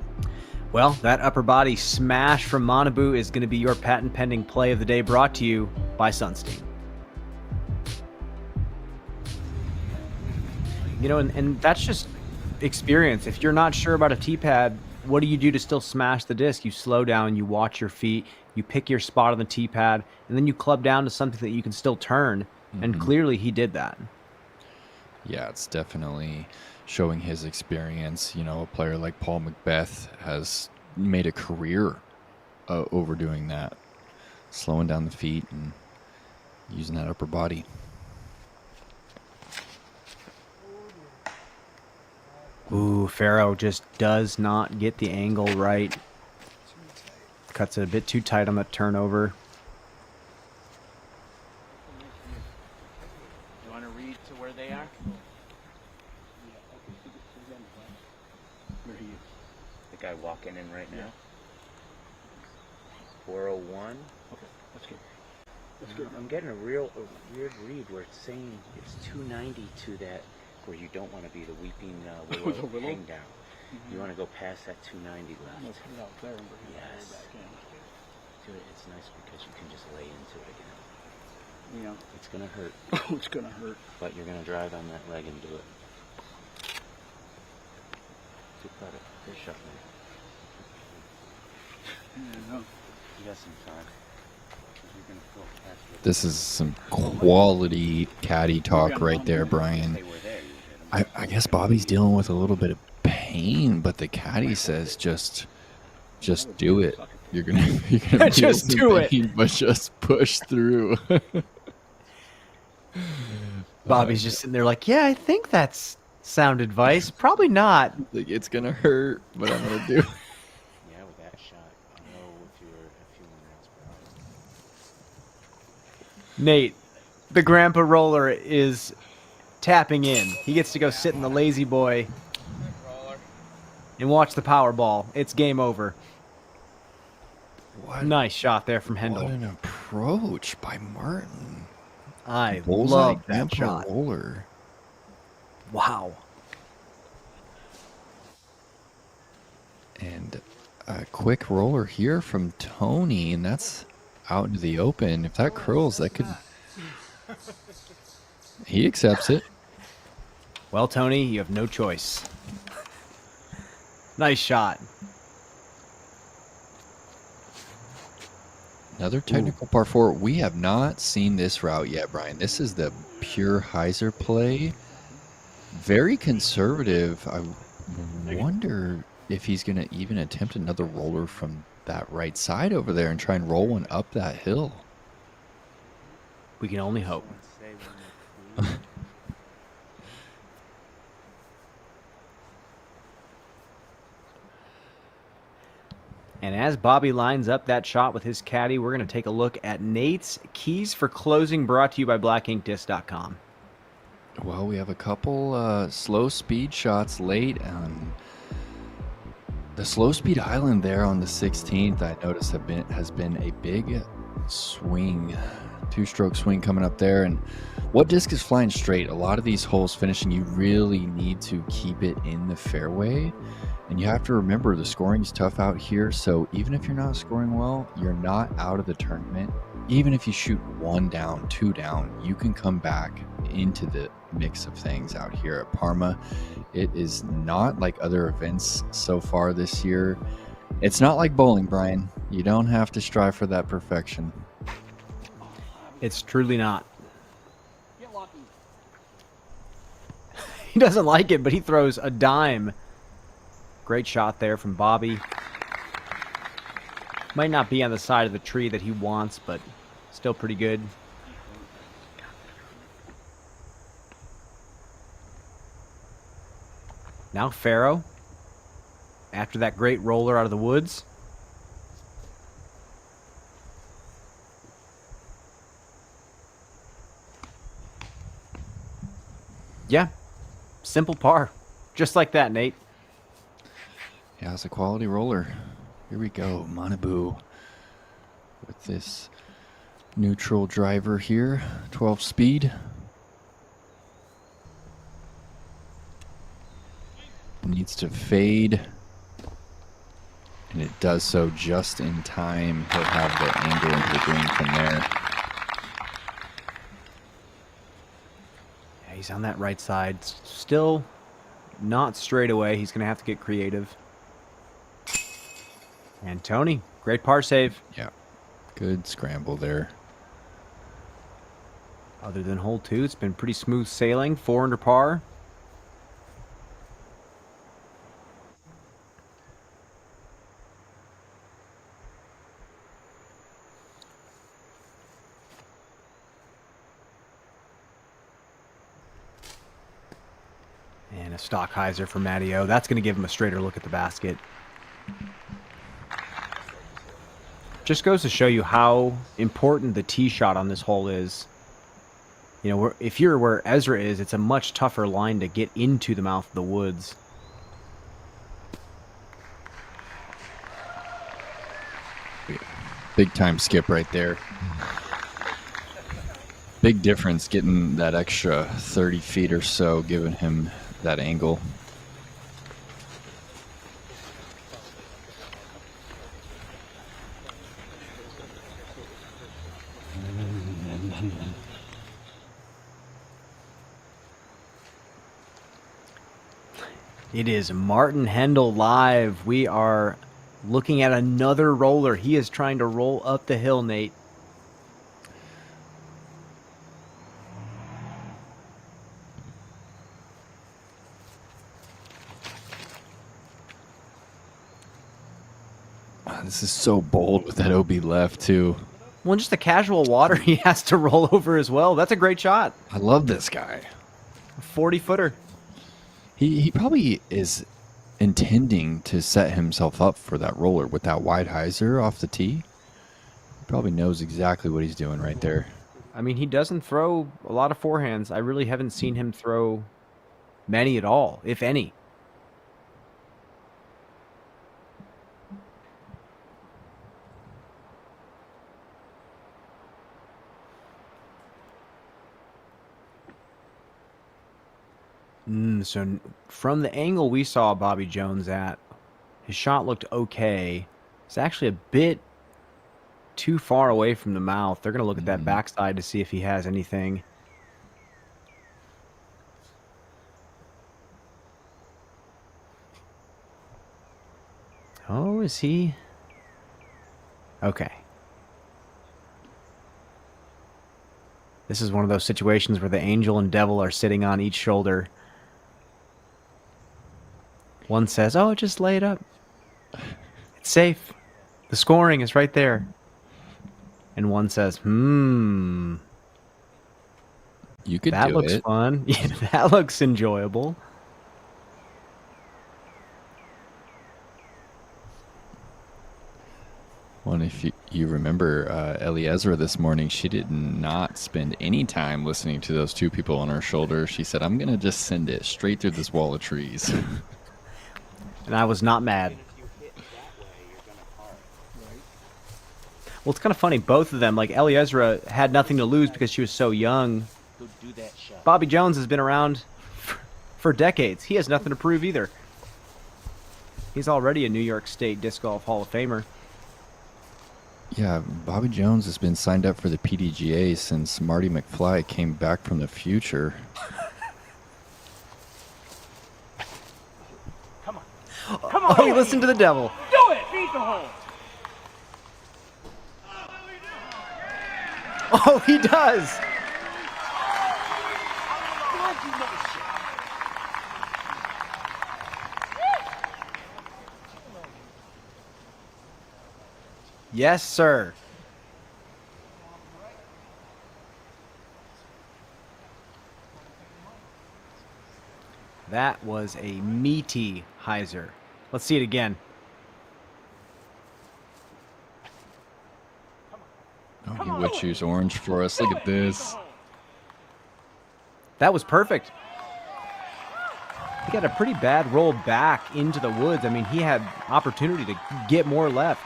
Well, that upper body smash from Manabu is going to be your patent pending play of the day, brought to you by Sunstein. You know, and that's just experience. If you're not sure about a tee pad, what do you do to still smash the disc? You slow down, you watch your feet, you pick your spot on the tee pad, and then you club down to something that you can still turn. And clearly he did that. Yeah, it's definitely showing his experience. You know, a player like Paul Macbeth has made a career overdoing that, slowing down the feet and using that upper body. Ooh, Farrow just does not get the angle right. Cuts it a bit too tight on that turnover. You want to read to where they are? The guy walking in right now. 401. Okay, that's good. That's good. I'm getting a weird read where it's saying it's 290 to that, where you don't want to be the weeping willow hang down. You want to go past that 290 left. Let's put it out there and bring it all back in. Dude, it's nice because you can just lay into it again. Yeah. It's going to hurt. It's going to hurt. But you're going to drive on that leg and do it. Too proud of this shot, man. Yeah, no. You got some time. You're going to go past it. This is some quality caddy talk right there, Brian. I guess Bobby's dealing with a little bit of pain, but the caddy says just do it. You're gonna just do it, but just push through. Bobby's just sitting there like, yeah, I think that's sound advice. Probably not. Like, it's gonna hurt, but I'm gonna do it. Yeah, with that shot, I know if you're a few more miles per hour. Nate, the grandpa roller is tapping in. He gets to go sit in the lazy boy and watch the Powerball. It's game over. Nice shot there from Hendel. What an approach by Martin. I Bullseye love that grandpa shot. roller. Wow. And a quick roller here from Tony, and that's out into the open. If that curls, that could... He accepts it. Well, Tony, you have no choice. Nice shot. Another technical par 4. We have not seen this route yet, Brian. This is the pure hyzer play. Very conservative. I wonder if he's going to even attempt another roller from that right side over there and try and roll one up that hill. We can only hope. And as Bobby lines up that shot with his caddy, we're going to take a look at Nate's keys for closing, brought to you by blackinkdisc.com. Well, we have a couple slow speed shots late. The slow speed island there on the 16th, I noticed has been a big swing, two-stroke swing coming up there. And what disc is flying straight? A lot of these holes finishing, you really need to keep it in the fairway. And you have to remember the scoring is tough out here. So even if you're not scoring well, you're not out of the tournament. Even if you shoot 1 down, 2 down, you can come back into the mix of things out here at Parma. It is not like other events so far this year. It's not like bowling, Brian. You don't have to strive for that perfection. It's truly not. He doesn't like it, but he throws a dime. Great shot there from Bobby. Might not be on the side of the tree that he wants, but still pretty good. Now Faro, after that great roller out of the woods. Yeah, simple par. Just like that, Nate. Yeah, it's a quality roller. Here we go, Manabu with this neutral driver here, 12 speed. Needs to fade, and it does so just in time. He'll have the angle into the green from there. Yeah, he's on that right side. Still not straight away. He's going to have to get creative. And Tony, great par save. Yeah, good scramble there. Other than hole 2, it's been pretty smooth sailing. 4 under par. And a Stockheiser for Matty O. That's going to give him a straighter look at the basket. Just goes to show you how important the tee shot on this hole is. You know, if you're where Ezra is, it's a much tougher line to get into the mouth of the woods. Big time skip right there. Big difference getting that extra 30 feet or so, giving him that angle. It is Martin Hendel live. We are looking at another roller. He is trying to roll up the hill, Nate. This is so bold with that OB left, too. Well, just the casual water he has to roll over as well. That's a great shot. I love this guy. 40-footer. He probably is intending to set himself up for that roller with that wide hyzer off the tee. He probably knows exactly what he's doing right there. I mean, he doesn't throw a lot of forehands. I really haven't seen him throw many at all, if any. So from the angle we saw Bobby Jones at, his shot looked okay. It's actually a bit too far away from the mouth. They're going to look at that backside to see if he has anything. Oh, is he? Okay. This is one of those situations where the angel and devil are sitting on each shoulder. One says, oh, just lay it up. It's safe. The scoring is right there. And one says, You could that do looks it. fun. Yeah, that looks enjoyable. Well, if you remember Eliezer this morning, she did not spend any time listening to those two people on her shoulder. She said, I'm going to just send it straight through this wall of trees. And I was not mad. Well, it's kind of funny. Both of them, like Eliezer had nothing to lose because she was so young. Bobby Jones has been around for decades. He has nothing to prove either. He's already a New York State Disc Golf Hall of Famer. Yeah, Bobby Jones has been signed up for the PDGA since Marty McFly came back from the future. Come on. Oh, he listened to the devil. Do it. Beat the hole. Oh, he does. Yes, sir. That was a meaty hyzer. Let's see it again. Oh, he would choose orange for us. Look at this. That was perfect. He got a pretty bad roll back into the woods. I mean, he had opportunity to get more left.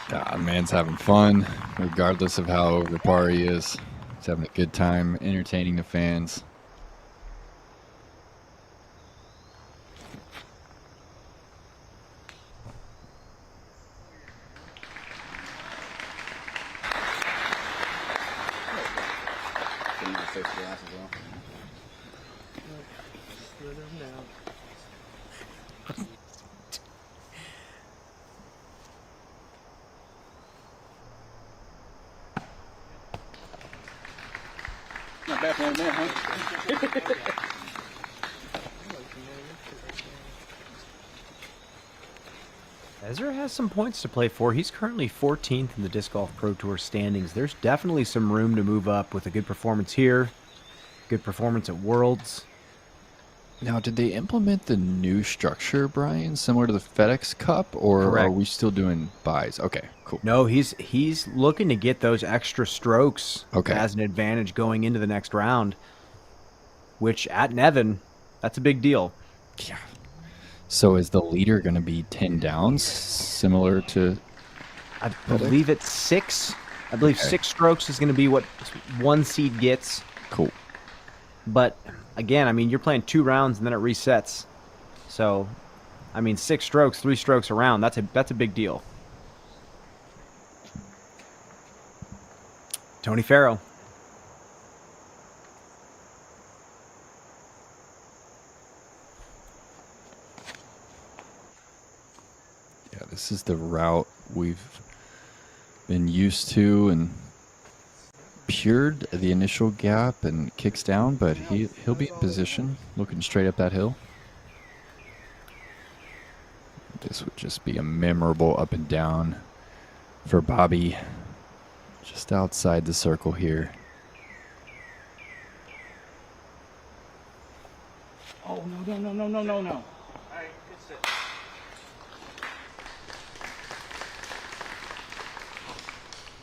God, man's having fun, regardless of how over par he is. He's having a good time entertaining the fans. Not bad for one more, huh? Ezra has some points to play for. He's currently 14th in the Disc Golf Pro Tour standings. There's definitely some room to move up with a good performance here, good performance at Worlds. Now, did they implement the new structure, Brian, similar to the FedEx Cup, or Correct. are we still doing buys? Okay, cool. No, he's looking to get those extra strokes as an advantage going into the next round, which at Nevin, that's a big deal. Yeah. So is the leader going to be 10 downs, similar to I believe it's 6. I believe 6 strokes is going to be what one seed gets. Cool. But again, I mean, you're playing 2 rounds and then it resets. So, I mean, 6 strokes, 3 strokes around. That's a big deal. Tony Farrow. Yeah, this is the route we've been used to, and pured the initial gap and kicks down, but he'll be in position looking straight up that hill. This would just be a memorable up and down for Bobby, just outside the circle here. Oh, no.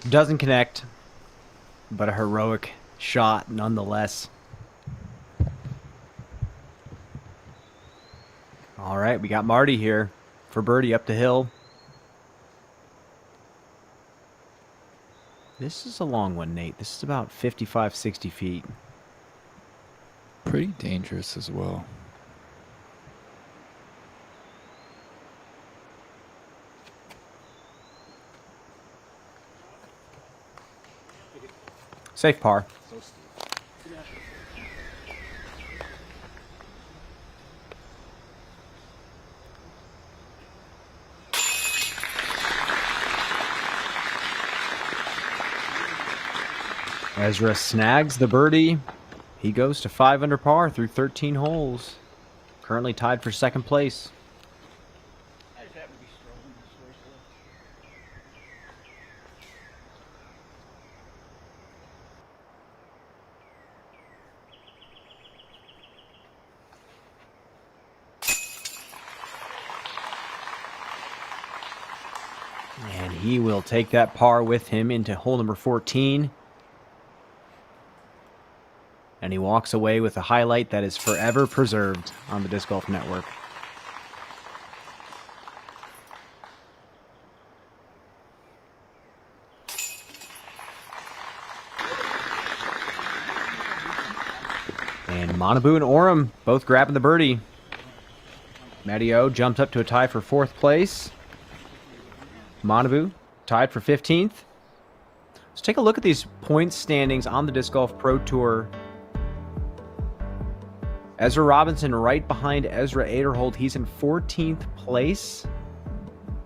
Doesn't connect, but a heroic shot nonetheless. All right, we got Marty here for birdie up the hill. This is a long one, Nate. This is about 55, 60 feet. Pretty dangerous as well. Safe par. Ezra snags the birdie. He goes to 5 under par through 13 holes. Currently tied for second place. And he will take that par with him into hole number 14. And he walks away with a highlight that is forever preserved on the Disc Golf Network. And Manabu and Oram both grabbing the birdie. Matty O jumped up to a tie for 4th place. Manabu tied for 15th. Let's take a look at these points standings on the Disc Golf Pro Tour. Ezra Robinson right behind Ezra Aderholt. He's in 14th place.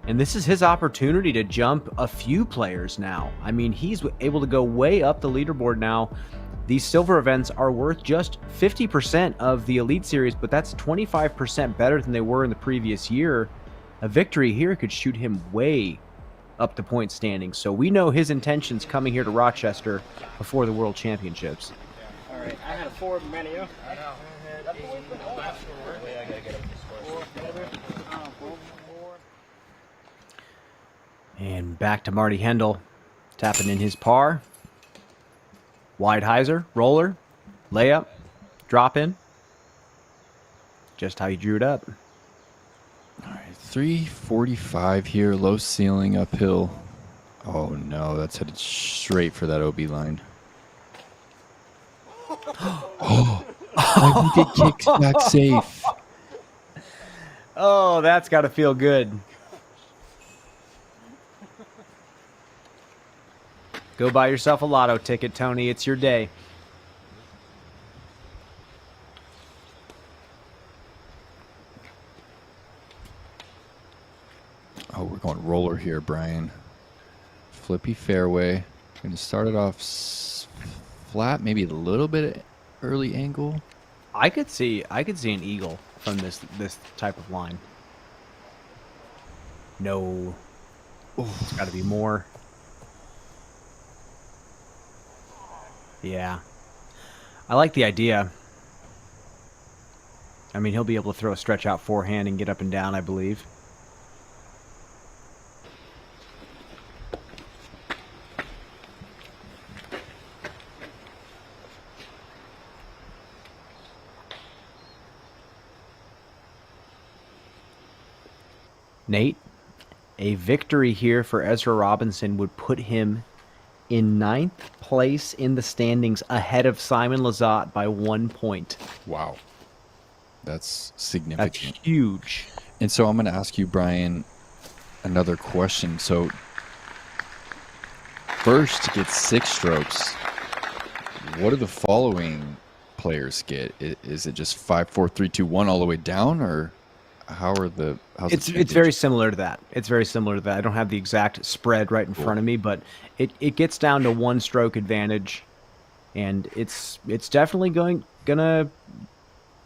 And this is his opportunity to jump a few players now. I mean, he's able to go way up the leaderboard now. These silver events are worth just 50% of the Elite Series, but that's 25% better than they were in the previous year. A victory here could shoot him way, up the point standings. So we know his intentions coming here to Rochester before the World Championships. All right, I had a 4 menu. I know. And back to Marty Hendel, tapping in his par. Wide hyzer, roller, layup, drop in. Just how he drew it up. All right, 345 here, low ceiling, uphill. Oh no, that's headed straight for that OB line. Oh, I think it kicks back safe. Oh, that's got to feel good. Go buy yourself a lotto ticket, Tony. It's your day. Oh, we're going roller here, Brian. Flippy fairway. Going to start it off flat, maybe a little bit early angle. I could see an eagle from this type of line. No. It's got to be more. Yeah. I like the idea. I mean, he'll be able to throw a stretch out forehand and get up and down, I believe. Nate, a victory here for Ezra Robinson would put him in 9th place in the standings ahead of Simon Lizotte by 1 point. Wow. That's significant. That's huge. And so I'm going to ask you, Brian, another question. So first gets 6 strokes. What do the following players get? Is it just 5, 4, 3, 2, 1 all the way down, or how's it's very similar to that. It's very similar to that. I don't have the exact spread right in front of me, but it gets down to 1 stroke advantage, and it's definitely gonna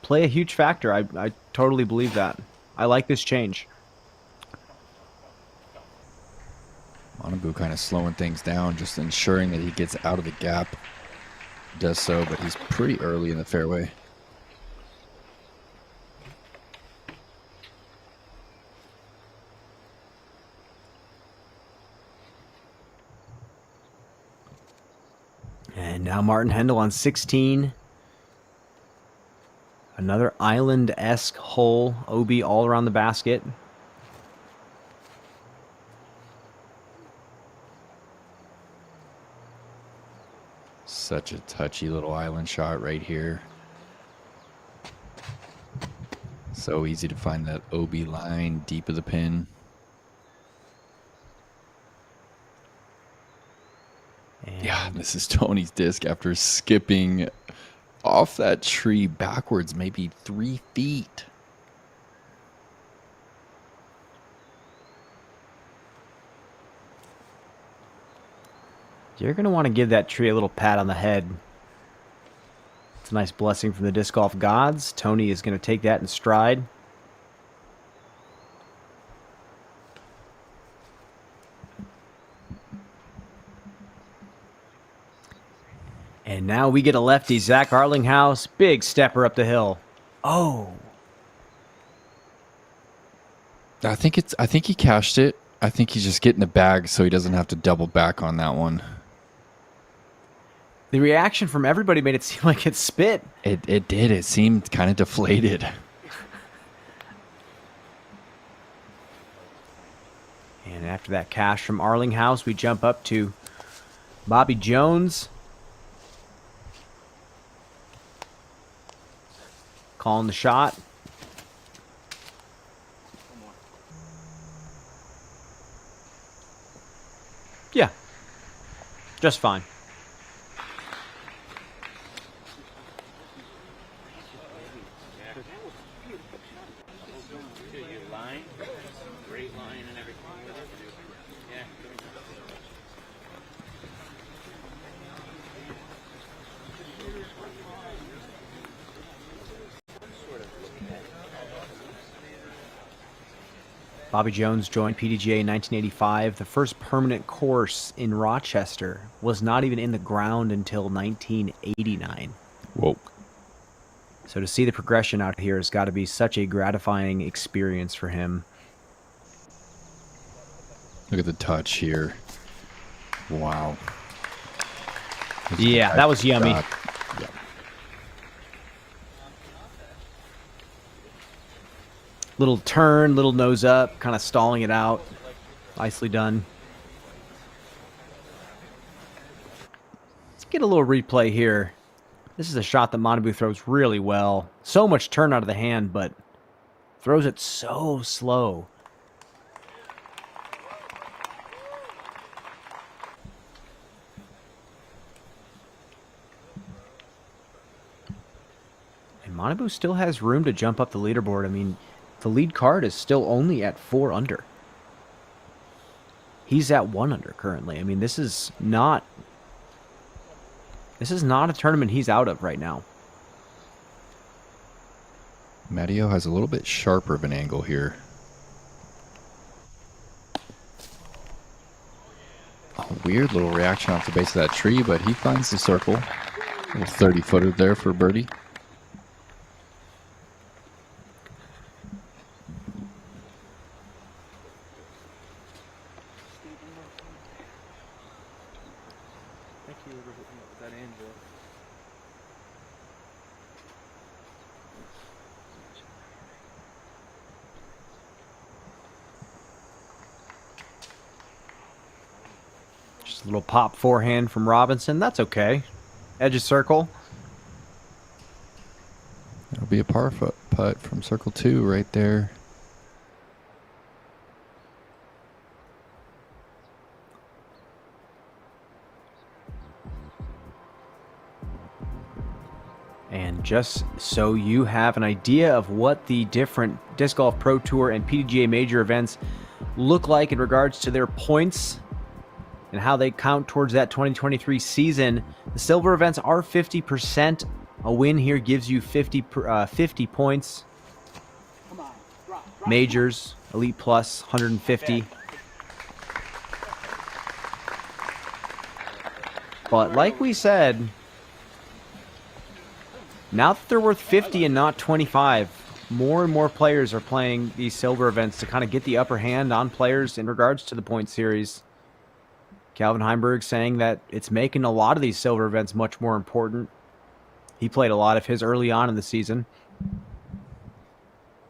play a huge factor. I totally believe that. I like this change. Manabu kind of slowing things down, just ensuring that he gets out of the gap. Does so, but he's pretty early in the fairway. And now Martin Hendel on 16. Another island-esque hole. OB all around the basket. Such a touchy little island shot right here. So easy to find that OB line deep of the pin. Yeah, this is Tony's disc after skipping off that tree backwards, maybe 3 feet. You're going to want to give that tree a little pat on the head. It's a nice blessing from the disc golf gods. Tony is going to take that in stride. And now we get a lefty, Zach Arlinghouse. Big stepper up the hill. Oh. I think he cashed it. I think he's just getting the bag so he doesn't have to double back on that one. The reaction from everybody made it seem like it spit. It did. It seemed kind of deflated. And after that cash from Arlinghouse, we jump up to Bobby Jones. Calling the shot. Yeah. Just fine. Great line and everything. Yeah. Bobby Jones joined PDGA in 1985. The first permanent course in Rochester was not even in the ground until 1989. Whoa. So to see the progression out here has got to be such a gratifying experience for him. Look at the touch here. Wow. Yeah, that was yummy. Yeah. Little turn, little nose up, kind of stalling it out. Nicely done. Let's get a little replay here. This is a shot that Manabu throws really well. So much turn out of the hand, but throws it so slow. And Manabu still has room to jump up the leaderboard. I mean, the lead card is still only at 4 under. He's at 1 under currently. I mean, this is not a tournament he's out of right now. Matteo has a little bit sharper of an angle here. A weird little reaction off the base of that tree, but he finds the circle. A little 30-footer there for birdie. Just a little pop forehand from Robinson. That's okay. Edge of circle. That'll be a par putt from circle 2 right there. And just so you have an idea of what the different Disc Golf Pro Tour and PDGA major events look like in regards to their points and how they count towards that 2023 season, the silver events are 50%. A win here gives you 50 points. Majors, Elite Plus, 150. But like we said, now that they're worth 50 and not 25, more and more players are playing these silver events to kind of get the upper hand on players in regards to the point series. Calvin Heimberg saying that it's making a lot of these silver events much more important. He played a lot of his early on in the season.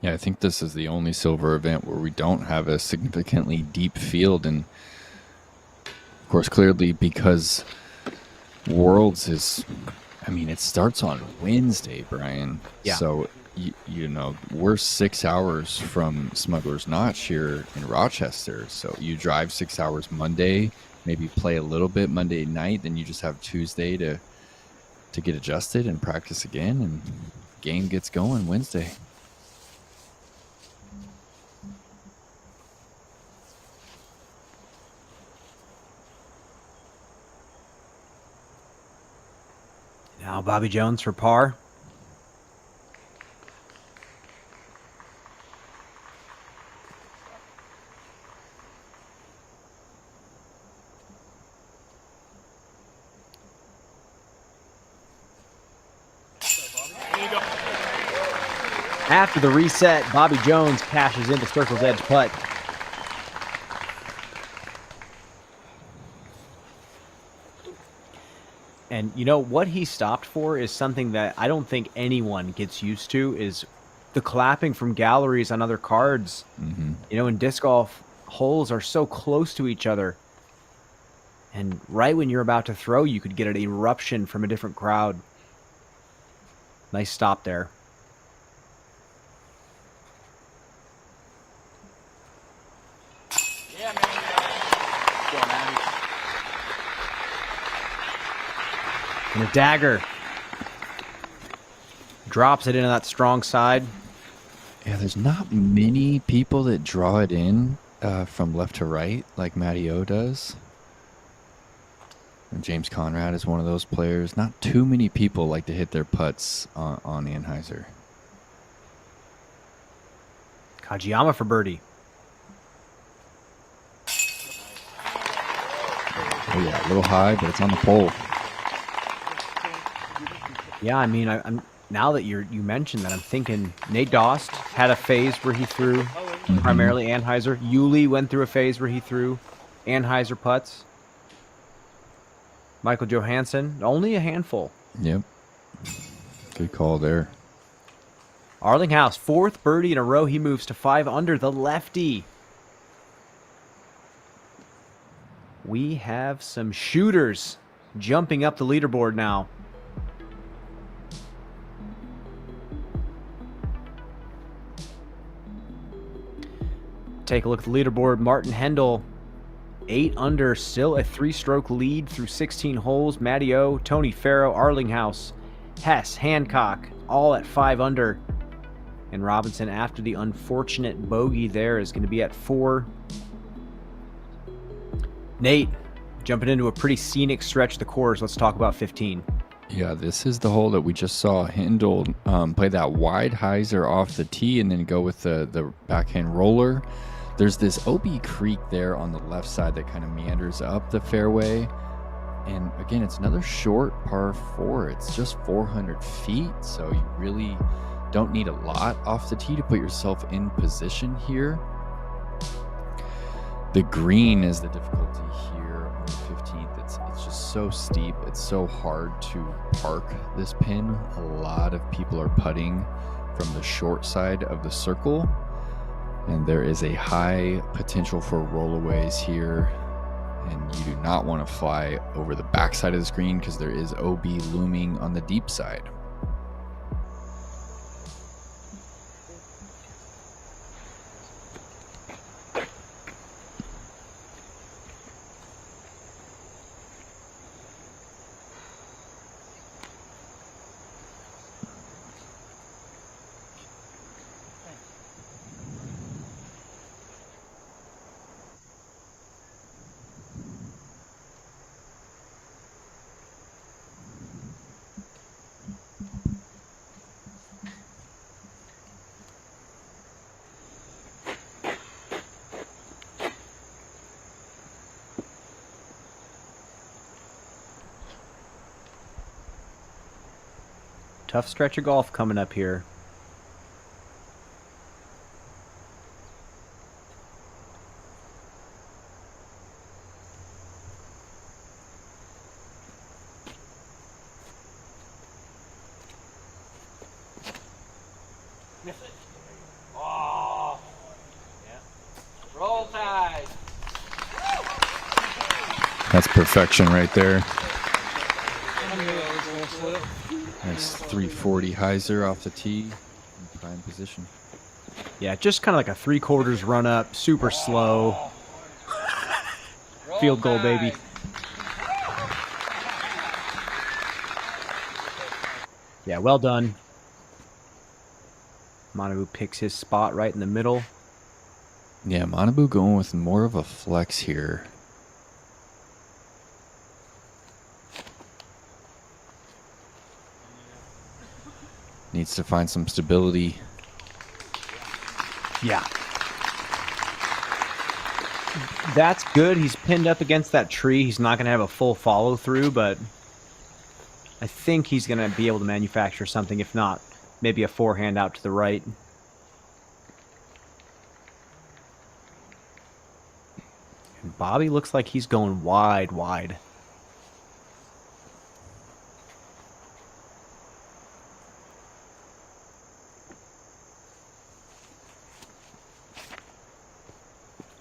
Yeah, I think this is the only silver event where we don't have a significantly deep field. And, of course, clearly because Worlds is, I mean, it starts on Wednesday, Brian. Yeah. So, you know, we're 6 hours from Smuggler's Notch here in Rochester. So you drive 6 hours Monday, maybe play a little bit Monday night, then you just have Tuesday to get adjusted and practice again, and game gets going Wednesday. Now Bobby Jones for par. After the reset, Bobby Jones cashes into Circle's Edge putt. And you know what he stopped for is something that I don't think anyone gets used to, is the clapping from galleries on other cards. Mm-hmm. You know, in disc golf, holes are so close to each other. And right when you're about to throw, you could get an eruption from a different crowd. Nice stop there. And a dagger. Drops it into that strong side. Yeah, there's not many people that draw it in from left to right like Matteo does. And James Conrad is one of those players. Not too many people like to hit their putts on Anheuser. Kajiyama for birdie. Oh yeah, a little high, but it's on the pole. Yeah, I mean, I'm now that you mentioned that, I'm thinking Nate Dost had a phase where he threw primarily Anheuser. Yuli went through a phase where he threw Anheuser putts. Michael Johansson, only a handful. Yep. Good call there. Arlinghouse, 4th birdie in a row. He moves to 5 under, the lefty. We have some shooters jumping up the leaderboard now. Take a look at the leaderboard. Martin Hendel, 8 under, still a 3-stroke lead through 16 holes. Matty O, Tony Farrow, Arlinghouse, Hess, Hancock, all at 5 under. And Robinson, after the unfortunate bogey there, is going to be at 4. Nate, jumping into a pretty scenic stretch of the course. Let's talk about 15. Yeah, this is the hole that we just saw Hendel play that wide hyzer off the tee and then go with the backhand roller. There's this OB Creek there on the left side that kind of meanders up the fairway. And again, it's another short par 4. It's just 400 feet, so you really don't need a lot off the tee to put yourself in position here. The green is the difficulty here on the 15th. It's just so steep. It's so hard to park this pin. A lot of people are putting from the short side of the circle, and there is a high potential for rollaways here. And you do not want to fly over the backside of the screen because there is OB looming on the deep side. Tough stretch of golf coming up here. Miss it. Oh. Yeah. Roll Tide. That's perfection right there. Nice 340 hyzer off the tee in prime position. Yeah, just kind of like a 3/4 run up, super slow. Field goal, baby. Yeah, well done. Manabu picks his spot right in the middle. Yeah, Manabu going with more of a flex here. Needs to find some stability. Yeah. That's good. He's pinned up against that tree. He's not going to have a full follow through, but I think he's going to be able to manufacture something. If not, maybe a forehand out to the right. And Bobby looks like he's going wide, wide.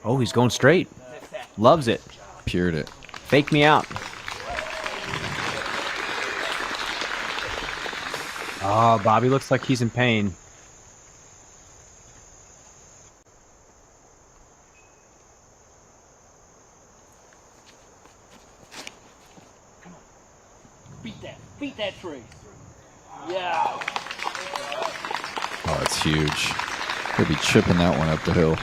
Oh, he's going straight. Loves it. Pured it. Fake me out. Oh, Bobby looks like he's in pain. Beat that. Beat that tree. Yeah. Oh, it's huge. He'll be chipping that one up the hill.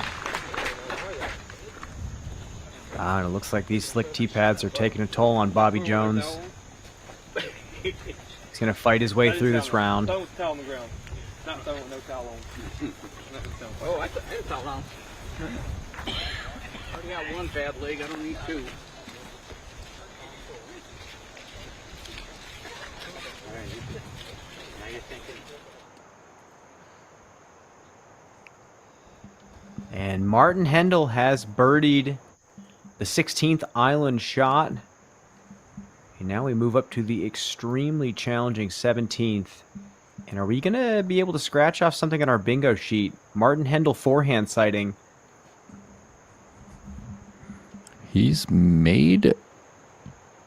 God, it looks like these slick tee pads are taking a toll on Bobby Jones. He's going to fight his way through this round. Don't towel on the ground. Not throwing with no towel on. Oh, I had a towel on. I already got one bad leg. I don't need two. Now you're thinking. And Martin Hendel has birdied the 16th island shot. And now we move up to the extremely challenging 17th. And are we going to be able to scratch off something on our bingo sheet? Martin Hendel forehand sighting. He's made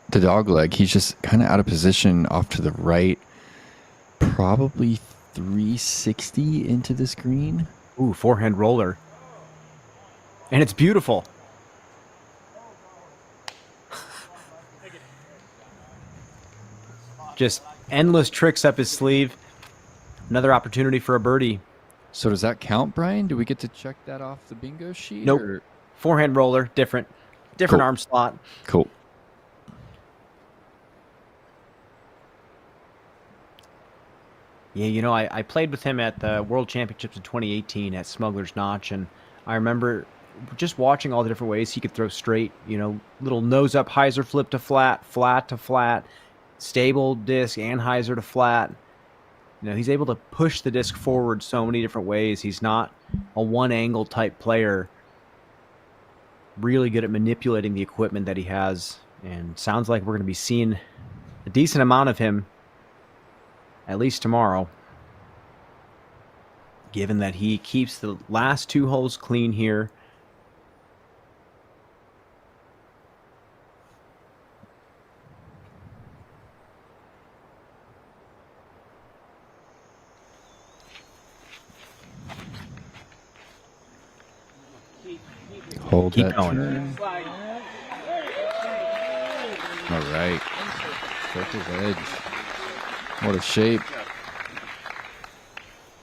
the dog leg. He's just kind of out of position off to the right. Probably 360 into this green. Ooh, forehand roller. And it's beautiful. Just endless tricks up his sleeve. Another opportunity for a birdie. So does that count, Brian? Do we get to check that off the bingo sheet? Nope. Or? Forehand roller, different Cool. arm slot. Cool. Yeah, you know, I played with him at the World Championships in 2018 at Smuggler's Notch, and I remember just watching all the different ways he could throw straight, you know, little nose up hyzer flip to flat, flat to flat, stable disc, anhyzer to flat. You know, he's able to push the disc forward so many different ways. He's not a one angle type player. Really good at manipulating the equipment that he has, and sounds like we're going to be seeing a decent amount of him at least tomorrow, given that he keeps the last two holes clean here. Hold Keep that going. turn. All right. Circle's edge. What a shape.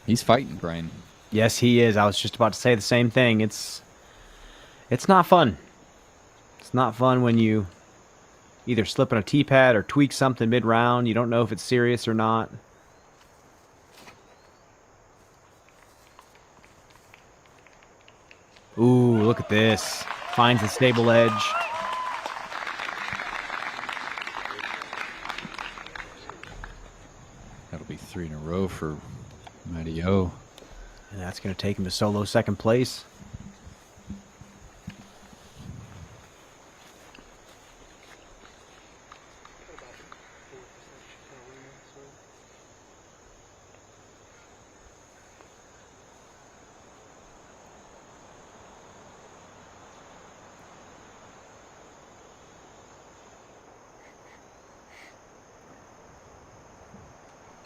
He's fighting, Brian. Yes, he is. I was just about to say the same thing. It's not fun. It's not fun when you either slip on a tee pad or tweak something mid-round. You don't know if it's serious or not. Ooh, look at this. Finds the stable edge. That'll be 3 in a row for Matty O. And that's going to take him to solo second place.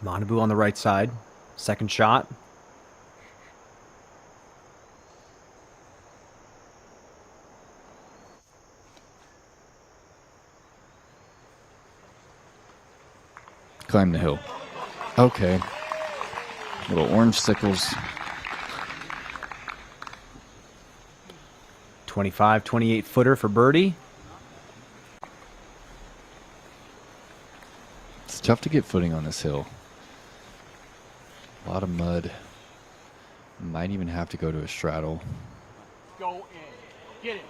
Manabu on the right side. Second shot. Climb the hill. Okay. Little orange sickles. 25, 28 footer for birdie. It's tough to get footing on this hill. A lot of mud. Might even have to go to a straddle. Go in. Get it.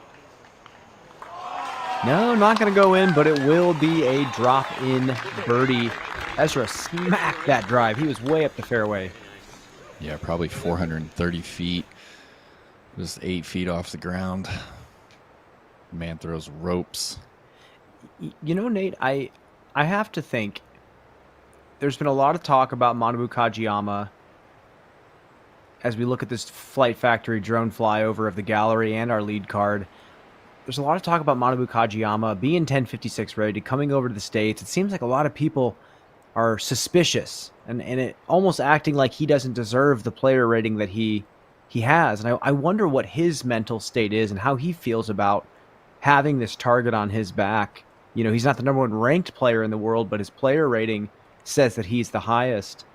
No, not going to go in, but it will be a drop-in birdie. Ezra smacked that drive. He was way up the fairway. Yeah, probably 430 feet. Just 8 feet off the ground. Man throws ropes. You know, Nate, I have to think there's been a lot of talk about Manabu Kajiyama as we look at this Flight Factory drone flyover of the gallery and our lead card. There's a lot of talk about Manabu Kajiyama being 1056 rated, coming over to the States. It seems like a lot of people are suspicious and it almost acting like he doesn't deserve the player rating that he has. And I wonder what his mental state is and how he feels about having this target on his back. You know, he's not the number one ranked player in the world, but his player rating says that he's the highest.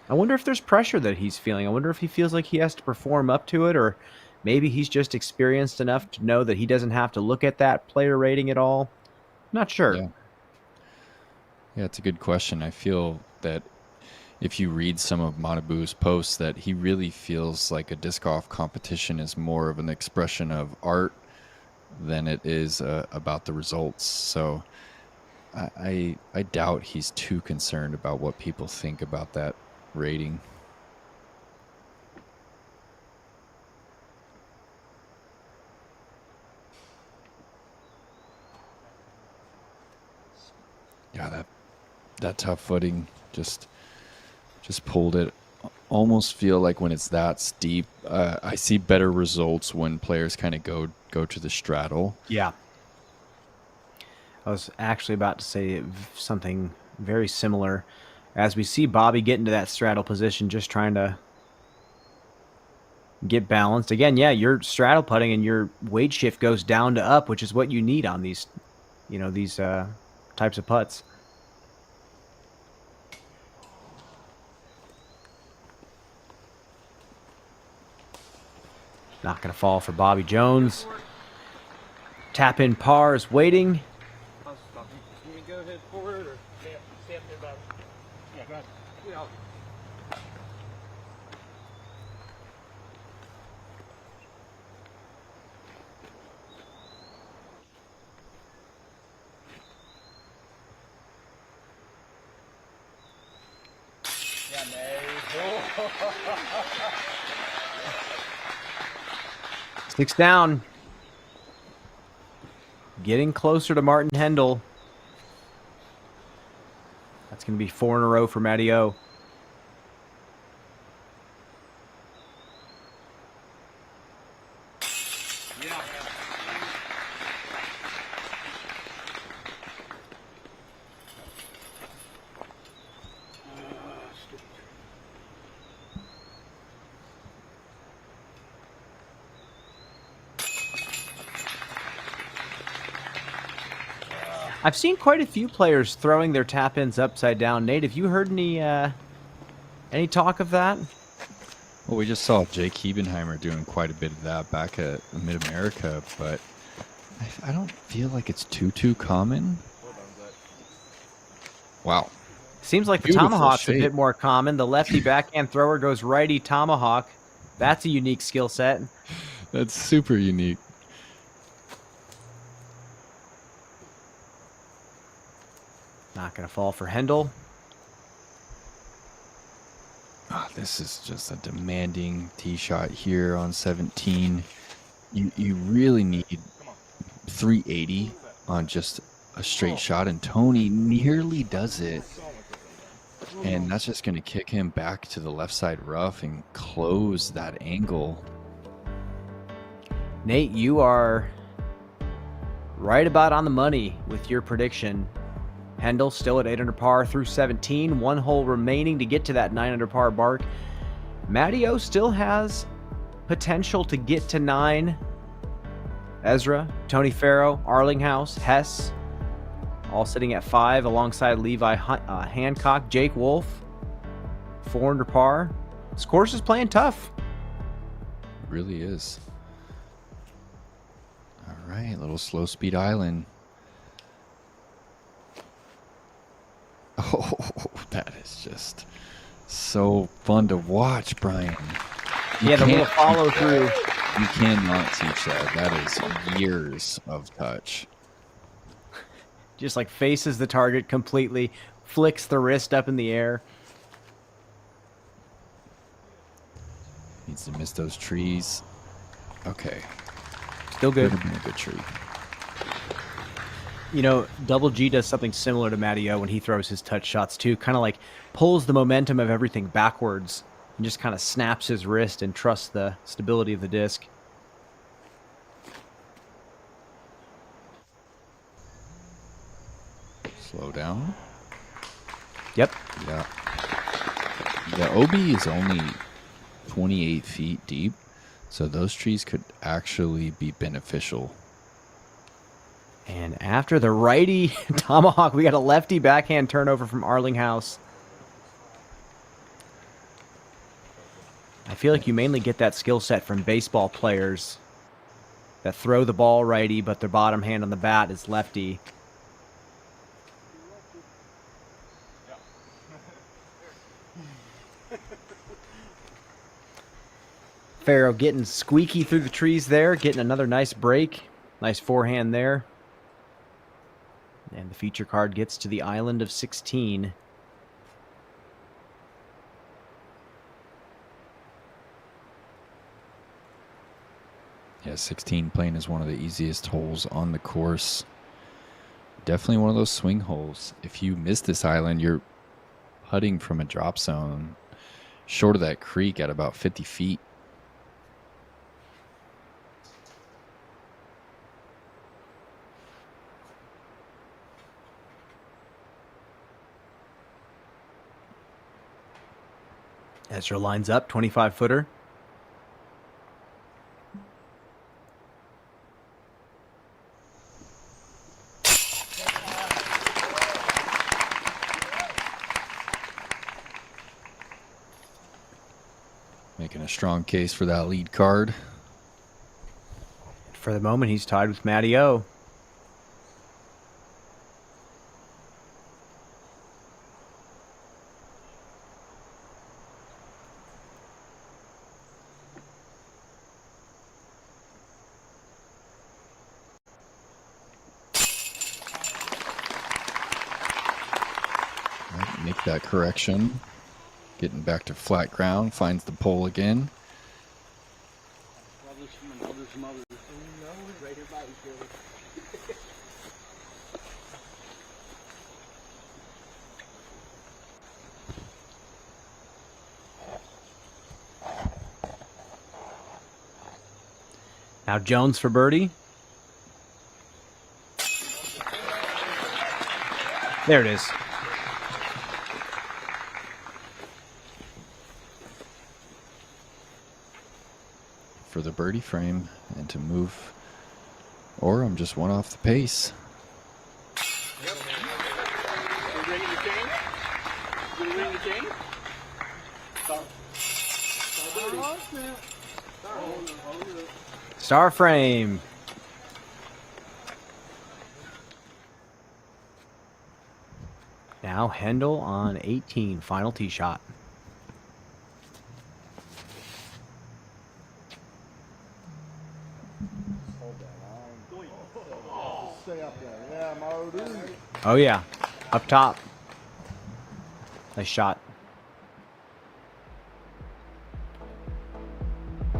I wonder if there's pressure that he's feeling. I wonder if he feels like he has to perform up to it, or maybe he's just experienced enough to know that he doesn't have to look at that player rating at all. Not sure. Yeah, it's a good question. I feel that if you read some of Manabu's posts, that he really feels like a disc golf competition is more of an expression of art than it is about the results. So I doubt he's too concerned about what people think about that rating. Yeah, that tough footing just pulled it. Almost feel like when it's that steep, I see better results when players kind of go to the straddle. Yeah. I was actually about to say something very similar. As we see Bobby get into that straddle position, just trying to get balanced. Again, yeah, your straddle putting and your weight shift goes down to up, which is what you need on these, these types of putts. Not going to fall for Bobby Jones. Tap in par is waiting. I'll stop you. Can you go ahead forward or stay up there, Bobby? Yeah, go ahead. Yeah. Six down. Getting closer to Martin Hendel. That's going to be 4 in a row for Matty O. I've seen quite a few players throwing their tap-ins upside down. Nate, have you heard any talk of that? Well, we just saw Jake Hebenheimer doing quite a bit of that back at Mid-America, but I don't feel like it's too common. Wow. Seems like the Beautiful tomahawk's shape. a bit more common. The lefty backhand thrower goes righty tomahawk. That's a unique skill set. That's super unique. Not going to fall for Hendel. Oh, this is just a demanding tee shot here on 17. You really need 380 on just a straight shot, and Tony nearly does it. And that's just going to kick him back to the left side rough and close that angle. Nate, you are right about on the money with your prediction. Hendel still at 8 under par through 17. 1 hole remaining to get to that 9 under par mark. Matty O still has potential to get to 9. Ezra, Tony Farrow, Arlinghouse, Hess, all sitting at 5 alongside Levi Hancock, Jake Wolf, 4 under par. This course is playing tough. It really is. All right, little slow speed island. Oh, that is just so fun to watch, Brian. Yeah, the little follow through. You cannot teach that. That is years of touch. Just like faces the target completely, flicks the wrist up in the air. Needs to miss those trees. Okay. Still good. Could have been a good tree. You know, Double G does something similar to Matty O when he throws his touch shots too. Kind of like pulls the momentum of everything backwards and just kind of snaps his wrist and trusts the stability of the disc. Slow down. Yep. Yeah. The OB is only 28 feet deep, so those trees could actually be beneficial. And after the righty tomahawk, we got a lefty backhand turnover from Arlinghouse. I feel like you mainly get that skill set from baseball players that throw the ball righty, but their bottom hand on the bat is lefty. Farrow getting squeaky through the trees there, getting another nice break. Nice forehand there. And the feature card gets to the island of 16. Yeah, 16 playing is one of the easiest holes on the course. Definitely one of those swing holes. If you miss this island, you're putting from a drop zone short of that creek at about 50 feet. Ezra lines up, 25-footer. Making a strong case for that lead card. For the moment, he's tied with Matty O. Make that correction. Getting back to flat ground, finds the pole again. Now Jones for birdie. There it is. For the birdie frame and to move, or I'm just one off the pace. Star frame. Now Hendel on 18, final tee shot. Oh yeah, up top. Nice shot.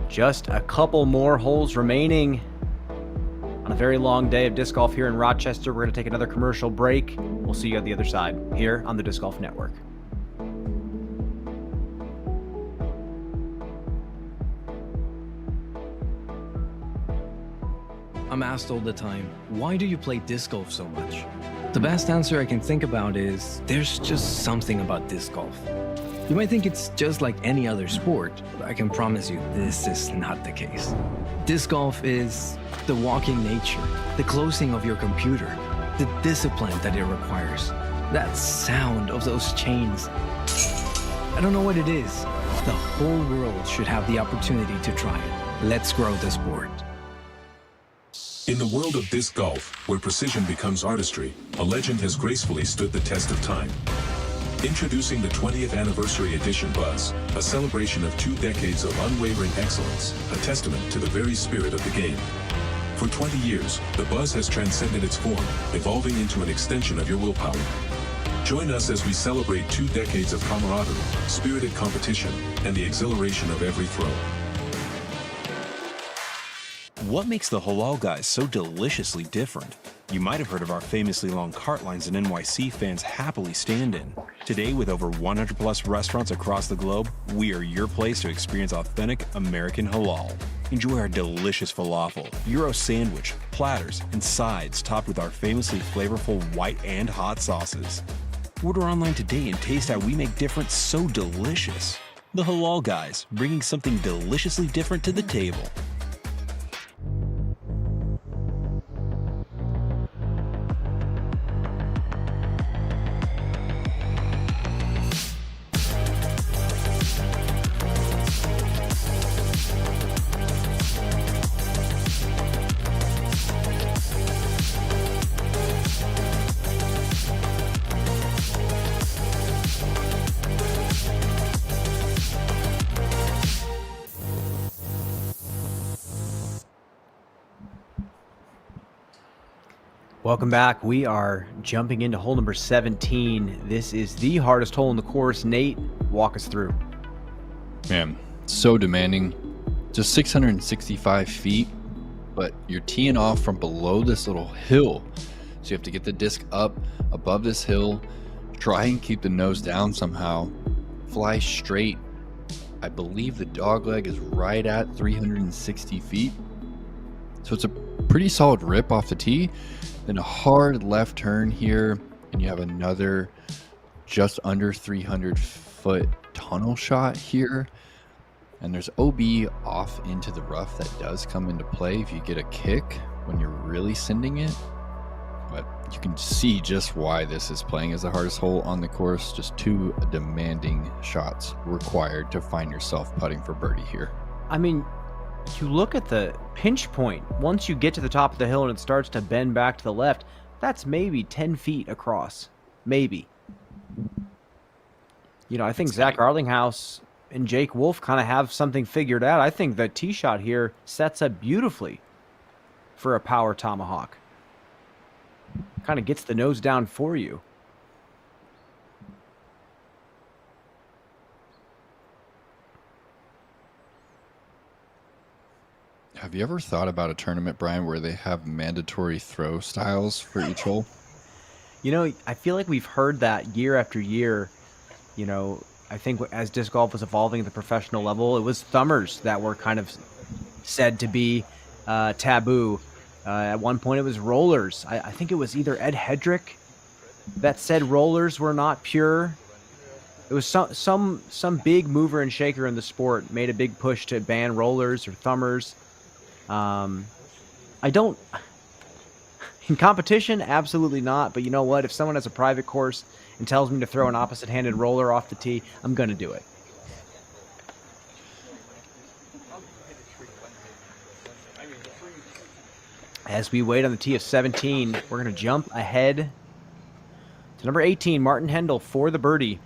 Just a couple more holes remaining on a very long day of disc golf here in Rochester. We're going to take another commercial break. We'll see you at the other side here on the Disc Golf Network. I'm asked all the time, why do you play disc golf so much? The best answer I can think about is, there's just something about disc golf. You might think it's just like any other sport, but I can promise you this is not the case. Disc golf is the walking nature, the closing of your computer, the discipline that it requires, that sound of those chains. I don't know what it is. The whole world should have the opportunity to try it. Let's grow the sport. In the world of disc golf, where precision becomes artistry, a legend has gracefully stood the test of time. Introducing the 20th Anniversary Edition Buzz, a celebration of 2 decades of unwavering excellence, a testament to the very spirit of the game. For 20 years, the Buzz has transcended its form, evolving into an extension of your willpower. Join us as we celebrate 2 decades of camaraderie, spirited competition, and the exhilaration of every throw. What makes the Halal Guys so deliciously different? You might have heard of our famously long cart lines that NYC fans happily stand in. Today, with over 100 plus restaurants across the globe, we are your place to experience authentic American halal. Enjoy our delicious falafel, Euro sandwich, platters, and sides topped with our famously flavorful white and hot sauces. Order online today and taste how we make different so delicious. The Halal Guys, bringing something deliciously different to the table. Welcome back. We are jumping into hole number 17. This is the hardest hole in the course. Nate, walk us through. Man, so demanding. Just 665 feet, but you're teeing off from below this little hill. So you have to get the disc up above this hill, try and keep the nose down somehow, fly straight. I believe the dog leg is right at 360 feet. So it's a pretty solid rip off the tee. Then a hard left turn here, and you have another just under 300-foot tunnel shot here. And there's OB off into the rough that does come into play if you get a kick when you're really sending it. But you can see just why this is playing as the hardest hole on the course. Just 2 demanding shots required to find yourself putting for birdie here. I mean, you look at the pinch point. Once you get to the top of the hill and it starts to bend back to the left, that's maybe 10 feet across. Maybe. You know, I think Zach Arlinghouse and Jake Wolf kind of have something figured out. I think the tee shot here sets up beautifully for a power tomahawk. Kind of gets the nose down for you. Have you ever thought about a tournament, Brian, where they have mandatory throw styles for each hole? You know, I feel like we've heard that year after year. You know, I think as disc golf was evolving at the professional level, it was thumbers that were kind of said to be taboo. At one point, it was rollers. I think it was either Ed Hedrick that said rollers were not pure. It was some big mover and shaker in the sport made a big push to ban rollers or thumbers. I don't... In competition, absolutely not. But you know what? If someone has a private course and tells me to throw an opposite-handed roller off the tee, I'm going to do it. As we wait on the tee of 17, we're going to jump ahead to number 18, Martin Hendel, for the birdie.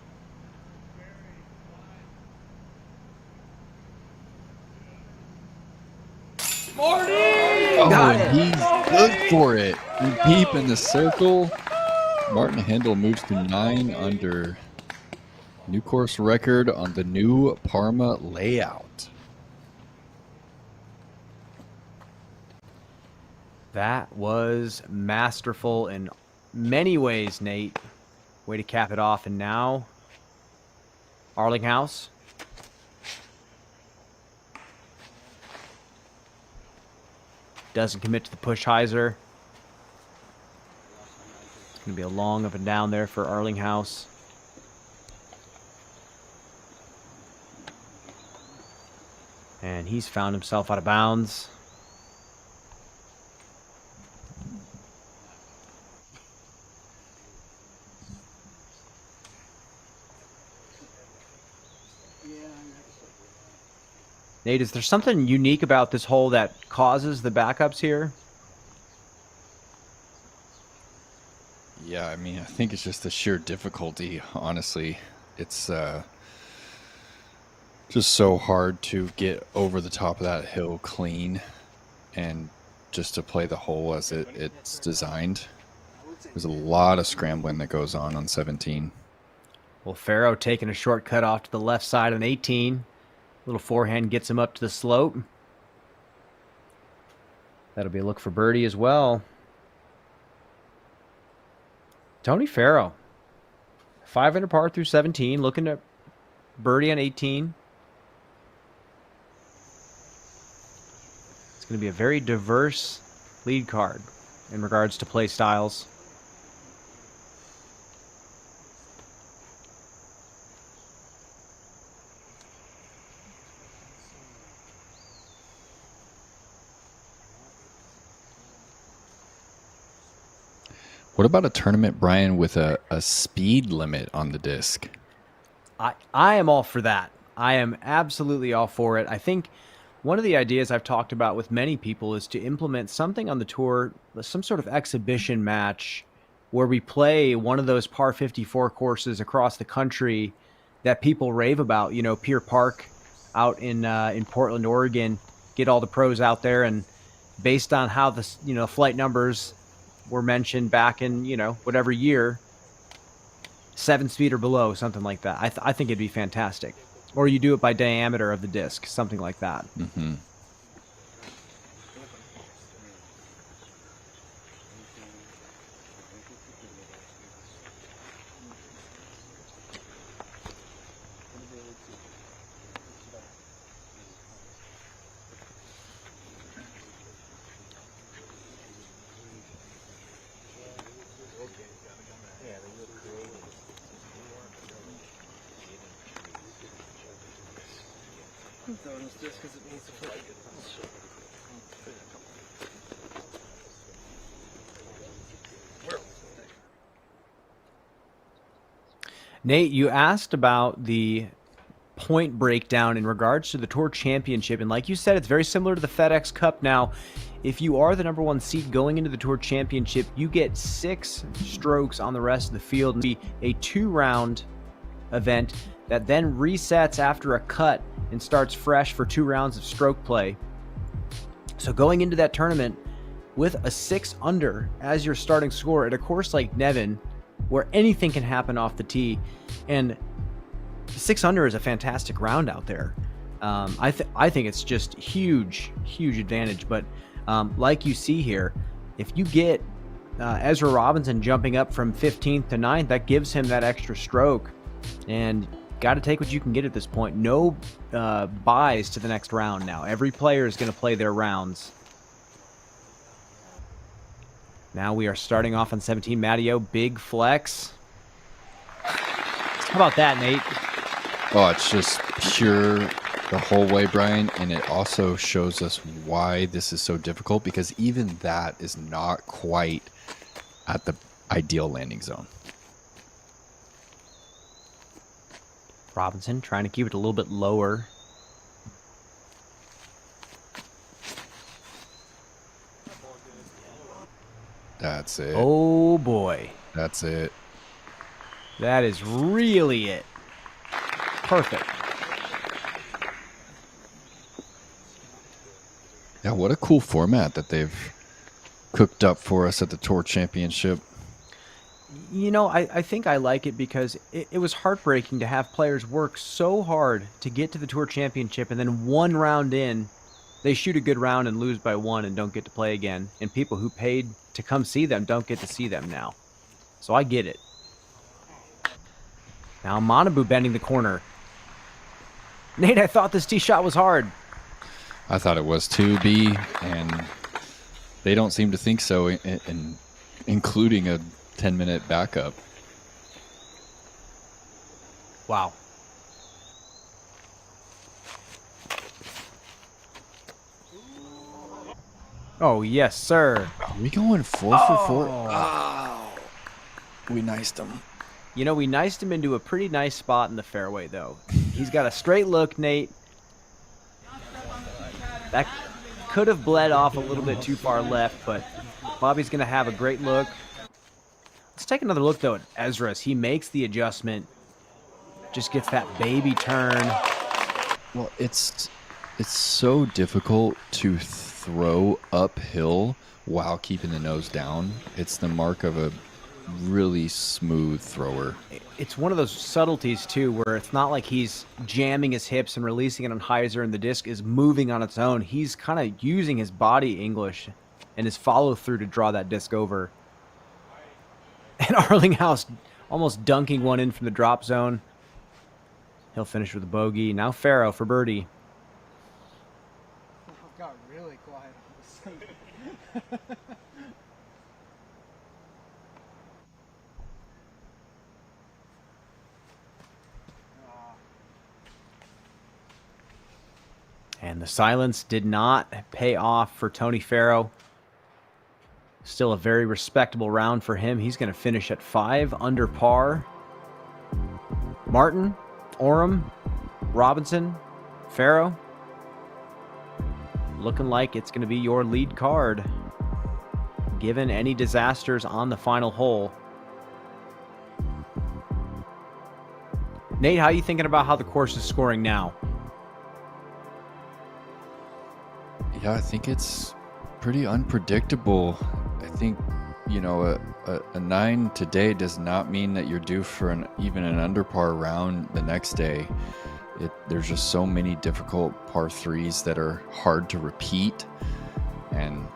Oh, and he's good for it. And deep in the circle. Martin Hendel moves to 9 under. New course record on the new Parma layout. That was masterful in many ways, Nate. Way to cap it off. And now, Arlinghouse. Doesn't commit to the push hyzer. It's going to be a long up and down there for Arlinghouse. And he's found himself out of bounds. Nate, is there something unique about this hole that causes the backups here? Yeah, I mean, I think it's just the sheer difficulty, honestly. It's just so hard to get over the top of that hill clean and just to play the hole as it's designed. There's a lot of scrambling that goes on 17. Well, Farrow taking a shortcut off to the left side on 18. Little forehand gets him up to the slope. That'll be a look for birdie as well. Tony Farrow, 5 under par through 17, looking to birdie on 18. It's going to be a very diverse lead card in regards to play styles. What about a tournament, Brian, with a speed limit on the disc? I am all for that. I am absolutely all for it. I think one of the ideas I've talked about with many people is to implement something on the tour, some sort of exhibition match where we play one of those par 54 courses across the country that people rave about. You know, Pier Park out in Portland, Oregon. Get all the pros out there, and based on how the flight numbers were mentioned back in, whatever year, 7 speed or below, something like that. I think it'd be fantastic. Or you do it by diameter of the disc, something like that. Mm-hmm. Nate, you asked about the point breakdown in regards to the Tour Championship, and like you said, it's very similar to the FedEx Cup. Now, if you are the number 1 seed going into the Tour Championship, you get 6 strokes on the rest of the field, and be a 2-round event that then resets after a cut and starts fresh for 2 rounds of stroke play. So going into that tournament with a 6 under as your starting score at a course like Nevin, where anything can happen off the tee, and 6 under is a fantastic round out there. I think it's just huge advantage. But like you see here, if you get Ezra Robinson jumping up from 15th to 9th, that gives him that extra stroke, and got to take what you can get at this point. No buys to the next round now. Every player is going to play their rounds. Now we are starting off on 17. Matteo, big flex. How about that, Nate? Oh, it's just pure the whole way, Brian, and it also shows us why this is so difficult, because even that is not quite at the ideal landing zone. Robinson trying to keep it a little bit lower. That's it. Oh boy. That's it. That is really it. Perfect. Yeah, what a cool format that they've cooked up for us at the Tour Championship. I think I like it because it was heartbreaking to have players work so hard to get to the Tour Championship, and then 1 round in, they shoot a good round and lose by 1 and don't get to play again. And people who paid to come see them don't get to see them now. So I get it. Now Manabu bending the corner. Nate, I thought this tee shot was hard. I thought it was too, B, and they don't seem to think so, including a 10-minute backup. Wow. Oh, yes, sir. Are we going 4 for 4? Oh. We niced him. We niced him into a pretty nice spot in the fairway, though. He's got a straight look, Nate. That could have bled off a little bit too far left, but Bobby's going to have a great look. Let's take another look, though, at Ezra as he makes the adjustment. Just gets that baby turn. Well, it's so difficult to throw uphill while keeping the nose down. It's the mark of a really smooth thrower. It's one of those subtleties, too, where it's not like he's jamming his hips and releasing it on hyzer and the disc is moving on its own. He's kind of using his body English and his follow-through to draw that disc over. And Arlinghouse almost dunking one in from the drop zone. He'll finish with a bogey. Now Farrow for birdie. It got really quiet on this. And the silence did not pay off for Tony Farrow. Still a very respectable round for him. He's going to finish at 5 under par. Martin, Oram, Robinson, Farrow. Looking like it's going to be your lead card, given any disasters on the final hole. Nate, how are you thinking about how the course is scoring now? Yeah, I think it's pretty unpredictable. I think you know, a 9 today does not mean that you're due for even an under par round the next day. There's just so many difficult par 3s that are hard to repeat. And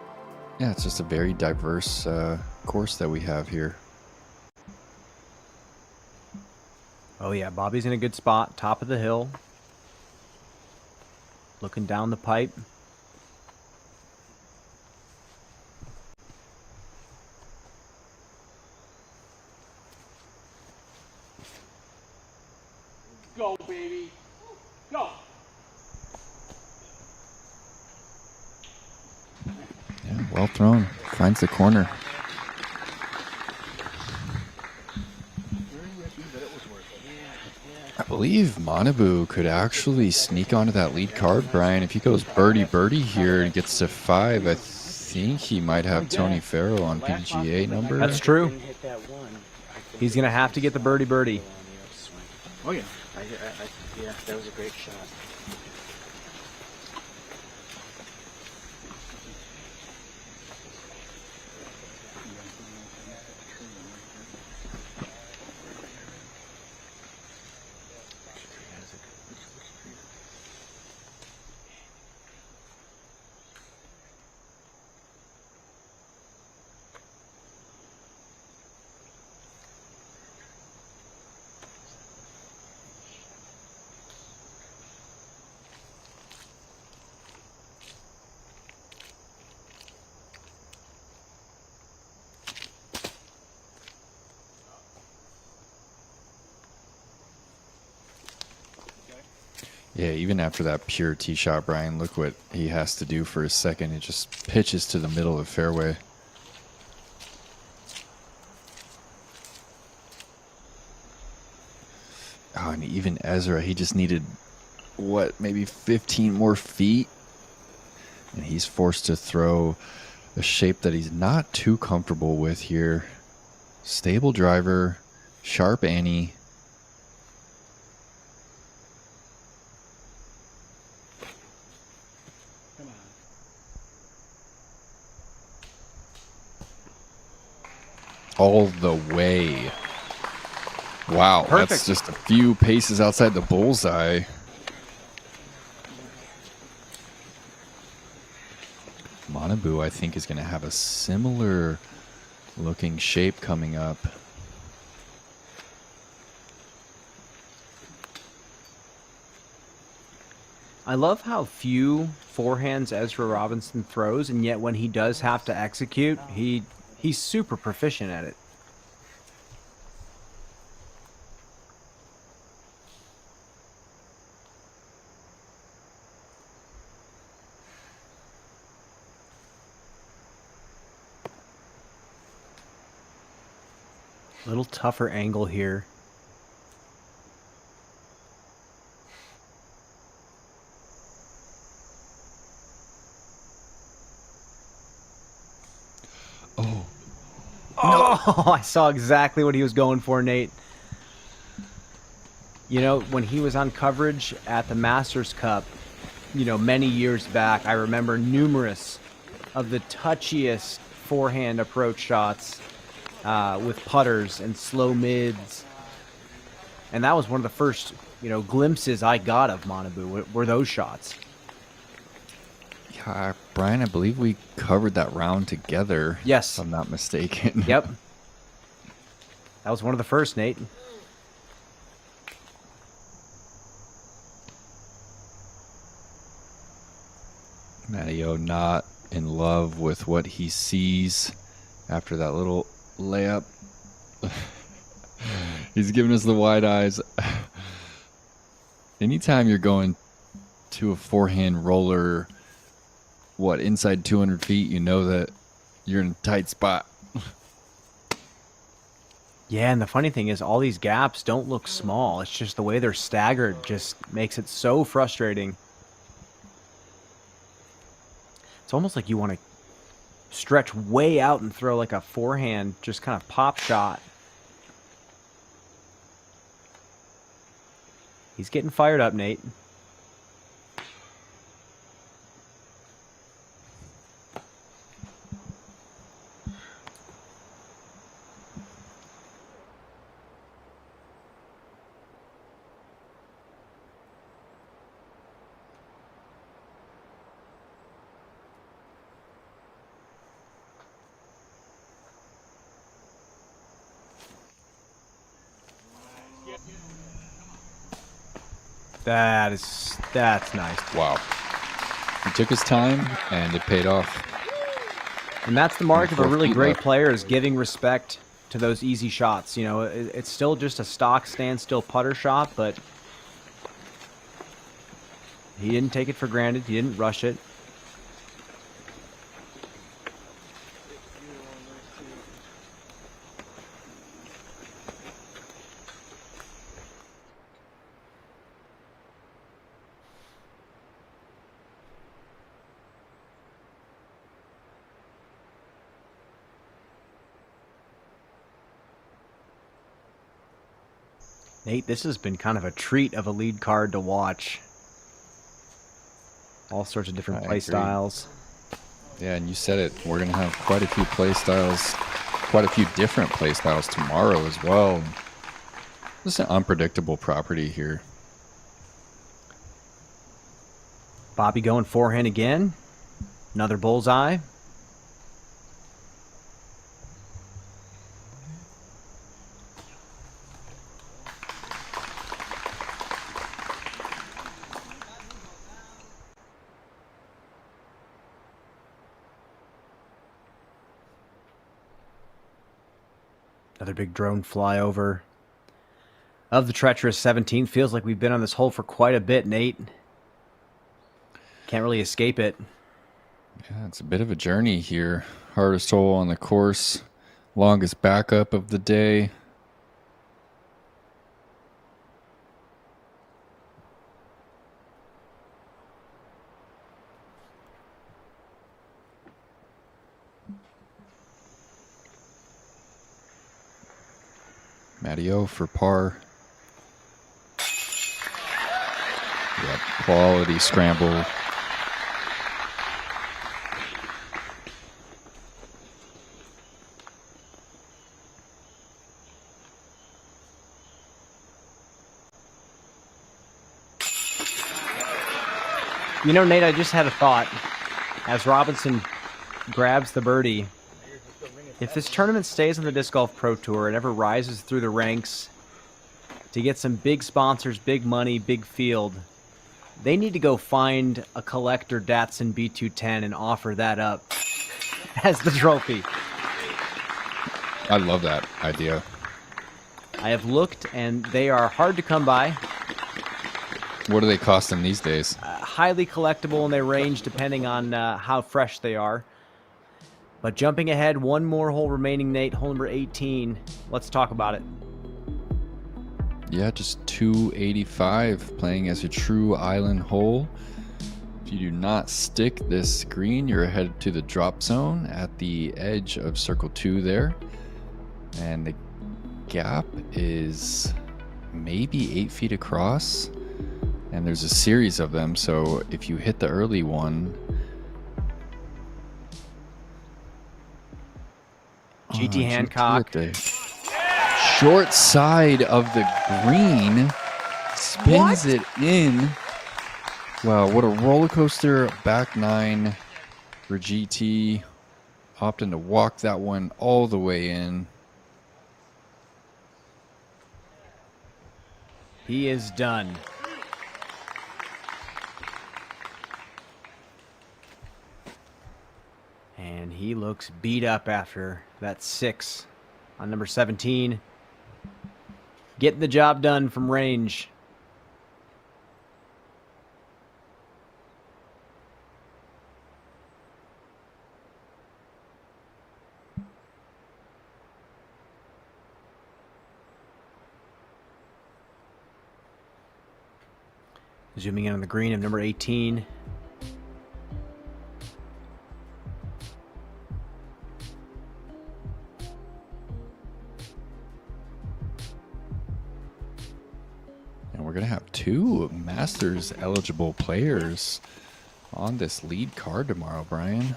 yeah, it's just a very diverse course that we have here. Oh yeah, Bobby's in a good spot, top of the hill. Looking down the pipe. Go, baby. Go. Yeah, well thrown. Finds the corner. I believe Manabu could actually sneak onto that lead card, Brian. If he goes birdie here and gets to 5, I think he might have Tony Farrell on PGA number. That's true. He's going to have to get the birdie. Oh, yeah. Yeah, that was a great shot. Yeah, even after that pure tee shot, Brian, look what he has to do for a second. It just pitches to the middle of the fairway. Oh, and even Ezra, he just needed, what, maybe 15 more feet? And he's forced to throw a shape that he's not too comfortable with here. Stable driver, sharp Annie. All the way. Wow, Perfect. That's just a few paces outside the bullseye. Manabu, I think, is going to have a similar looking shape coming up. I love how few forehands Ezra Robinson throws, and yet when he does have to execute, he's super proficient at it. A little tougher angle here. Oh, I saw exactly what he was going for, Nate. You know, when he was on coverage at the Masters Cup, you know, many years back, I remember numerous of the touchiest forehand approach shots with putters and slow mids. And that was one of the first, you know, glimpses I got of Manabu were those shots. Yeah, Brian, I believe we covered that round together. Yes. If I'm not mistaken. Yep. That was one of the first, Nate. Matteo not in love with what he sees after that little layup. He's giving us the wide eyes. Anytime you're going to a forehand roller, inside 200 feet, you know that you're in a tight spot. Yeah, and the funny thing is all these gaps don't look small. It's just the way they're staggered just makes it so frustrating. It's almost like you want to stretch way out and throw like a forehand, just kind of pop shot. He's getting fired up, Nate. That's nice. Wow. He took his time, and it paid off. And that's the mark of a really great left. player, is giving respect to those easy shots. You know, it's still just a stock standstill putter shot, but he didn't take it for granted. He didn't rush it. Nate, this has been kind of a treat of a lead card to watch. All sorts of different play styles. Yeah, and you said it. We're going to have quite a few play styles, quite a few different play styles tomorrow as well. This is an unpredictable property here. Bobby going forehand again. Another bullseye. Another big drone flyover of the treacherous 17. Feels like we've been on this hole for quite a bit, Nate. Can't really escape it. Yeah, it's a bit of a journey here. Hardest hole on the course. Longest backup of the day. Matteo for par. Yeah, quality scramble. You know, Nate, I just had a thought. As Robinson grabs the birdie, if this tournament stays on the Disc Golf Pro Tour and ever rises through the ranks to get some big sponsors, big money, big field, they need to go find a collector Datsun B210 and offer that up as the trophy. I love that idea. I have looked, and they are hard to come by. What do they cost them these days? Highly collectible, and they range depending on how fresh they are. But jumping ahead, one more hole remaining, Nate, hole number 18. Let's talk about it. Yeah, just 285, playing as a true island hole. If you do not stick this green, you're headed to the drop zone at the edge of circle 2 there. And the gap is maybe 8 feet across. And there's a series of them, so if you hit the early one... GT Hancock. Short side of the green. Spins it in. Wow, what a roller coaster. Back 9 for GT. Opting to walk that one all the way in. He is done. And he looks beat up after that 6 on number 17. Getting the job done from range. Zooming in on the green of number 18. And we're going to have 2 Masters eligible players on this lead card tomorrow, Brian.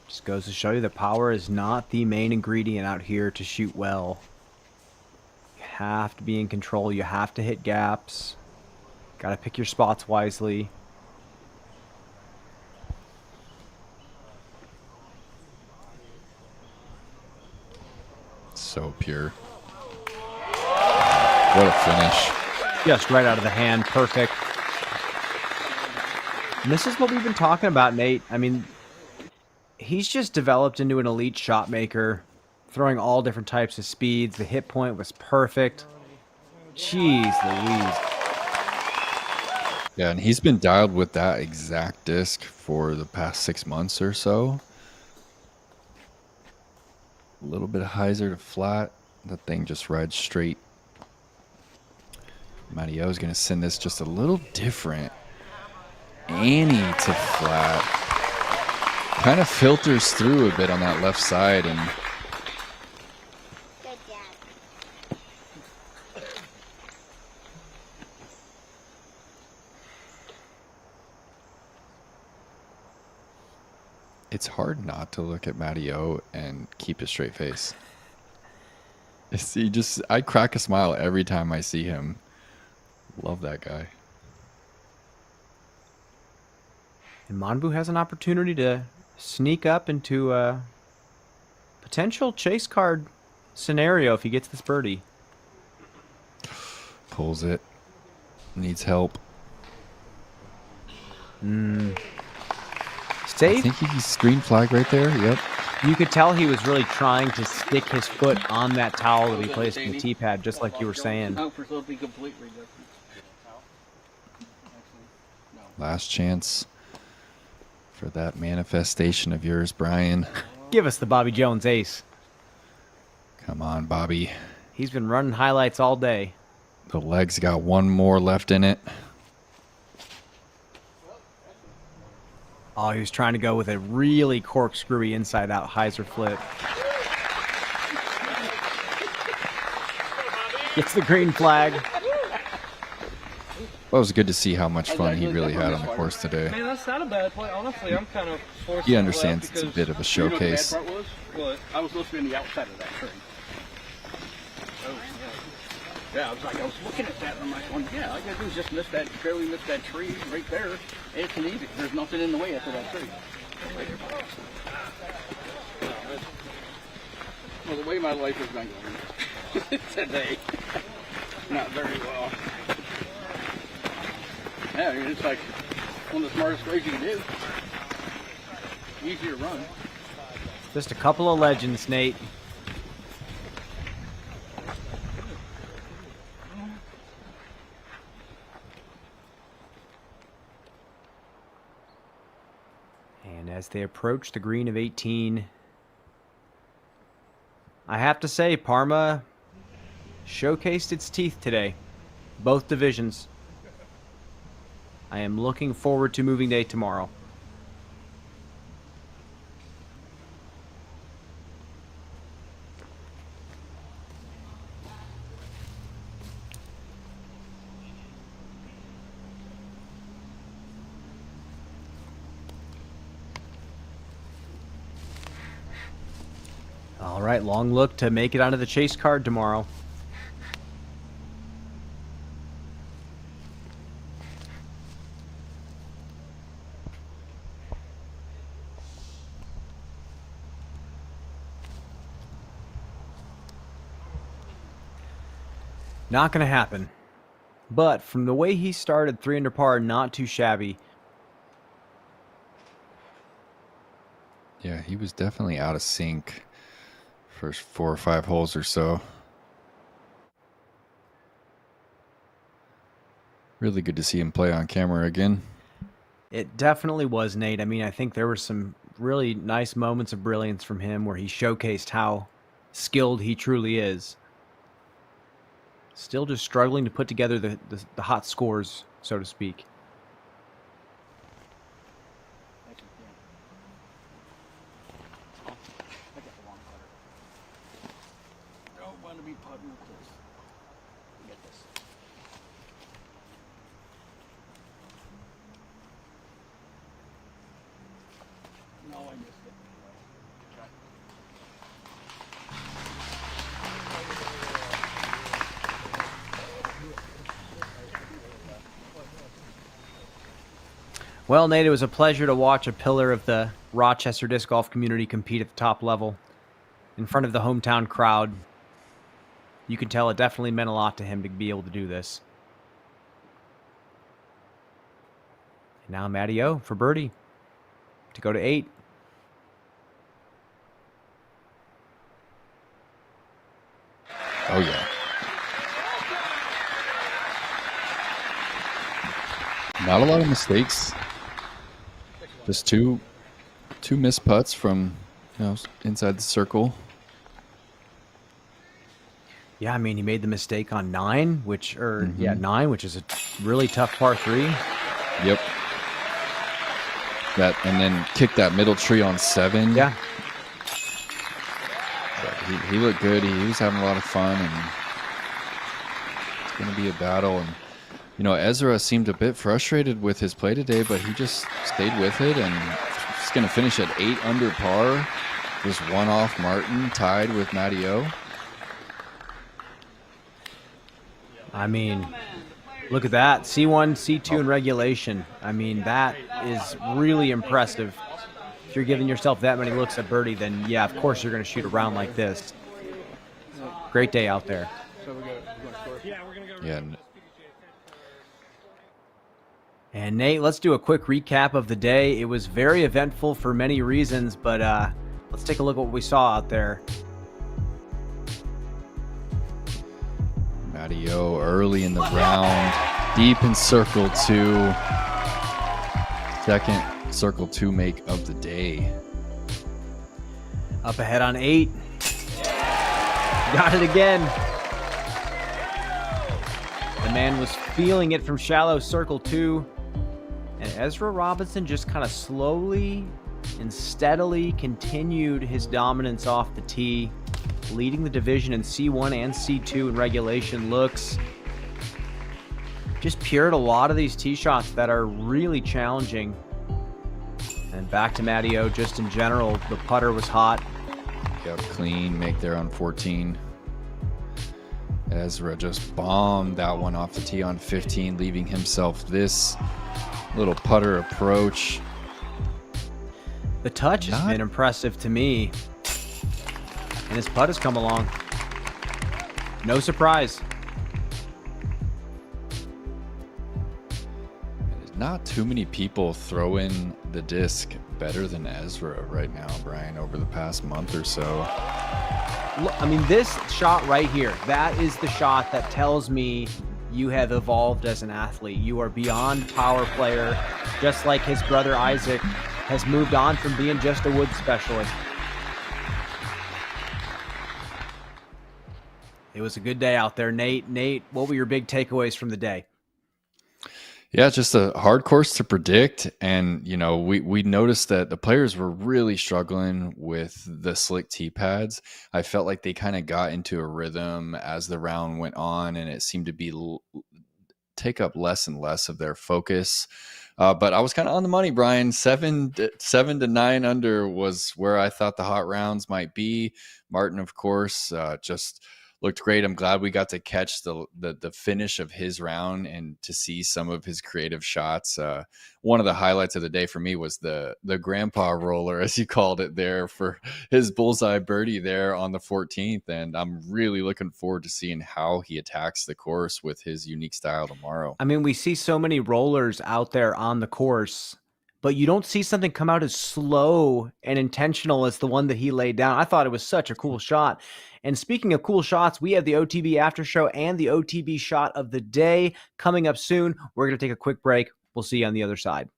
Just goes to show you that power is not the main ingredient out here to shoot well. You have to be in control. You have to hit gaps. Got to pick your spots wisely. So pure. What a finish. Just right out of the hand. Perfect. And this is what we've been talking about, Nate. I mean, he's just developed into an elite shot maker, throwing all different types of speeds. The hit point was perfect. Jeez Louise. Yeah, and he's been dialed with that exact disc for the past 6 months or so. A little bit of hyzer to flat. The thing just rides straight. Matteo is going to send this just a little different. Annie to flat. Kind of filters through a bit on that left side, and it's hard not to look at Matteo and keep a straight face. I crack a smile every time I see him. Love that guy. And Monbu has an opportunity to sneak up into a potential chase card scenario if he gets this birdie. Pulls it. Needs help. Safe? I think he's green flag right there. Yep. You could tell he was really trying to stick his foot on that towel that he placed in the tee pad, just like you were saying. Last chance for that manifestation of yours, Brian. Give us the Bobby Jones ace. Come on, Bobby. He's been running highlights all day. The leg's got one more left in it. Oh, he was trying to go with a really corkscrewy inside-out hyzer flip. Gets the green flag. Well, it was good to see how much fun he really had on the course today. Man, that's not a bad play. Honestly, I'm kind of forced. He understands it's a bit of a showcase. You know what the bad part was? I was supposed to be on the outside of that tree. Oh, yeah, I was looking at that and I'm like, well, yeah, all I gotta do is just barely miss that tree right there. It's an easy. There's nothing in the way after that tree. Well, the way my life has been going today, not very well. Yeah, I mean, it's like one of the smartest ways you can do. Easy to run. Just a couple of legends, Nate. And as they approach the green of 18, I have to say, Parma showcased its teeth today. Both divisions. I am looking forward to moving day tomorrow. All right, long look to make it onto the chase card tomorrow. Not going to happen. But from the way he started 3 under par, not too shabby. Yeah, he was definitely out of sync first 4 or 5 holes or so. Really good to see him play on camera again. It definitely was, Nate. I mean, I think there were some really nice moments of brilliance from him where he showcased how skilled he truly is. Still just struggling to put together the hot scores, so to speak. Don't want to be putting with this. Get this. No, I missed it. Well, Nate, it was a pleasure to watch a pillar of the Rochester disc golf community compete at the top level in front of the hometown crowd. You can tell it definitely meant a lot to him to be able to do this. And now Matty O for birdie to go to 8. Oh, yeah. Not a lot of mistakes. Just two missed putts from, inside the circle. Yeah, I mean, he made the mistake on 9, which is a really tough par 3. Yep. And then kicked that middle tree on 7. Yeah. But he looked good. He was having a lot of fun, and it's going to be a battle. And Ezra seemed a bit frustrated with his play today, but he just stayed with it, and he's going to finish at 8 under par. Just one off Martin, tied with Matty O. I mean, look at that. C1, C2 in regulation. I mean, that is really impressive. If you're giving yourself that many looks at birdie, then yeah, of course you're going to shoot around like this. Great day out there. Yeah. And Nate, let's do a quick recap of the day. It was very eventful for many reasons, but let's take a look at what we saw out there. Matty O early in the round, deep in circle 2. Second circle 2 make of the day. Up ahead on 8. Got it again. The man was feeling it from shallow circle 2. And Ezra Robinson just kind of slowly and steadily continued his dominance off the tee, leading the division in C1 and C2 in regulation looks. Just pured a lot of these tee shots that are really challenging. And back to Matty O, just in general, the putter was hot. Yep, clean make there on 14. Ezra just bombed that one off the tee on 15, leaving himself this little putter approach. The touch has been impressive to me. And his putt has come along. No surprise. There's not too many people throwing the disc better than Ezra right now, Brian, over the past month or so. I mean, this shot right here, that is the shot that tells me you have evolved as an athlete. You are beyond power player, just like his brother Isaac has moved on from being just a wood specialist. It was a good day out there. Nate, what were your big takeaways from the day? Yeah, just a hard course to predict. And, we noticed that the players were really struggling with the slick tee pads. I felt like they kind of got into a rhythm as the round went on, and it seemed to be take up less and less of their focus. But I was kind of on the money, Brian. 7 to 9 under was where I thought the hot rounds might be. Martin, of course, just looked great. I'm glad we got to catch the finish of his round and to see some of his creative shots. One of the highlights of the day for me was the grandpa roller, as you called it there, for his bullseye birdie there on the 14th. And I'm really looking forward to seeing how he attacks the course with his unique style tomorrow. I mean, we see so many rollers out there on the course, but you don't see something come out as slow and intentional as the one that he laid down. I thought it was such a cool shot. And speaking of cool shots, we have the OTB after show and the OTB shot of the day coming up soon. We're going to take a quick break. We'll see you on the other side.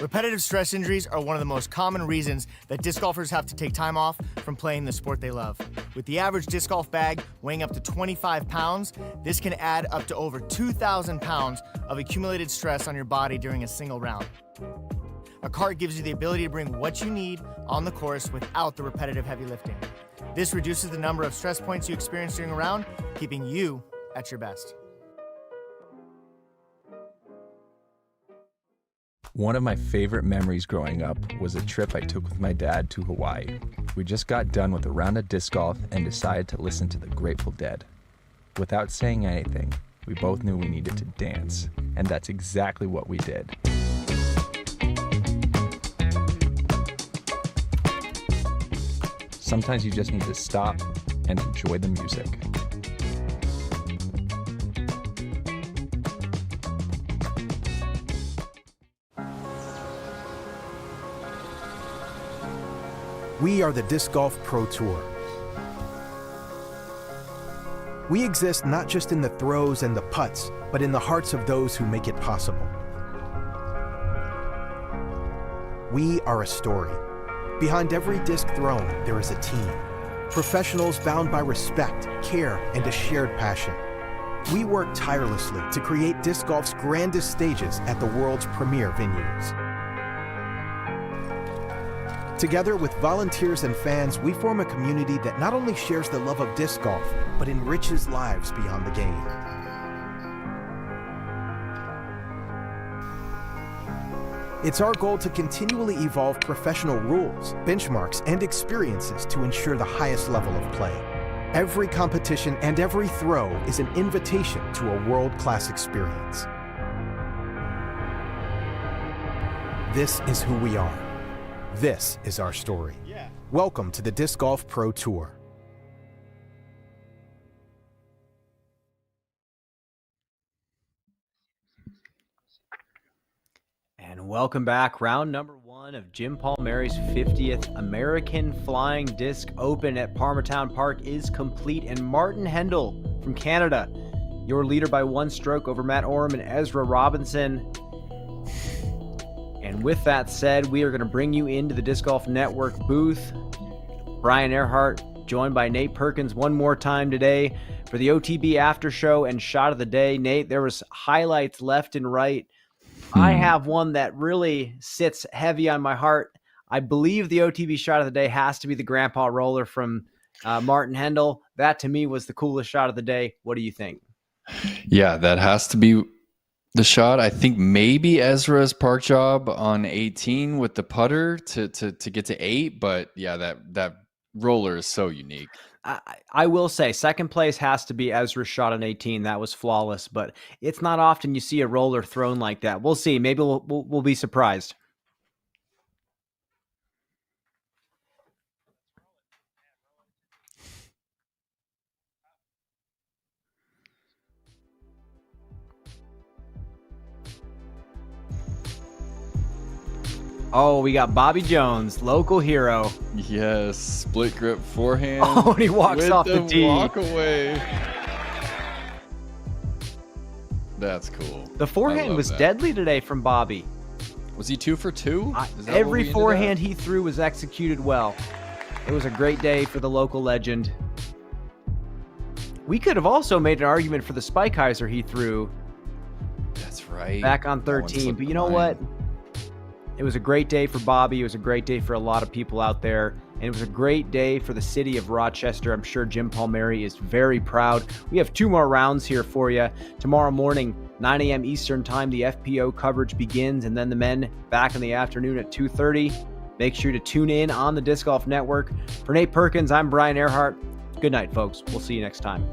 Repetitive stress injuries are one of the most common reasons that disc golfers have to take time off from playing the sport they love. With the average disc golf bag weighing up to 25 pounds, this can add up to over 2,000 pounds of accumulated stress on your body during a single round. A cart gives you the ability to bring what you need on the course without the repetitive heavy lifting. This reduces the number of stress points you experience during a round, keeping you at your best. One of my favorite memories growing up was a trip I took with my dad to Hawaii. We just got done with a round of disc golf and decided to listen to the Grateful Dead. Without saying anything, we both knew we needed to dance, and that's exactly what we did. Sometimes you just need to stop and enjoy the music. We are the Disc Golf Pro Tour. We exist not just in the throws and the putts, but in the hearts of those who make it possible. We are a story. Behind every disc thrown, there is a team. Professionals bound by respect, care, and a shared passion. We work tirelessly to create disc golf's grandest stages at the world's premier venues. Together with volunteers and fans, we form a community that not only shares the love of disc golf, but enriches lives beyond the game. It's our goal to continually evolve professional rules, benchmarks, and experiences to ensure the highest level of play. Every competition and every throw is an invitation to a world-class experience. This is who we are. This is our story. Welcome to the Disc Golf Pro Tour. And welcome back. Round number 1 of Jim Palmeri's 50th American Flying Disc Open at Parma Town Park is complete. And Martin Hendel from Canada, your leader by 1 stroke over Matt Oram and Ezra Robinson. And with that said, we are going to bring you into the Disc Golf Network booth. Brian Earhart, joined by Nate Perkins one more time today for the OTB After Show and Shot of the Day. Nate, there was highlights left and right. I have one that really sits heavy on my heart. I believe the OTB Shot of the Day has to be the Grandpa Roller from Martin Hendel. That, to me, was the coolest shot of the day. What do you think? Yeah, that has to be the shot. I think maybe Ezra's park job on 18 with the putter to get to 8, but yeah, that roller is so unique. I will say second place has to be Ezra's shot on 18. That was flawless, but it's not often you see a roller thrown like that. We'll see. Maybe we'll be surprised. Oh, we got Bobby Jones, local hero. Yes, split grip forehand. Oh, and he walks off the tee. Walk away. That's cool. The forehand was deadly today from Bobby. Was he 2 for 2? Every forehand he threw was executed well. It was a great day for the local legend. We could have also made an argument for the Spikeiser he threw. That's right. Back on 13, but you know what? It was a great day for Bobby. It was a great day for a lot of people out there. And it was a great day for the city of Rochester. I'm sure Jim Palmeri is very proud. We have 2 more rounds here for you. Tomorrow morning, 9 a.m. Eastern time, the FPO coverage begins. And then the men back in the afternoon at 2:30. Make sure to tune in on the Disc Golf Network. For Nate Perkins, I'm Brian Earhart. Good night, folks. We'll see you next time.